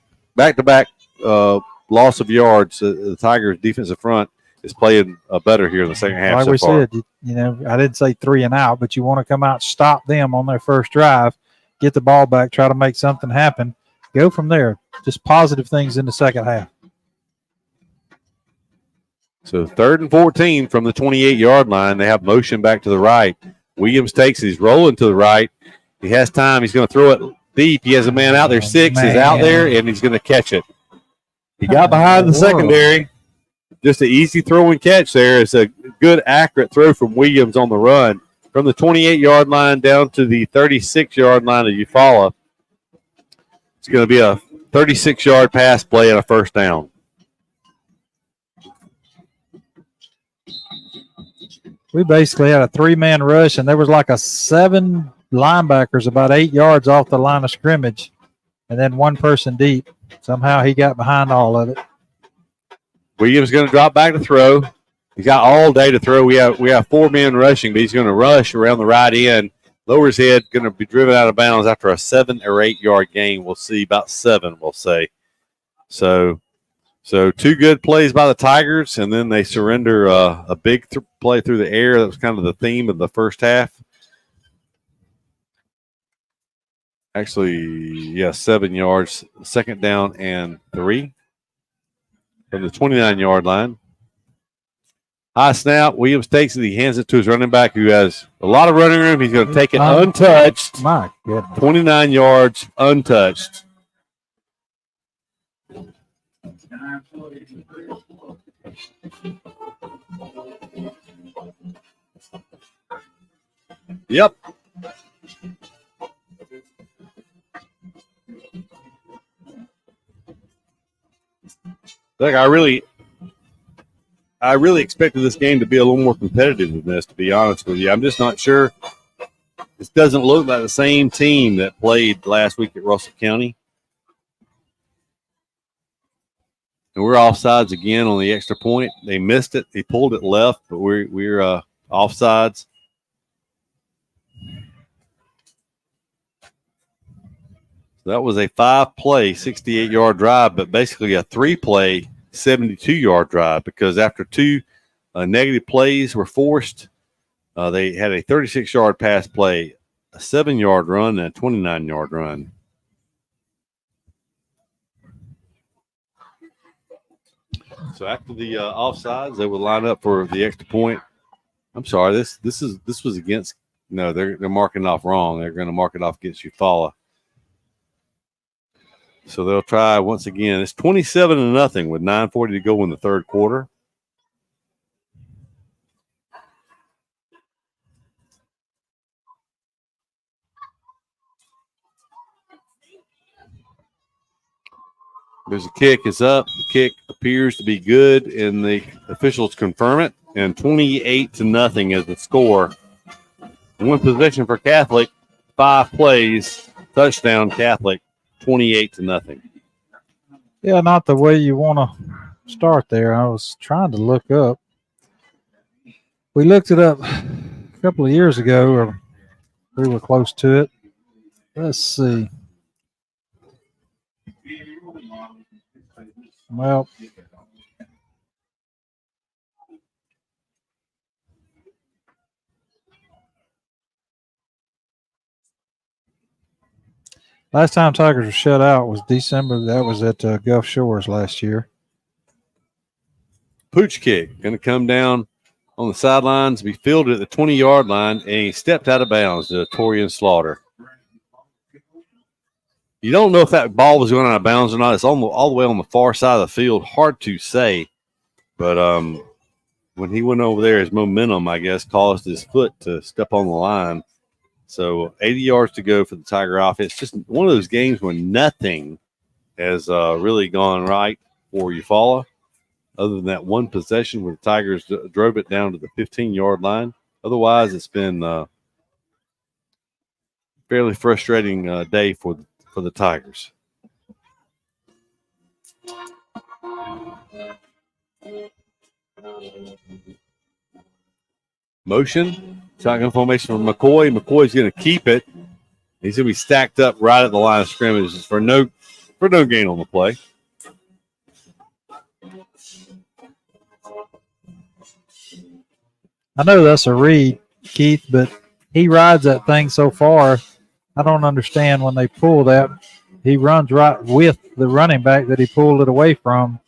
loss of yards. The Tigers' defensive front is playing better here in the second half. Like we said, I didn't say 3 and out, but you want to come out, stop them on their first drive, get the ball back, try to make something happen, go from there. Just positive things in the second half. So 3rd and 14 from the 28-yard line. They have motion back to the right. Williams takes it. He's rolling to the right. He has time. He's going to throw it deep. He has a man out there. 6 is out there, and he's going to catch it. He got behind the secondary. Just an easy throw and catch there. It's a good, accurate throw from Williams on the run. From the 28-yard line down to the 36-yard line of Eufaula. It's going to be a 36-yard pass play and a first down. We basically had a 3-man rush, and there was like 7 linebackers about 8 yards off the line of scrimmage, and then one person deep. Somehow he got behind all of it. Williams going to drop back to throw. He's got all day to throw. We have 4 men rushing, but he's going to rush around the right end. Lower his head, going to be driven out of bounds after a 7 or 8 yard gain. We'll see, about 7, we'll say. So 2 good plays by the Tigers, and then they surrender a big play through the air. That was kind of the theme of the first half. Actually, 7 yards. 2nd down and 3 from the 29-yard line. High snap. Williams takes it. He hands it to his running back, who has a lot of running room. He's going to take it untouched. My goodness. 29 yards untouched. Yep. Look, I really expected this game to be a little more competitive than this, to be honest with you. I'm just not sure. This doesn't look like the same team that played last week at Russell County. And we're offsides again on the extra point. They missed it. They pulled it left, but we're offsides. So that was a 5-play, 68-yard drive, but basically a 3-play, 72-yard drive, because after 2 negative plays were forced, they had a 36-yard pass play, a 7-yard run, and a 29-yard run. So after the offsides, they would line up for the extra point. I'm sorry, this was against. No, they're marking it off wrong. They're going to mark it off against Eufaula. So they'll try once again. It's 27-0 with 9:40 to go in the third quarter. There's a kick. It's up. The kick appears to be good, and the officials confirm it. And 28-0 is the score. One possession for Catholic, 5 plays, touchdown Catholic, 28-0. Yeah, not the way you want to start there. I was trying to look up. We looked it up a couple of years ago, or we were close to it. Let's see. Well, last time Tigers were shut out was December. That was at Gulf Shores last year. Pooch kick, going to come down on the sidelines, be fielded at the 20-yard line, and he stepped out of bounds to Torian Slaughter. You don't know if that ball was going out of bounds or not. It's all the way on the far side of the field. Hard to say. But when he went over there, his momentum, I guess, caused his foot to step on the line. So 80 yards to go for the Tiger offense. Just one of those games when nothing has really gone right for Eufaula. other than that one possession where the Tigers drove it down to the 15-yard line. Otherwise, it's been fairly frustrating day for the Tigers. Motion, shotgun formation from McCoy. McCoy's going to keep it. He's going to be stacked up right at the line of scrimmage for no gain on the play. I know that's a read, Keith, but he rides that thing so far. I don't understand when they pull that. He runs right with the running back that he pulled it away from.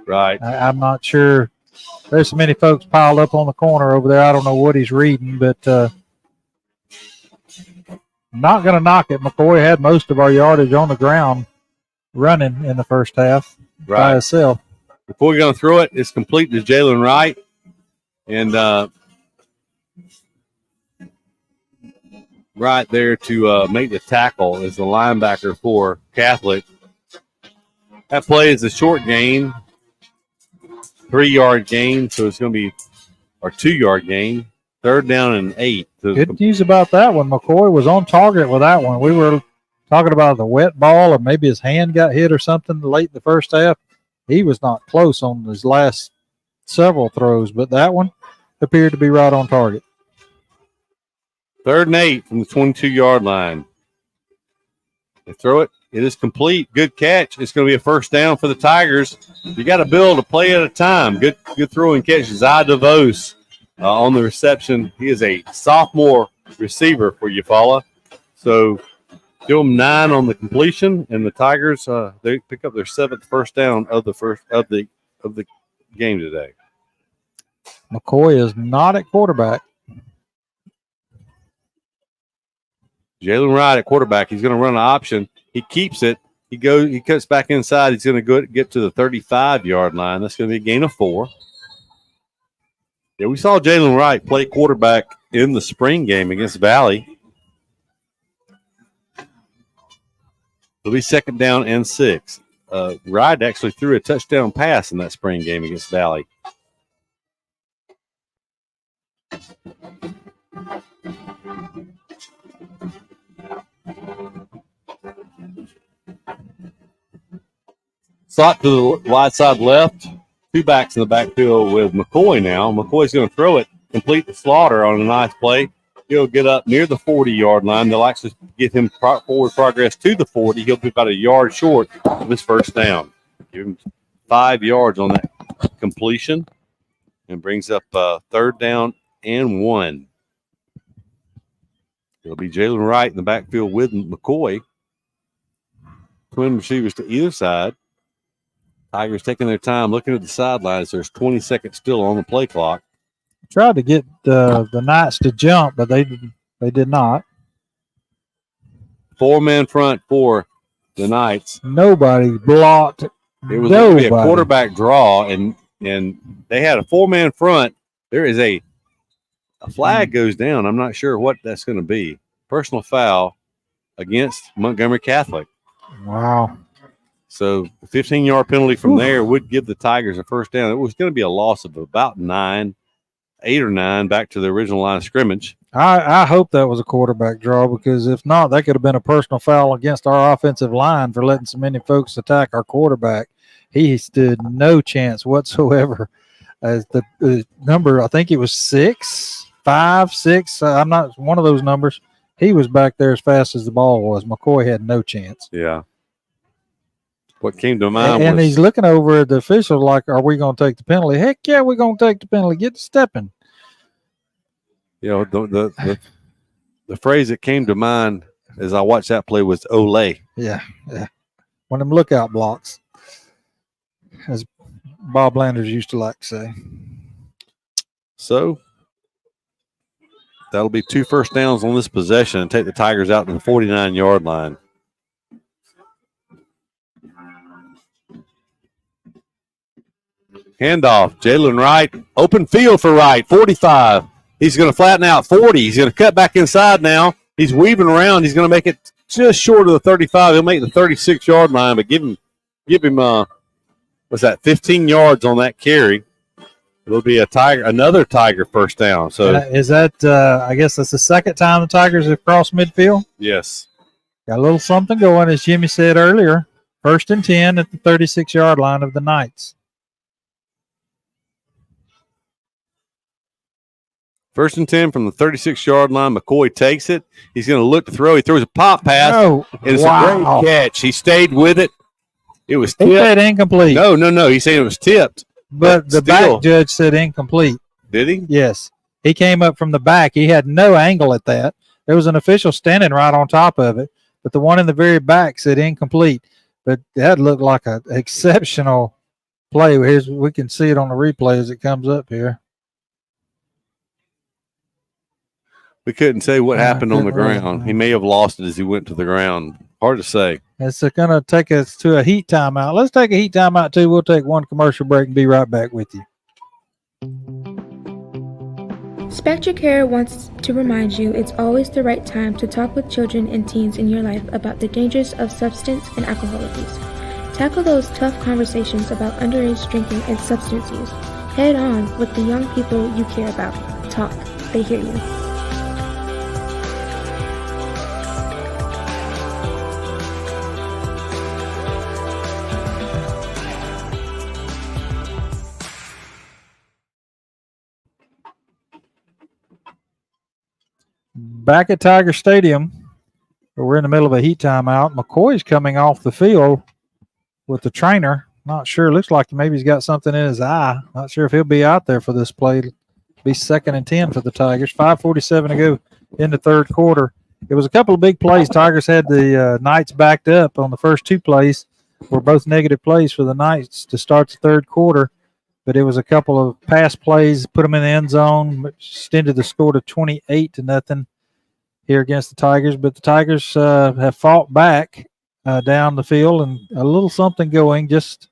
Right. I'm not sure. There's so many folks piled up on the corner over there. I don't know what he's reading, but not going to knock it. McCoy had most of our yardage on the ground running in the first half by himself. McCoy going to throw it. It's complete to Jalen Wright. And right there to make the tackle is the linebacker for Catholic. That play is a short gain, 3-yard gain, so it's going to be our 2-yard gain, 3rd down and 8. Good news about that one. McCoy was on target with that one. We were talking about the wet ball, or maybe his hand got hit or something late in the first half. He was not close on his last several throws, but that one appeared to be right on target. 3rd and 8 from the 22-yard line. They throw it. It is complete. Good catch. It's going to be a 1st down for the Tigers. You got to build a play at a time. Good throwing catch. Zai DeVos on the reception. He is a sophomore receiver for Eufaula. So give them 9 on the completion, and the Tigers they pick up their 7th first down of the game today. McCoy is not at quarterback. Jalen Wright at quarterback. He's going to run an option. He keeps it. He cuts back inside. He's going to get to the 35-yard line. That's going to be a gain of 4. Yeah, we saw Jalen Wright play quarterback in the spring game against Valley. It'll be 2nd down and 6. Wright actually threw a touchdown pass in that spring game against Valley. Slot to the wide side left. 2 backs in the backfield with McCoy now. McCoy's going to throw it, complete the Slaughter on a nice play. He'll get up near the 40-yard line. They'll actually get him forward progress to the 40. He'll be about a yard short of his 1st down. Give him 5 yards on that completion and brings up 3rd down and 1. It'll be Jalen Wright in the backfield with McCoy. Twin receivers to either side. Tigers taking their time looking at the sidelines. There's 20 seconds still on the play clock. Tried to get the Knights to jump, but they did not. 4-man front for the Knights. Nobody blocked. It was going to be a quarterback draw, and they had a 4-man front. There is a flag goes down. I'm not sure what that's going to be. Personal foul against Montgomery Catholic. Wow. So the 15-yard penalty from there would give the Tigers a 1st down. It was going to be a loss of about 8 or 9 back to the original line of scrimmage. I hope that was a quarterback draw, because if not, that could have been a personal foul against our offensive line for letting so many folks attack our quarterback. He stood no chance whatsoever. As the number, I think it was 5, 6. I'm not one of those numbers. He was back there as fast as the ball was. McCoy had no chance. Yeah. What came to mind and he's looking over at the official like, are we going to take the penalty? Heck yeah, we're going to take the penalty. Get to stepping. You know, the phrase that came to mind as I watched that play was "Ole." Yeah. One of them lookout blocks, as Bob Landers used to like to say. So that'll be 2 first downs on this possession and take the Tigers out to the 49-yard line. Handoff, Jalen Wright, open field for Wright, 45. He's going to flatten out 40. He's going to cut back inside now. He's weaving around. He's going to make it just short of the 35. He'll make the 36-yard line, but give him was that 15 yards on that carry. It'll be another Tiger first down. So is that? I guess that's the second time the Tigers have crossed midfield. Yes. Got a little something going, as Jimmy said earlier. 1st and 10 at the 36-yard line of the Knights. 1st and 10 from the 36-yard line. McCoy takes it. He's going to look to throw. He throws a pop pass. Oh, and it's a great catch. He stayed with it. It was tipped. He said incomplete. No. He said it was tipped. But the back judge said incomplete. Did he? Yes. He came up from the back. He had no angle at that. There was an official standing right on top of it, but the one in the very back said incomplete. But that looked like an exceptional play. We can see it on the replay as it comes up here. We couldn't say what happened on the ground. He may have lost it as he went to the ground. Hard to say. It's going to take us to a heat timeout. Let's take a heat timeout, too. We'll take one commercial break and be right back with you. Spectra Care wants to remind you it's always the right time to talk with children and teens in your life about the dangers of substance and alcohol abuse. Tackle those tough conversations about underage drinking and substance use head on with the young people you care about. Talk. They hear you. Back at Tiger Stadium, we're in the middle of a heat timeout. McCoy's coming off the field with the trainer. Not sure. Looks like maybe he's got something in his eye. Not sure if he'll be out there for this play. It'll be 2nd and 10 for the Tigers. 5:47 to go in the third quarter. It was a couple of big plays. Tigers had the Knights backed up on the first two plays. Were both negative plays for the Knights to start the third quarter. But it was a couple of pass plays, put them in the end zone, extended the score to 28-0 here against the Tigers. But the Tigers have fought back down the field and a little something going. Just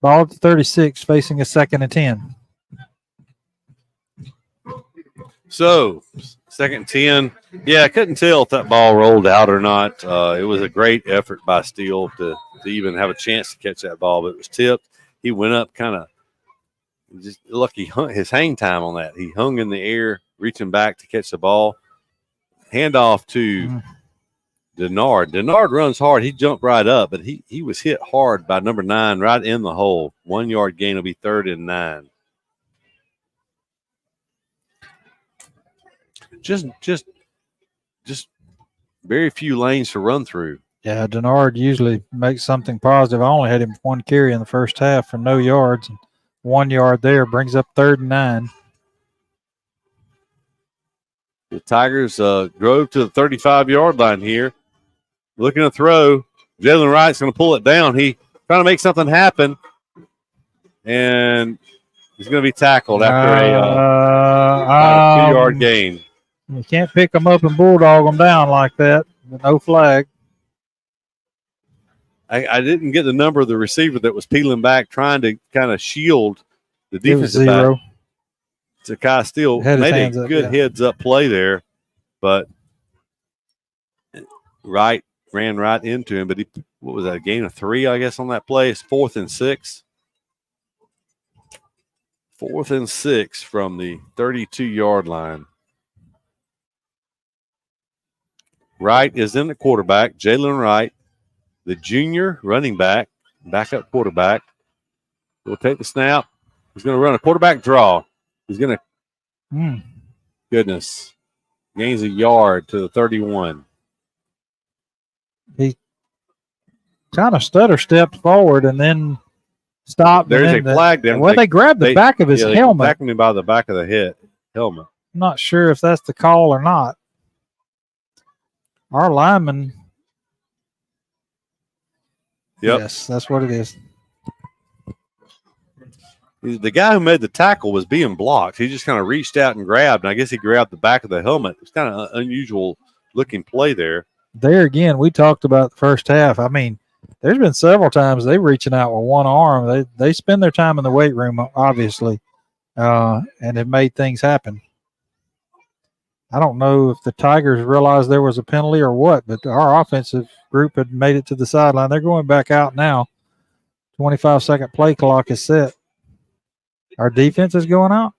ball at the 36, facing a 2nd and 10. So, 2nd and 10. Yeah, I couldn't tell if that ball rolled out or not. It was a great effort by Steele to even have a chance to catch that ball, but it was tipped. He went up kind of. Just lucky his hang time on that. He hung in the air, reaching back to catch the ball. Handoff to Denard. Denard runs hard. He jumped right up, but he was hit hard by number 9 right in the hole. 1 yard gain will be 3rd and 9. Just very few lanes to run through. Yeah, Denard usually makes something positive. I only had him 1 carry in the first half for no yards. 1 yard there brings up 3rd and 9. The Tigers drove to the 35-yard line here. Looking to throw. Jalen Wright's going to pull it down. He trying to make something happen. And he's going to be tackled after a 2-yard gain. You can't pick them up and bulldog them down like that. No flag. I didn't get the number of the receiver that was peeling back, trying to kind of shield the defensive back. Zakai Steele made a good heads-up play there, but Wright ran right into him. But what was that, a gain of 3, I guess, on that play? It's 4th and 6. 4th and 6 from the 32-yard line. Wright is in the quarterback, Jalen Wright. The junior running back, backup quarterback, will take the snap. He's going to run a quarterback draw. He's going to, goodness, gains a yard to the 31. He kind of stutter stepped forward and then stopped. There's a flag there. Well, they grabbed the back of his helmet. They him by the back of the helmet. I'm not sure if that's the call or not. Our lineman. Yep. Yes, that's what it is. The guy who made the tackle was being blocked. He just kind of reached out and grabbed, and I guess he grabbed the back of the helmet. It's kind of an unusual looking play there. There again, we talked about the first half. I mean, there's been several times they're reaching out with one arm. They spend their time in the weight room, obviously, and have made things happen. I don't know if the Tigers realized there was a penalty or what, but our offensive group had made it to the sideline. They're going back out now 25-second play clock is set. Our defense is going out.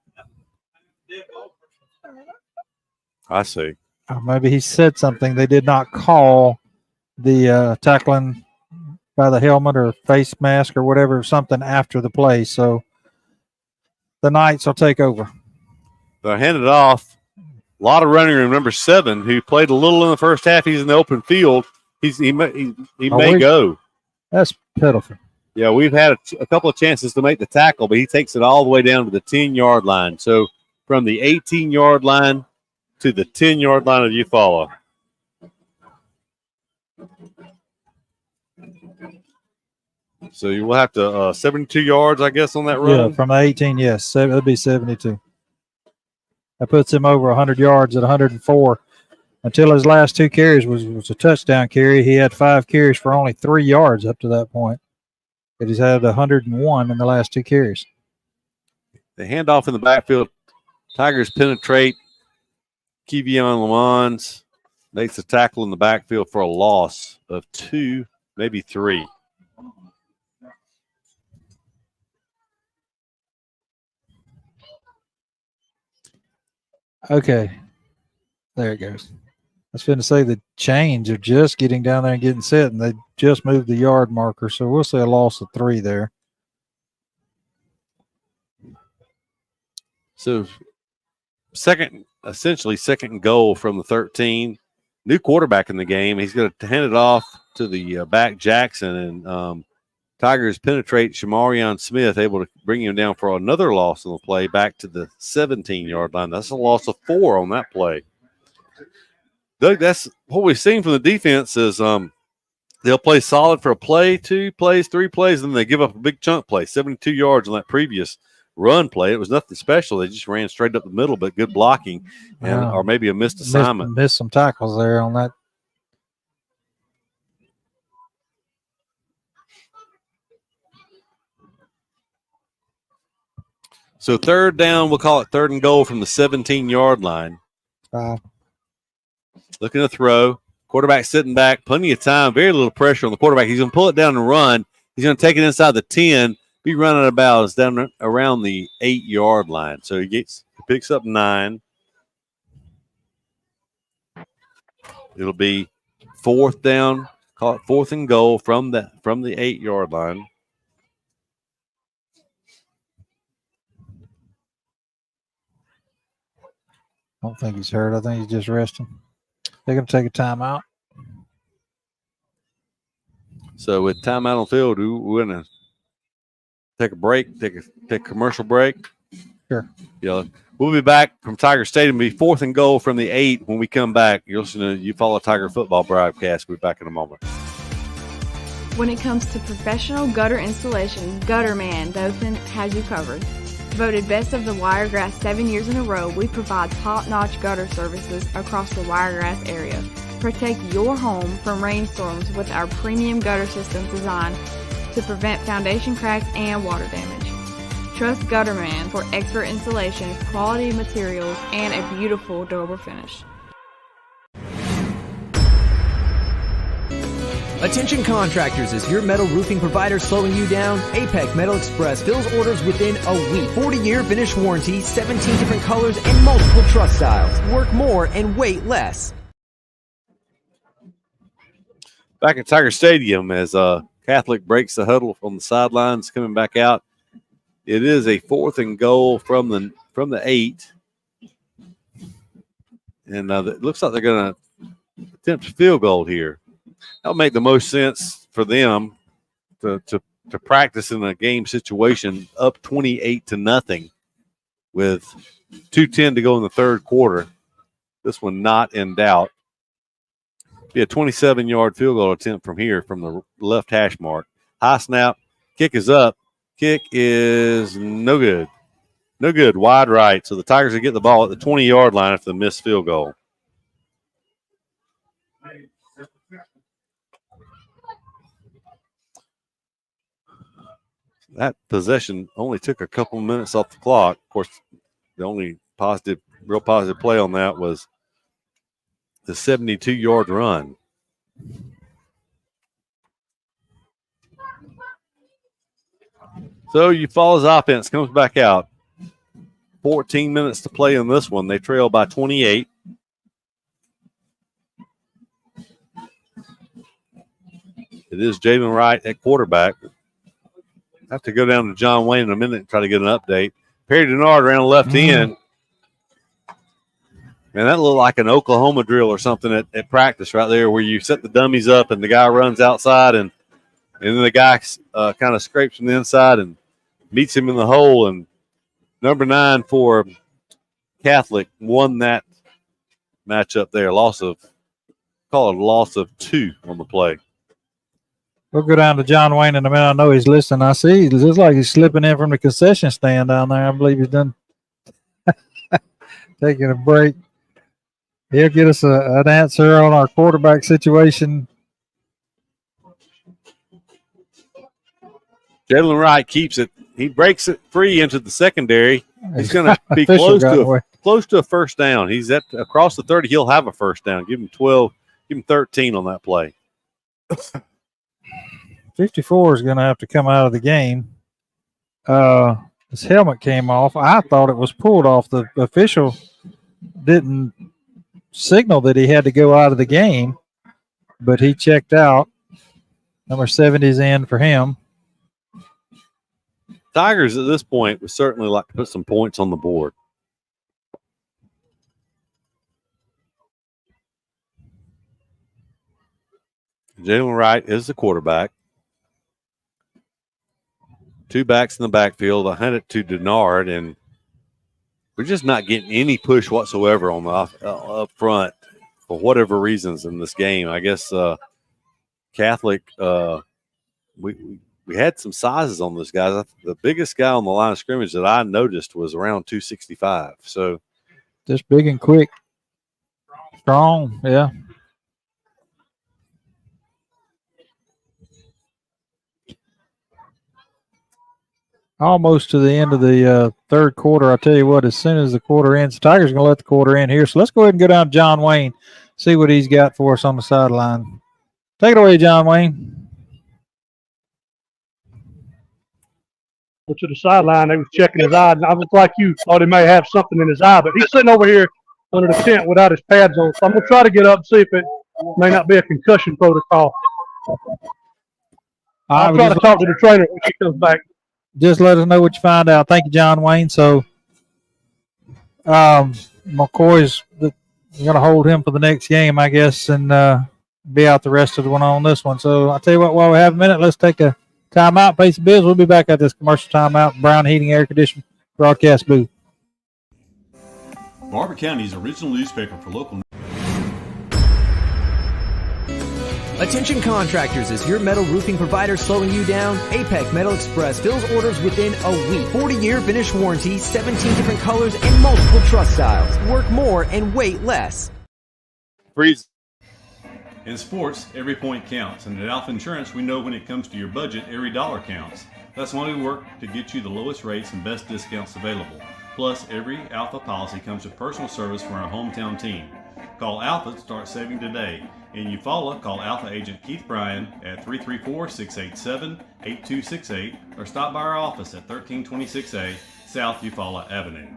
I see. Maybe he said something. They did not call the tackling by the helmet or face mask or whatever, something after the play. So the Knights will take over. They'll hand it off. A lot of running room. Number 7, who played a little in the first half. He's in the open field. He may go. That's pitiful. Yeah, we've had a couple of chances to make the tackle, but he takes it all the way down to the 10-yard line. So from the 18-yard line to the 10-yard line of Eufaula. So you will have to 72 yards, I guess, on that run. Yeah, from the 18, yes. It'll be 72. That puts him over 100 yards at 104. Until his last 2 carries was a touchdown carry, he had 5 carries for only 3 yards up to that point. But he's had 101 in the last 2 carries. The handoff in the backfield. Tigers penetrate. Kevion Lamons makes a tackle in the backfield for a loss of 2, maybe 3. Okay. There it goes. I was going to say the chains are just getting down there and getting set, and they just moved the yard marker. So we'll say a loss of 3 there. So essentially second goal from the 13. New quarterback in the game. He's going to hand it off to the back Jackson, and Tigers penetrate Shamarion Smith, able to bring him down for another loss on the play back to the 17-yard line. That's a loss of 4 on that play. Doug, that's what we've seen from the defense is they'll play solid for a play, 2 plays, 3 plays, and then they give up a big chunk play, 72 yards on that previous run play. It was nothing special. They just ran straight up the middle, but good blocking or maybe a missed assignment. Missed some tackles there on that. So third down, we'll call it 3rd and goal from the 17-yard line. Looking to throw. Quarterback sitting back. Plenty of time. Very little pressure on the quarterback. He's going to pull it down and run. He's going to take it inside the 10. Be running about down around the 8-yard line. So he picks up 9. It'll be 4th down. Call it 4th and goal from the 8-yard line. I don't think he's hurt. I think he's just resting. They're going to take a timeout. So with timeout on the field, we're going to take a break, take a commercial break. Sure. Yeah, we'll be back from Tiger Stadium. It'll be 4th and goal from the 8 when we come back. You'll listen to Eufaula Tiger football broadcast. We'll be back in a moment. When it comes to professional gutter installation, Gutterman Dothan has you covered. Voted Best of the Wiregrass 7 years in a row, we provide top-notch gutter services across the Wiregrass area. Protect your home from rainstorms with our premium gutter systems designed to prevent foundation cracks and water damage. Trust Gutterman for expert installation, quality materials, and a beautiful durable finish. Attention contractors, is your metal roofing provider slowing you down? APEC Metal Express fills orders within a week. 40-year finish warranty, 17 different colors, and multiple truss styles. Work more and wait less. Back at Tiger Stadium as Catholic breaks the huddle on the sidelines, coming back out. It is a 4th and goal from the 8. And it looks like they're going to attempt a field goal here. That'll make the most sense for them to practice in a game situation up 28-0 with 2:10 to go in the 3rd quarter. This one not in doubt. Be a 27-yard field goal attempt from here from the left hash mark. High snap. Kick is up. Kick is no good. No good. Wide right. So the Tigers will get the ball at the 20-yard line after the missed field goal. That possession only took a couple minutes off the clock. Of course, the only real positive play on that was the 72-yard run. So Eufaula's offense comes back out. 14 minutes to play in this one. They trail by 28. It is Jalen Wright at quarterback. I have to go down to John Wayne in a minute and try to get an update. Perry Denard around the left end. Man, that looked like an Oklahoma drill or something at practice right there, where you set the dummies up and the guy runs outside and then the guy kind of scrapes from the inside and meets him in the hole. And number 9 for Catholic won that matchup there. Call it a loss of 2 on the play. We'll go down to John Wayne in a minute. I know he's listening. I see it looks like he's slipping in from the concession stand down there. I believe he's done taking a break. He'll get us an answer on our quarterback situation. Jalen Wright keeps it. He breaks it free into the secondary. He's going to be close to a first down. He's across the 30. He'll have a first down. Give him 12. Give him 13 on that play. 54 is going to have to come out of the game. His helmet came off. I thought it was pulled off. The official didn't signal that he had to go out of the game, but he checked out. Number 70 is in for him. Tigers at this point would certainly like to put some points on the board. Jalen Wright is the quarterback. 2 backs in the backfield. I hand it to Denard, and we're just not getting any push whatsoever on the up front for whatever reasons in this game. I guess Catholic, we had some sizes on this guy. The biggest guy on the line of scrimmage that I noticed was around 265. So just big and quick. Strong, yeah. Almost to the end of the third quarter. I'll tell you what, as soon as the quarter ends, the Tigers are going to let the quarter in here. So let's go ahead and go down to John Wayne, see what he's got for us on the sideline. Take it away, John Wayne. To the sideline, they was checking his eye, and I was like you, thought he may have something in his eye, but he's sitting over here under the tent without his pads on. So I'm going to try to get up and see if it may not be a concussion protocol. I'll try to talk to the trainer when she comes back. Just let us know what you find out. Thank you, John Wayne. So McCoy's going to hold him for the next game, I guess, and be out the rest of the one on this one. So I'll tell you what, while we have a minute, let's take a timeout, pay some bills. We'll be back at this commercial timeout. Brown Heating Air Conditioning broadcast booth. Barber County's original newspaper for local. Attention contractors, is your metal roofing provider slowing you down? APEC Metal Express fills orders within a week. 40-year finish warranty, 17 different colors, and multiple truss styles. Work more and wait less. Freeze. In sports, every point counts, and at Alpha Insurance, we know when it comes to your budget, every dollar counts. That's why we work to get you the lowest rates and best discounts available. Plus, every Alpha policy comes with personal service from our hometown team. Call Alpha to start saving today. In Eufaula, call Alpha Agent Keith Bryan at 334-687-8268 or stop by our office at 1326A South Eufaula Avenue.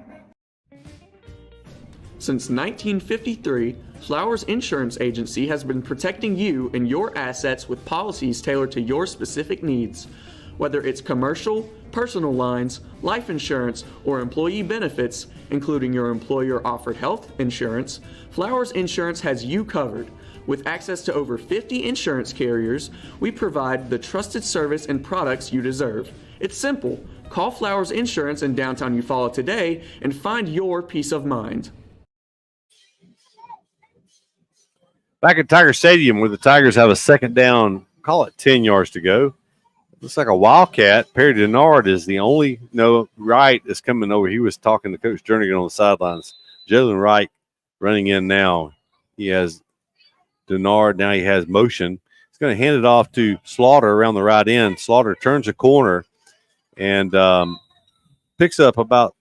Since 1953, Flowers Insurance Agency has been protecting you and your assets with policies tailored to your specific needs. Whether it's commercial, personal lines, life insurance, or employee benefits, including your employer-offered health insurance, Flowers Insurance has you covered. With access to over 50 insurance carriers, we provide the trusted service and products you deserve. It's simple. Call Flowers Insurance in downtown Eufaula today and find your peace of mind. Back at Tiger Stadium, where the Tigers have a second down, call it 10 yards to go. Looks like a Wildcat. Perry Denard is the only Wright is coming over. He was talking to Coach Jernigan on the sidelines. Jalen Wright running in now. He has Denard. Now he has motion. He's going to hand it off to Slaughter around the right end. Slaughter turns a corner and picks up about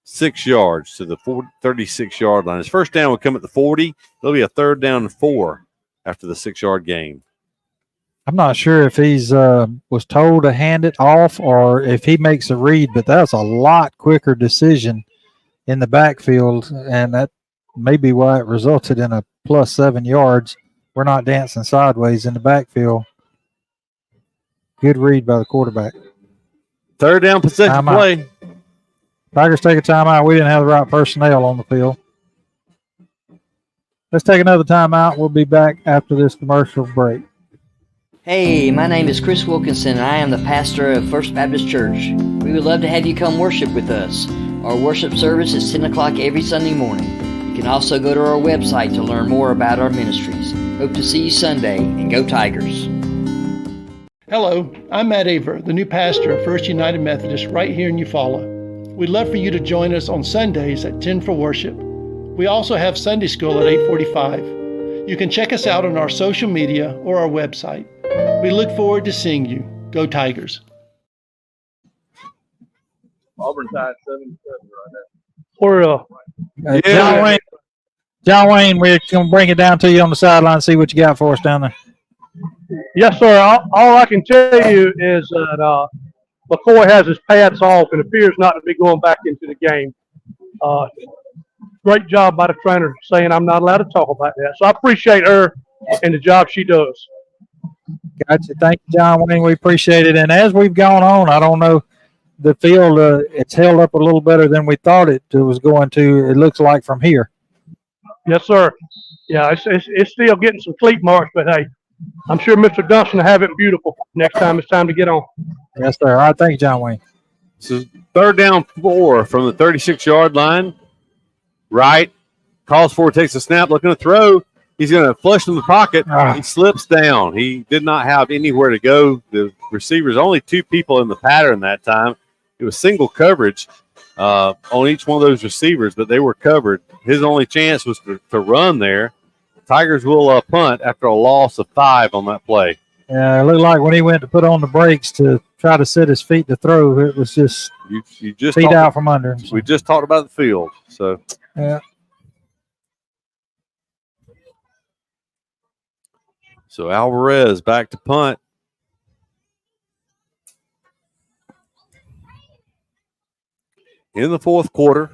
6 yards to the 36-yard line. His first down will come at the 40. It'll be a third down and 4 after the 6-yard gain. I'm not sure if he's was told to hand it off or if he makes a read, but that's a lot quicker decision in the backfield, and that may be why it resulted in a plus 7 yards. We're not dancing sideways in the backfield. Good read by the quarterback. Third down possession play. Tigers take a timeout. We didn't have the right personnel on the field. Let's take another timeout. We'll be back after this commercial break. Hey, my name is Chris Wilkinson, and I am the pastor of First Baptist Church. We would love to have you come worship with us. Our worship service is 10 o'clock every Sunday morning. You can also go to our website to learn more about our ministries. Hope to see you Sunday, and go Tigers. Hello, I'm Matt Aver, the new pastor of First United Methodist right here in Eufaula. We'd love for you to join us on Sundays at 10 for worship. We also have Sunday school at 8:45. You can check us out on our social media or our website. We look forward to seeing you. Go Tigers. Auburn tied 7-7 right now. We're John Wayne, we're going to bring it down to you on the sideline and see what you got for us down there. Yes, sir. All I can tell you is that McCoy has his pads off and appears not to be going back into the game. Great job by the trainer saying I'm not allowed to talk about that. So I appreciate her and the job she does. Gotcha. Thank you, John Wayne. We appreciate it. And as we've gone on, I don't know, the field, it's held up a little better than we thought it was going to, it looks like, from here. Yes, sir. Yeah, it's still getting some cleat marks, but hey, I'm sure Mr. Dunston will have it beautiful next time it's time to get on. Yes, sir. All right, thank you, John Wayne. So third down 4 from the 36-yard line. Right. Calls for it, takes a snap, looking to throw. He's going to flush in the pocket. He slips down. He did not have anywhere to go. The receivers, only 2 people in the pattern that time. It was single coverage on each one of those receivers, but they were covered. His only chance was to run there. Tigers will punt after a loss of 5 on that play. Yeah, it looked like when he went to put on the brakes to try to set his feet to throw, it was just, you just feet out from under him. So. We just talked about the field. So yeah. So Alvarez back to punt. In the fourth quarter,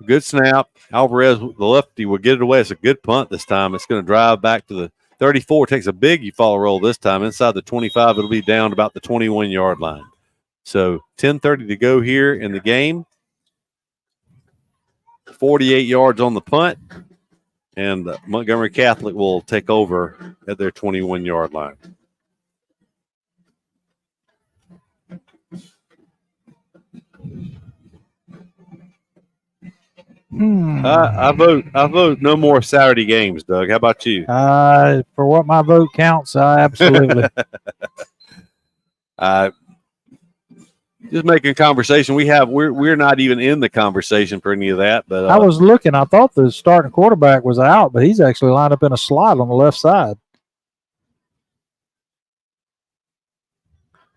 good snap. Alvarez, the lefty, will get it away. It's a good punt this time. It's going to drive back to the 34. Takes a big Eufaula roll this time. Inside the 25, it'll be down about the 21-yard line. So 10:30 to go here in the game. 48 yards on the punt. And Montgomery Catholic will take over at their 21-yard line. I vote no more Saturday games, Doug. How about you? For what my vote counts, absolutely. Just making conversation. We're not even in the conversation for any of that. But I was looking. I thought the starting quarterback was out, but he's actually lined up in a slot on the left side.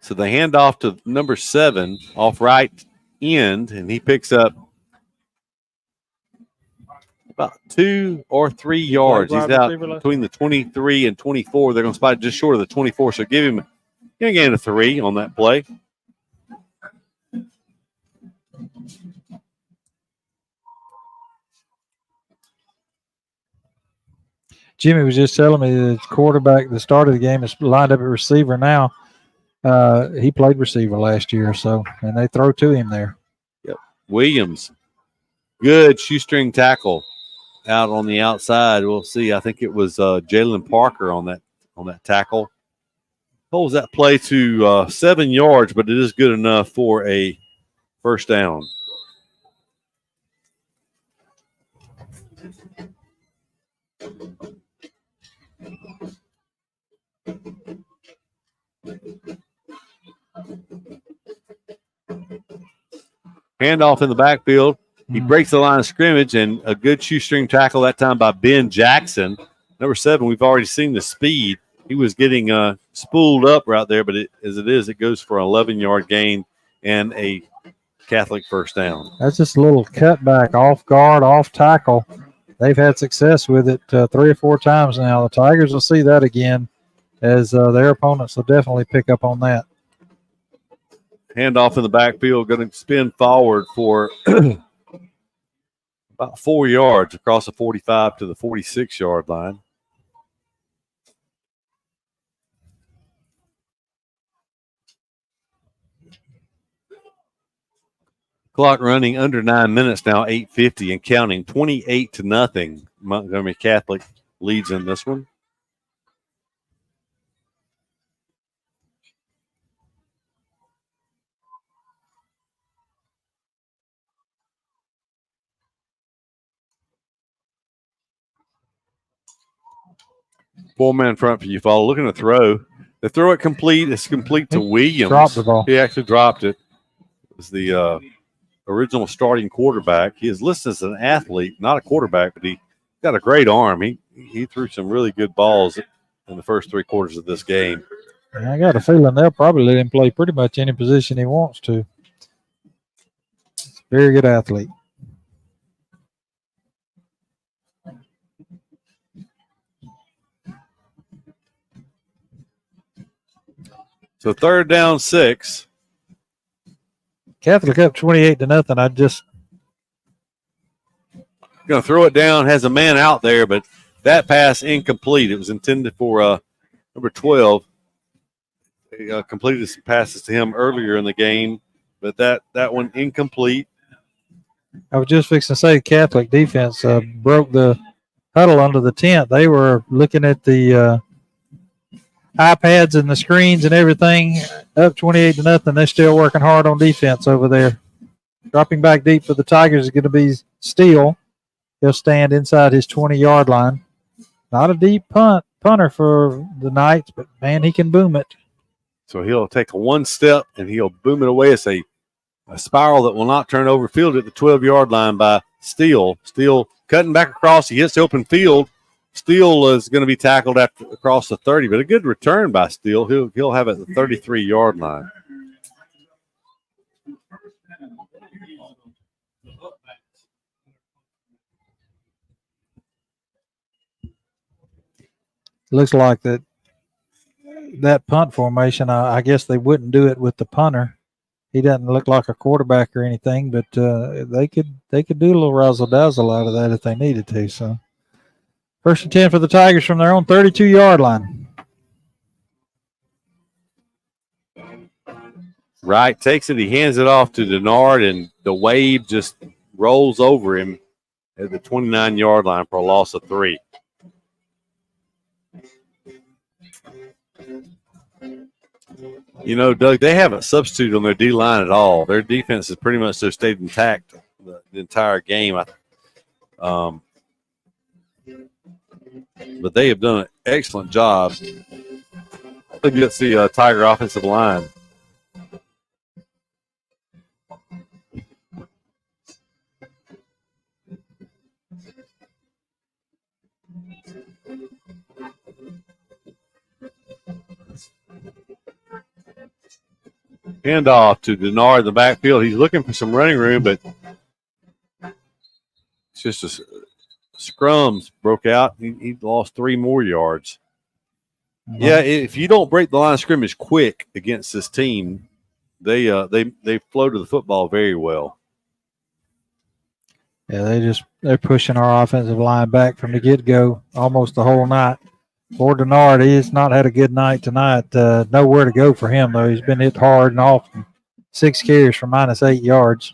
So the handoff to number 7 off right end, and he picks up about 2 or 3 yards. He's out between the 23 and 24. They're going to spot just short of the 24. So give him a gain of 3 on that play. Jimmy was just telling me the quarterback, the start of the game, is lined up at receiver now. He played receiver last year, and they throw to him there. Yep. Williams, good shoestring tackle out on the outside. We'll see. I think it was Jalen Parker on that tackle. Holds that play to 7 yards, but it is good enough for a first down. Handoff in the backfield. He breaks the line of scrimmage, and a good shoestring tackle that time by Ben Jackson. Number 7, we've already seen the speed. He was getting spooled up right there, but it goes for an 11-yard gain and a Catholic first down. That's just a little cutback, off guard, off tackle. They've had success with it 3 or 4 times now. The Tigers will see that again as their opponents will definitely pick up on that. Handoff in the backfield, going to spin forward for about 4 yards across the 45 to the 46-yard line. Clock running under 9 minutes now, 8:50 and counting, 28-0. Montgomery Catholic leads in this one. Four-man front for Eufaula. Looking to throw. They throw it complete. It's complete to Williams. Dropped the ball. He actually dropped it. It was the original starting quarterback. He is listed as an athlete, not a quarterback, but he got a great arm. He threw some really good balls in the first 3 quarters of this game. And I got a feeling they'll probably let him play pretty much any position he wants to. Very good athlete. So 3rd down, 6. Catholic up 28-0. I just going to throw it down. Has a man out there, but that pass incomplete. It was intended for number 12. He completed his passes to him earlier in the game, but that one incomplete. I was just fixing to say Catholic defense broke the huddle under the tent. They were looking at the iPads and the screens and everything, up 28-0. They're still working hard on defense over there. Dropping back deep for the Tigers is going to be Steele. He'll stand inside his 20-yard line. Not a deep punter for the Knights, but, man, he can boom it. So he'll take a 1 step and he'll boom it away. It's a spiral that will not turn over. Field at the 12-yard line by Steele. Steele cutting back across. He hits the open field. Steele is going to be tackled across the 30, but a good return by Steele. He'll have it at the 33-yard line. Looks like that punt formation, I guess they wouldn't do it with the punter. He doesn't look like a quarterback or anything, but they could do a little razzle-dazzle out of that if they needed to. So 1st and 10 for the Tigers from their own 32-yard line. Wright takes it. He hands it off to Denard, and the wave just rolls over him at the 29-yard line for a loss of 3. You know, Doug, they haven't substituted on their D-line at all. Their defense has pretty much just stayed intact the entire game. But they have done an excellent job against the Tiger offensive line. Handoff to Denard in the backfield. He's looking for some running room, but it's just a scrums broke out. He lost 3 more yards. Mm-hmm. Yeah, if you don't break the line of scrimmage quick against this team, they flow to the football very well. Yeah, they're pushing our offensive line back from the get-go almost the whole night. For Denard, he has not had a good night tonight. Nowhere to go for him, though. He's been hit hard and often. 6 carries for -8 yards.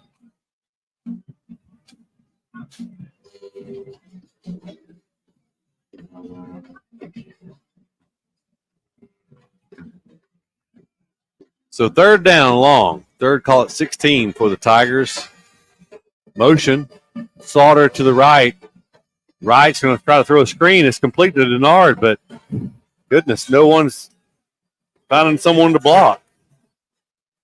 So 3rd down long. 3rd, call it 16 for the Tigers. Motion. Slaughter to the right. Wright's going to try to throw a screen. It's complete to Denard, but goodness, no one's finding someone to block.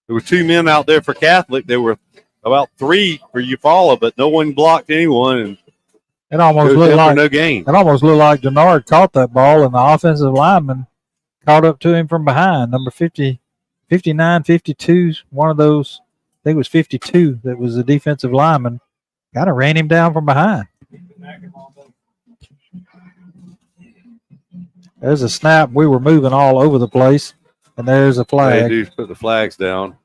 There were 2 men out there for Catholic. There were about 3 for Eufaula, but no one blocked anyone. And it almost looked like no gain. It almost looked like Denard caught that ball, and the offensive lineman caught up to him from behind. Number 50, 59, 52, one of those. I think it was 52. That was the defensive lineman. Kind of ran him down from behind. There's a snap. We were moving all over the place, and there's a flag. They do put the flags down.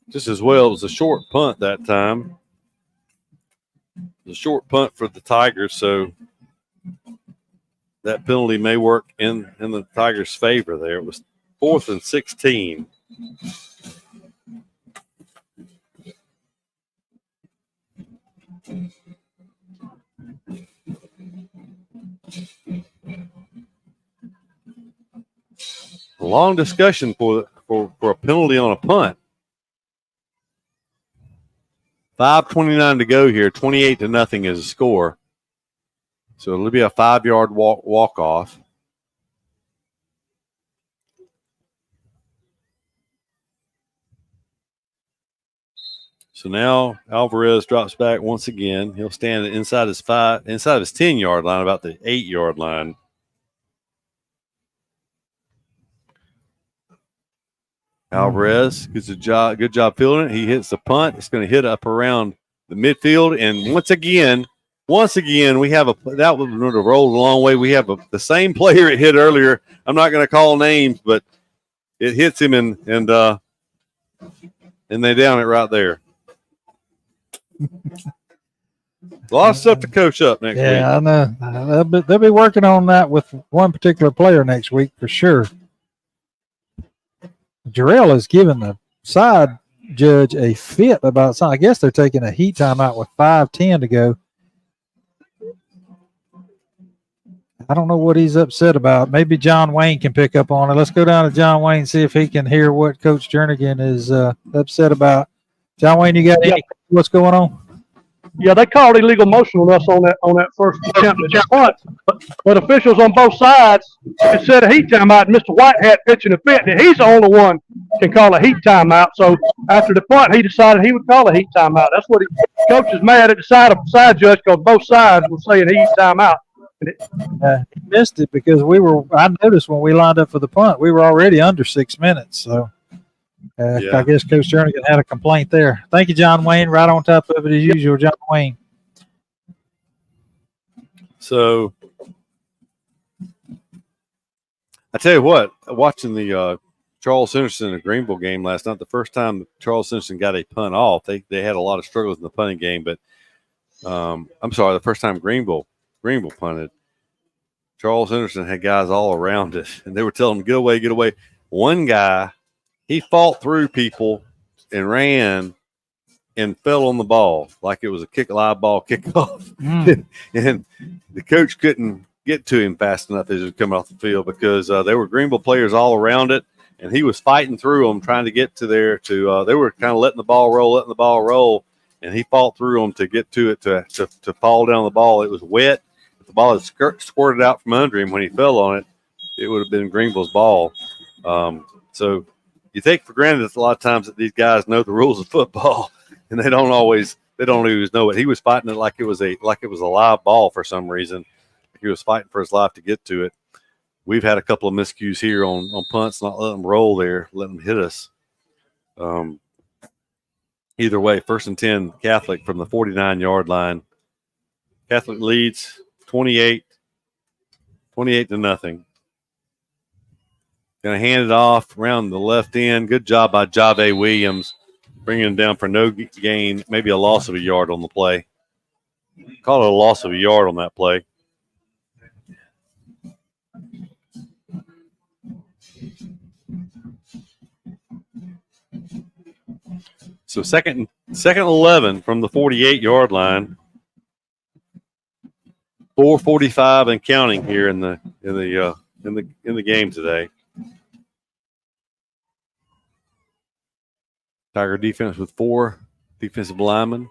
Just as well, it was a short punt that time. It was a short punt for the Tigers, so that penalty may work in the Tigers' favor there. It was 4th and 16. A long discussion for a penalty on a punt. 5:29 to go here. 28-0 is the score. So it'll be a 5-yard walk off. So now Alvarez drops back once again. He'll stand inside his 10-yard line, about the 8-yard line. Alvarez gets good job fielding it. He hits the punt. It's going to hit up around the midfield, and once again, we have that would have rolled a long way. We have the same player it hit earlier. I'm not going to call names, but it hits him, and they down it right there. A lot of stuff to coach up next week. Yeah, I know. They'll be working on that with one particular player next week for sure. Jarrell has given the side judge a fit about something. I guess they're taking a heat timeout with 5:10 to go. I don't know what he's upset about. Maybe John Wayne can pick up on it. Let's go down to John Wayne and see if he can hear what Coach Jernigan is upset about. John Wayne, you got any? What's going on? Yeah, they called illegal motion on us on that first attempt at the punt. But officials on both sides instead of heat timeout, Mr. Whitehat pitching a fit, that he's the only one can call a heat timeout. So after the punt, he decided he would call a heat timeout. That's what coach is mad at the side judge because both sides were saying heat timeout. He missed it because I noticed when we lined up for the punt, we were already under 6 minutes. So I guess Coach Jernigan had a complaint there. Thank you, John Wayne. Right on top of it as usual, John Wayne. So I tell you what, watching the Charles Henderson and Greenville game last night, the first time Charles Henderson got a punt off, they had a lot of struggles in the punting game, but I'm sorry, the first time Greenville punted, Charles Henderson had guys all around it, and they were telling him, get away, get away. One guy, he fought through people and ran and fell on the ball like it was a live ball kickoff. And the coach couldn't get to him fast enough as he was coming off the field because there were Greenville players all around it, and he was fighting through them, trying to get to there. They were kind of letting the ball roll, and he fought through them to get to it to fall down the ball. It was wet. If the ball had squirted out from under him when he fell on it, it would have been Greenville's ball. So you take for granted a lot of times that these guys know the rules of football, and they don't always know it. He was fighting it like it was a live ball for some reason. He was fighting for his life to get to it. We've had a couple of miscues here on punts, not letting them roll there, letting them hit us. Either way, 1st and 10 Catholic from the 49-yard line. Catholic leads 28-0. Going to hand it off around the left end. Good job by Jave Williams, bringing him down for no gain, maybe a loss of a yard on the play. Call it a loss of a yard on that play. So second 11 from the 48-yard line. 4:45 and counting here in the game today. Tiger defense with 4 defensive linemen.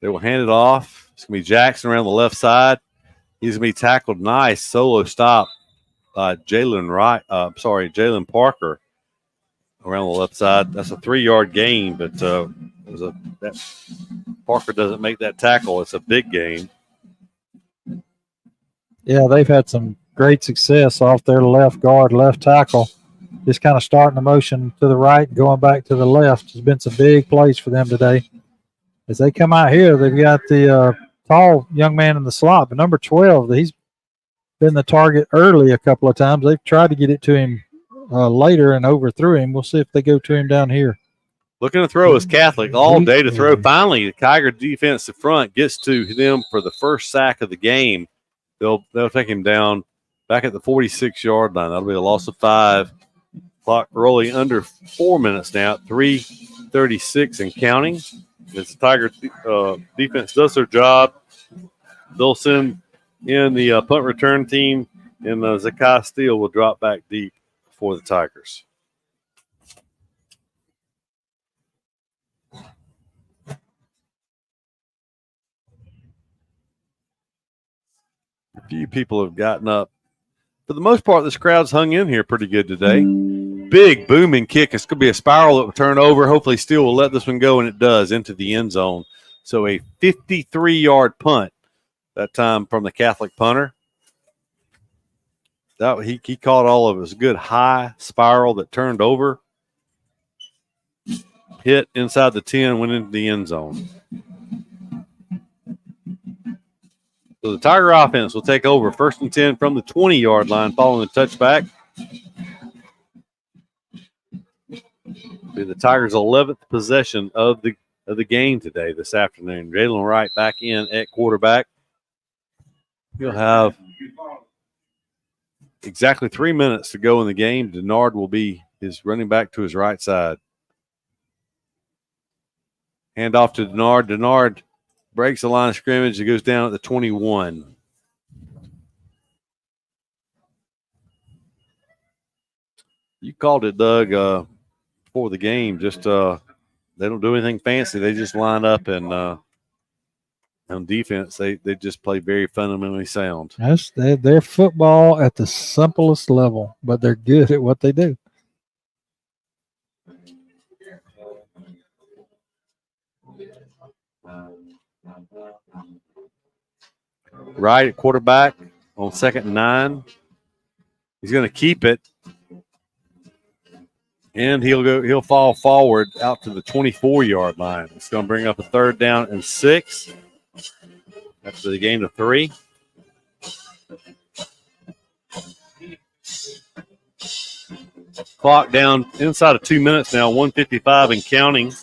They will hand it off. It's going to be Jackson around the left side. He's going to be tackled. Nice solo stop by Jalen Parker around the left side. That's a 3-yard gain, but Parker doesn't make that tackle. It's a big gain. Yeah, they've had some great success off their left tackle. Just kind of starting the motion to the right and going back to the left. There's been some big plays for them today. As they come out here, they've got the tall young man in the slot, but number 12, he's been the target early a couple of times. They've tried to get it to him later and overthrew him. We'll see if they go to him down here. Looking to throw is Catholic all day to throw. Finally, the Tiger defensive front gets to them for the first sack of the game. They'll take him down back at the 46-yard line. That'll be a loss of 5. Clock rolling under 4 minutes now, 3:36 and counting. As the Tiger defense does their job, they'll send in the punt return team, and Zakai Steele will drop back deep for the Tigers. A few people have gotten up. For the most part, this crowd's hung in here pretty good today. Big booming kick. It's going to be a spiral that will turn over. Hopefully Steele will let this one go, and it does, into the end zone. So a 53-yard punt that time from the Catholic punter. He caught all of it. It was a good high spiral that turned over, hit inside the 10, went into the end zone. So the Tiger offense will take over 1st and 10 from the 20-yard line following the touchback. Be the Tigers' 11th possession of the game today, this afternoon. Jalen Wright back in at quarterback. He'll have exactly 3 minutes to go in the game. Denard will be his running back to his right side. Hand off to Denard. Denard breaks the line of scrimmage. It goes down at the 21. You called it, Doug, before the game. Just they don't do anything fancy. They just line up and on defense, they just play very fundamentally sound. They're football at the simplest level, but they're good at what they do. Right at quarterback on 2nd and 9. He's going to keep it. And he'll fall forward out to the 24-yard line. It's going to bring up a 3rd down and 6 after the gain of 3. Clock down inside of 2 minutes now, 1:55 and counting.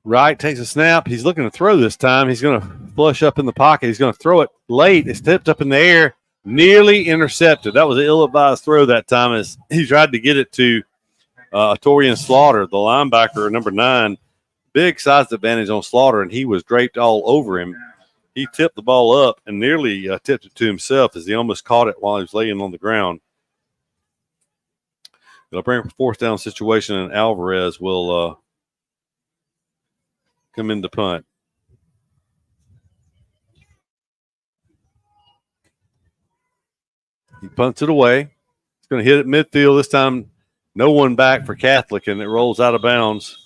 Wright takes a snap. He's looking to throw this time. He's going to flush up in the pocket. He's going to throw it late. It's tipped up in the air, nearly intercepted. That was an ill-advised throw that time as he tried to get it to Torian Slaughter, the linebacker, number 9. Big size advantage on Slaughter, and he was draped all over him. He tipped the ball up and nearly tipped it to himself as he almost caught it while he was laying on the ground. It'll bring up a 4th down situation, and Alvarez will come in to punt. He punts it away. It's going to hit it midfield. This time, no one back for Catholic, and it rolls out of bounds.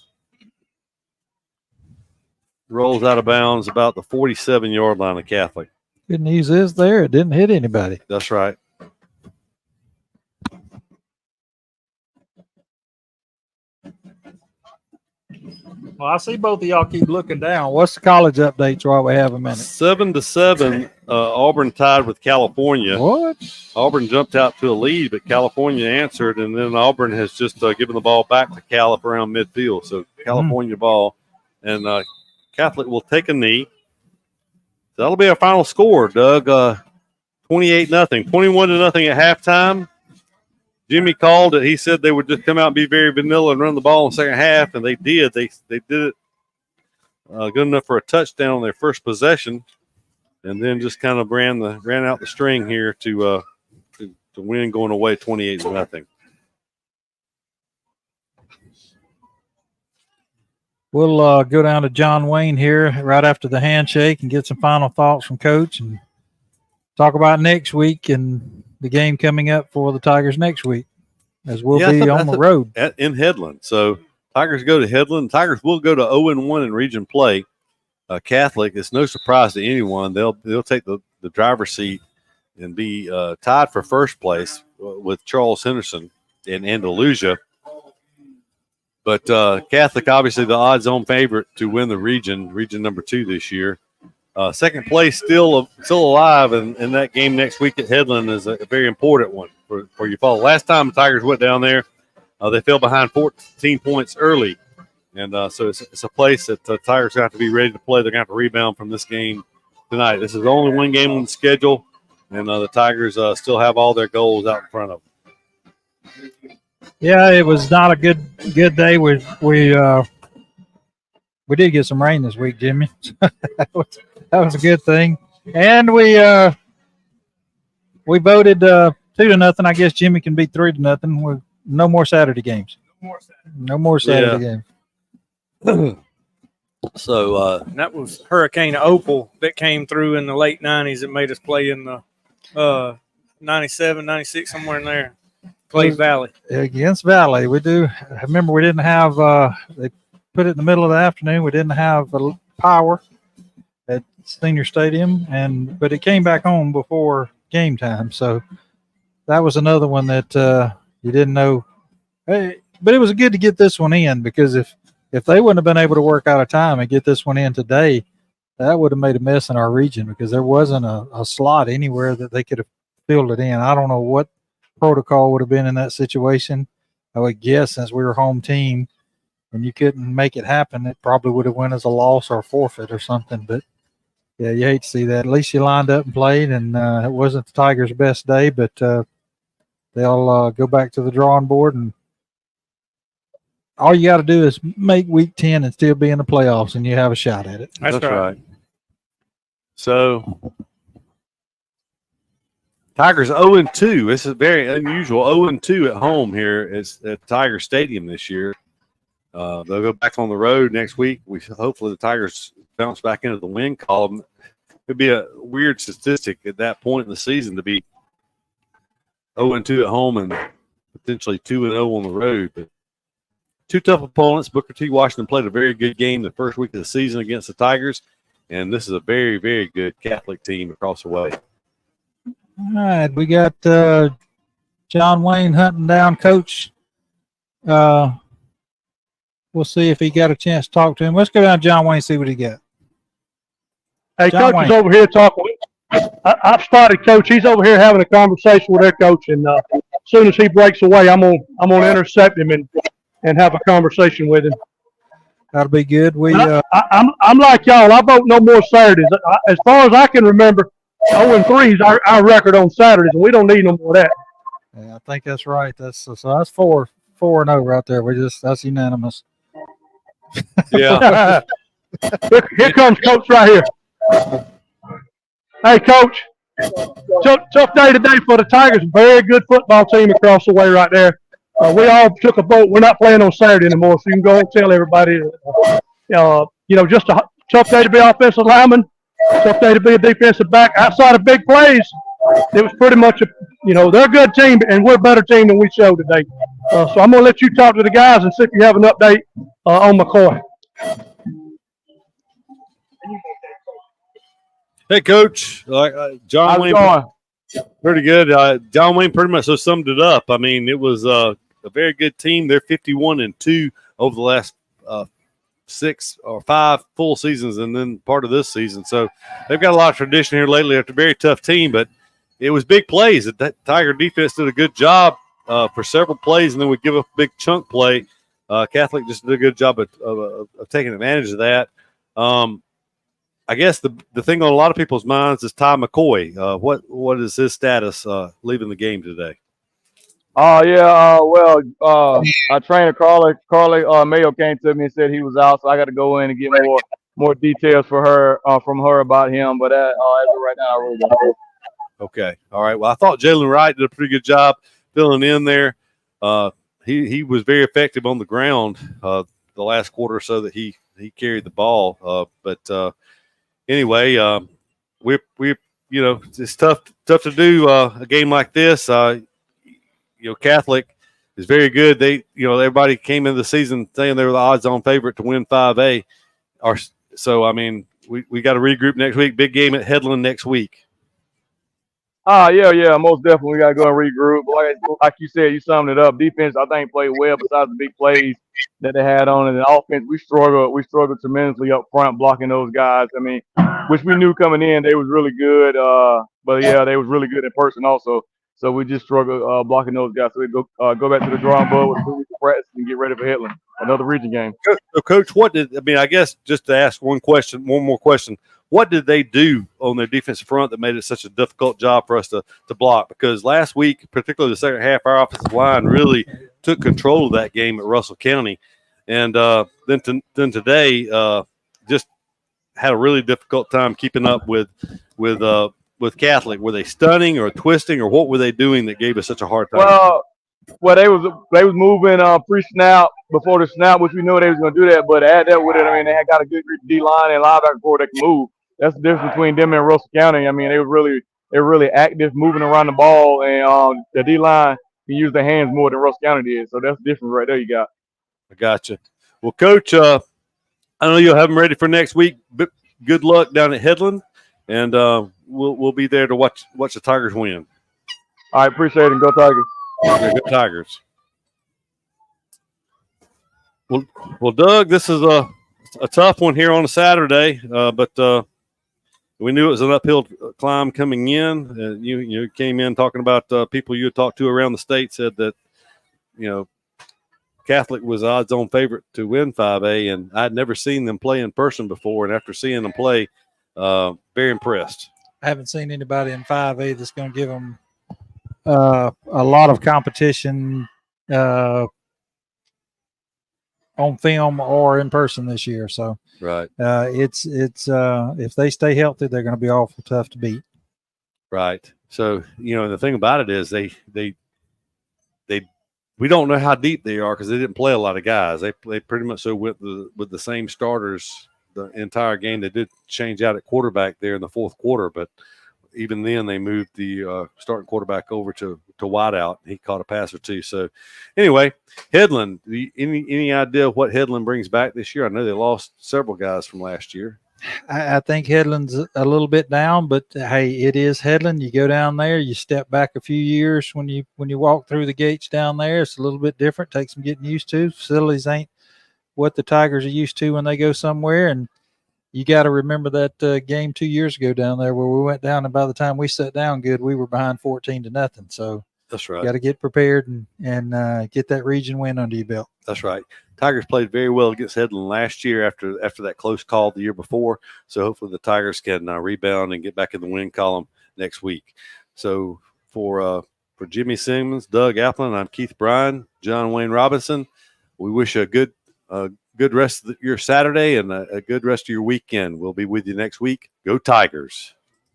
Rolls out of bounds about the 47-yard line of Catholic. Good news is there. It didn't hit anybody. That's right. Well, I see both of y'all keep looking down. What's the college updates while we have a minute? 7-7, Auburn tied with California. What? Auburn jumped out to a lead, but California answered, and then Auburn has just given the ball back to Cal up around midfield. So California ball, and Catholic will take a knee. So that'll be our final score, Doug. 28-0, 21-0 at halftime. Jimmy called it. He said they would just come out and be very vanilla and run the ball in the second half, and they did. They did it good enough for a touchdown on their first possession, and then just kind of ran out the string here to win, going away 28-0. We'll go down to John Wayne here right after the handshake and get some final thoughts from Coach and talk about next week and the game coming up for the Tigers next week, as we'll be on the road. In Headland. So Tigers go to Headland. Tigers will go to 0-1 in region play. Catholic, it's no surprise to anyone. They'll take the driver's seat and be tied for first place with Charles Henderson and Andalusia. But Catholic, obviously, the odds-on favorite to win the region number 2 this year. Second place still alive, and that game next week at Headland is a very important one for Eufaula. Last time the Tigers went down there, they fell behind 14 points early, and so it's a place that the Tigers have to be ready to play. They're going to have to rebound from this game tonight. This is the only one game on the schedule, and the Tigers still have all their goals out in front of them. Yeah, it was not a good day. We did get some rain this week, Jimmy. that was a good thing. And we voted 2-0. I guess Jimmy can beat 3-0. No more Saturday games. No more Saturday games. So that was Hurricane Opal that came through in the late 90s. It made us play in the 97, 96, somewhere in there. Clay Valley. Against Valley. We do. I remember we didn't have they put it in the middle of the afternoon. We didn't have power at Senior Stadium, but it came back on before game time. So that was another one that you didn't know. Hey, but it was good to get this one in, because if they wouldn't have been able to work out a time and get this one in today, that would have made a mess in our region, because there wasn't a slot anywhere that they could have filled it in. I don't know what protocol would have been in that situation. I would guess, since we were home team and you couldn't make it happen, it probably would have went as a loss or a forfeit or something. But yeah, you hate to see that. At least you lined up and played, and it wasn't the Tigers' best day, but they'll go back to the drawing board, and all you got to do is make week 10 and still be in the playoffs, and you have a shot at it. That's right. So Tigers 0-2. This is very unusual. 0-2 at home here at Tiger Stadium this year. They'll go back on the road next week. Hopefully the Tigers bounce back into the win column. It'd be a weird statistic at that point in the season to be 0-2 at home and potentially 2-0 on the road. But two tough opponents. Booker T. Washington played a very good game the first week of the season against the Tigers, and this is a very, very good Catholic team across the way. All right, we got John Wayne hunting down Coach. We'll see if he got a chance to talk to him. Let's go down to John Wayne and see what he got. Hey, John Coach Wayne. is over here talking. I've spotted Coach. He's over here having a conversation with their coach, and as soon as he breaks away, I'm gonna intercept him and have a conversation with him. That'll be good. I'm like y'all. I vote no more Saturdays. As far as I can remember, 0-3 is our record on Saturdays, and we don't need no more of that. Yeah, I think that's right. That's 4-0 right there. That's unanimous. Yeah. Here comes Coach right here. Hey, Coach. Tough day today for the Tigers. Very good football team across the way right there. We all took a vote. We're not playing on Saturday anymore, so you can go and tell everybody. Just a tough day to be offensive lineman. Tough day to be a defensive back. Outside of big plays, it was pretty much they're a good team, and we're a better team than we showed today. So I'm going to let you talk to the guys and see if you have an update on McCoy. Hey, Coach. John Wayne. Pretty good. John Wayne pretty much summed it up. I mean, it was a very good team. They're 51-2 over the last 6 or 5 full seasons, and then part of this season. So they've got a lot of tradition here lately. After a very tough team, but it was big plays. The Tiger defense did a good job for several plays, and then we give up a big chunk play. Catholic just did a good job of taking advantage of that. I guess the thing on a lot of people's minds is Ty McCoy. What is his status leaving the game today? Our trainer Carly Mayo came to me and said he was out, so I got to go in and get more details from her about him. But as of right now, I really don't know. Okay, all right. Well, I thought Jalen Wright did a pretty good job filling in there. He was very effective on the ground the last quarter or so that he carried the ball. But anyway, we it's tough to do a game like this. Catholic is very good. They, everybody came into the season saying they were the odds-on favorite to win 5A. So, I mean, we got to regroup next week. Big game at Headland next week. Yeah, most definitely. We got to go and regroup. Like you said, you summed it up. Defense, I think, played well besides the big plays that they had on it. And offense, we struggled tremendously up front blocking those guys. I mean, which we knew coming in they was really good. But yeah, they was really good in person also. So we just struggled blocking those guys. So we go back to the drawing board with 2 weeks of practice and get ready for Headland, another region game. So, Coach, I guess just to ask one more question. What did they do on their defensive front that made it such a difficult job for us to block? Because last week, particularly the second half, our offensive line really took control of that game at Russell County. And then today just had a really difficult time keeping up with Catholic. Were they stunning or twisting, or what were they doing that gave us such a hard time? Well, they was moving pre-snap before the snap, which we knew they was going to do that. But add that with it, I mean, they had got a good D-line and linebacker core that can move. That's the difference between them and Russell County. I mean, they were really active, moving around the ball, and the D-line can use their hands more than Russell County did. So that's the difference right there. You got. I gotcha. Well, Coach, I know you'll have them ready for next week. But good luck down at Headland, and we'll be there to watch the Tigers win. All right, appreciate it. Go Tigers. Yeah, go Tigers. Well, Doug, this is a tough one here on a Saturday, but we knew it was an uphill climb coming in. You came in talking about people you had talked to around the state said that, Catholic was odds-on favorite to win 5A, and I'd never seen them play in person before. And after seeing them play, very impressed. I haven't seen anybody in 5A that's going to give them a lot of competition on film or in person this year. So right, it's if they stay healthy, they're going to be awful tough to beat. Right. So the thing about it is we don't know how deep they are because they didn't play a lot of guys. They pretty much so with the same starters the entire game. They did change out at quarterback there in the fourth quarter, but even then they moved the starting quarterback over to wideout. He caught a pass or two. So anyway, Headland, any idea what Headland brings back this year? I know they lost several guys from last year. I think Headland's a little bit down, but hey, it is Headland. You go down there, you step back a few years when you walk through the gates down there. It's a little bit different. Takes some getting used to. Facilities ain't what the Tigers are used to when they go somewhere, and you got to remember that game 2 years ago down there where we went down, and by the time we sat down good, we were behind 14-0. So that's right. You got to get prepared and get that region win under your belt. That's right. Tigers played very well against Headland last year after that close call the year before. So hopefully the Tigers can rebound and get back in the win column next week. So for Jimmy Simmons, Doug Applin, I'm Keith Bryan, John Wayne Robinson. We wish a good rest of your Saturday and a good rest of your weekend. We'll be with you next week. Go Tigers.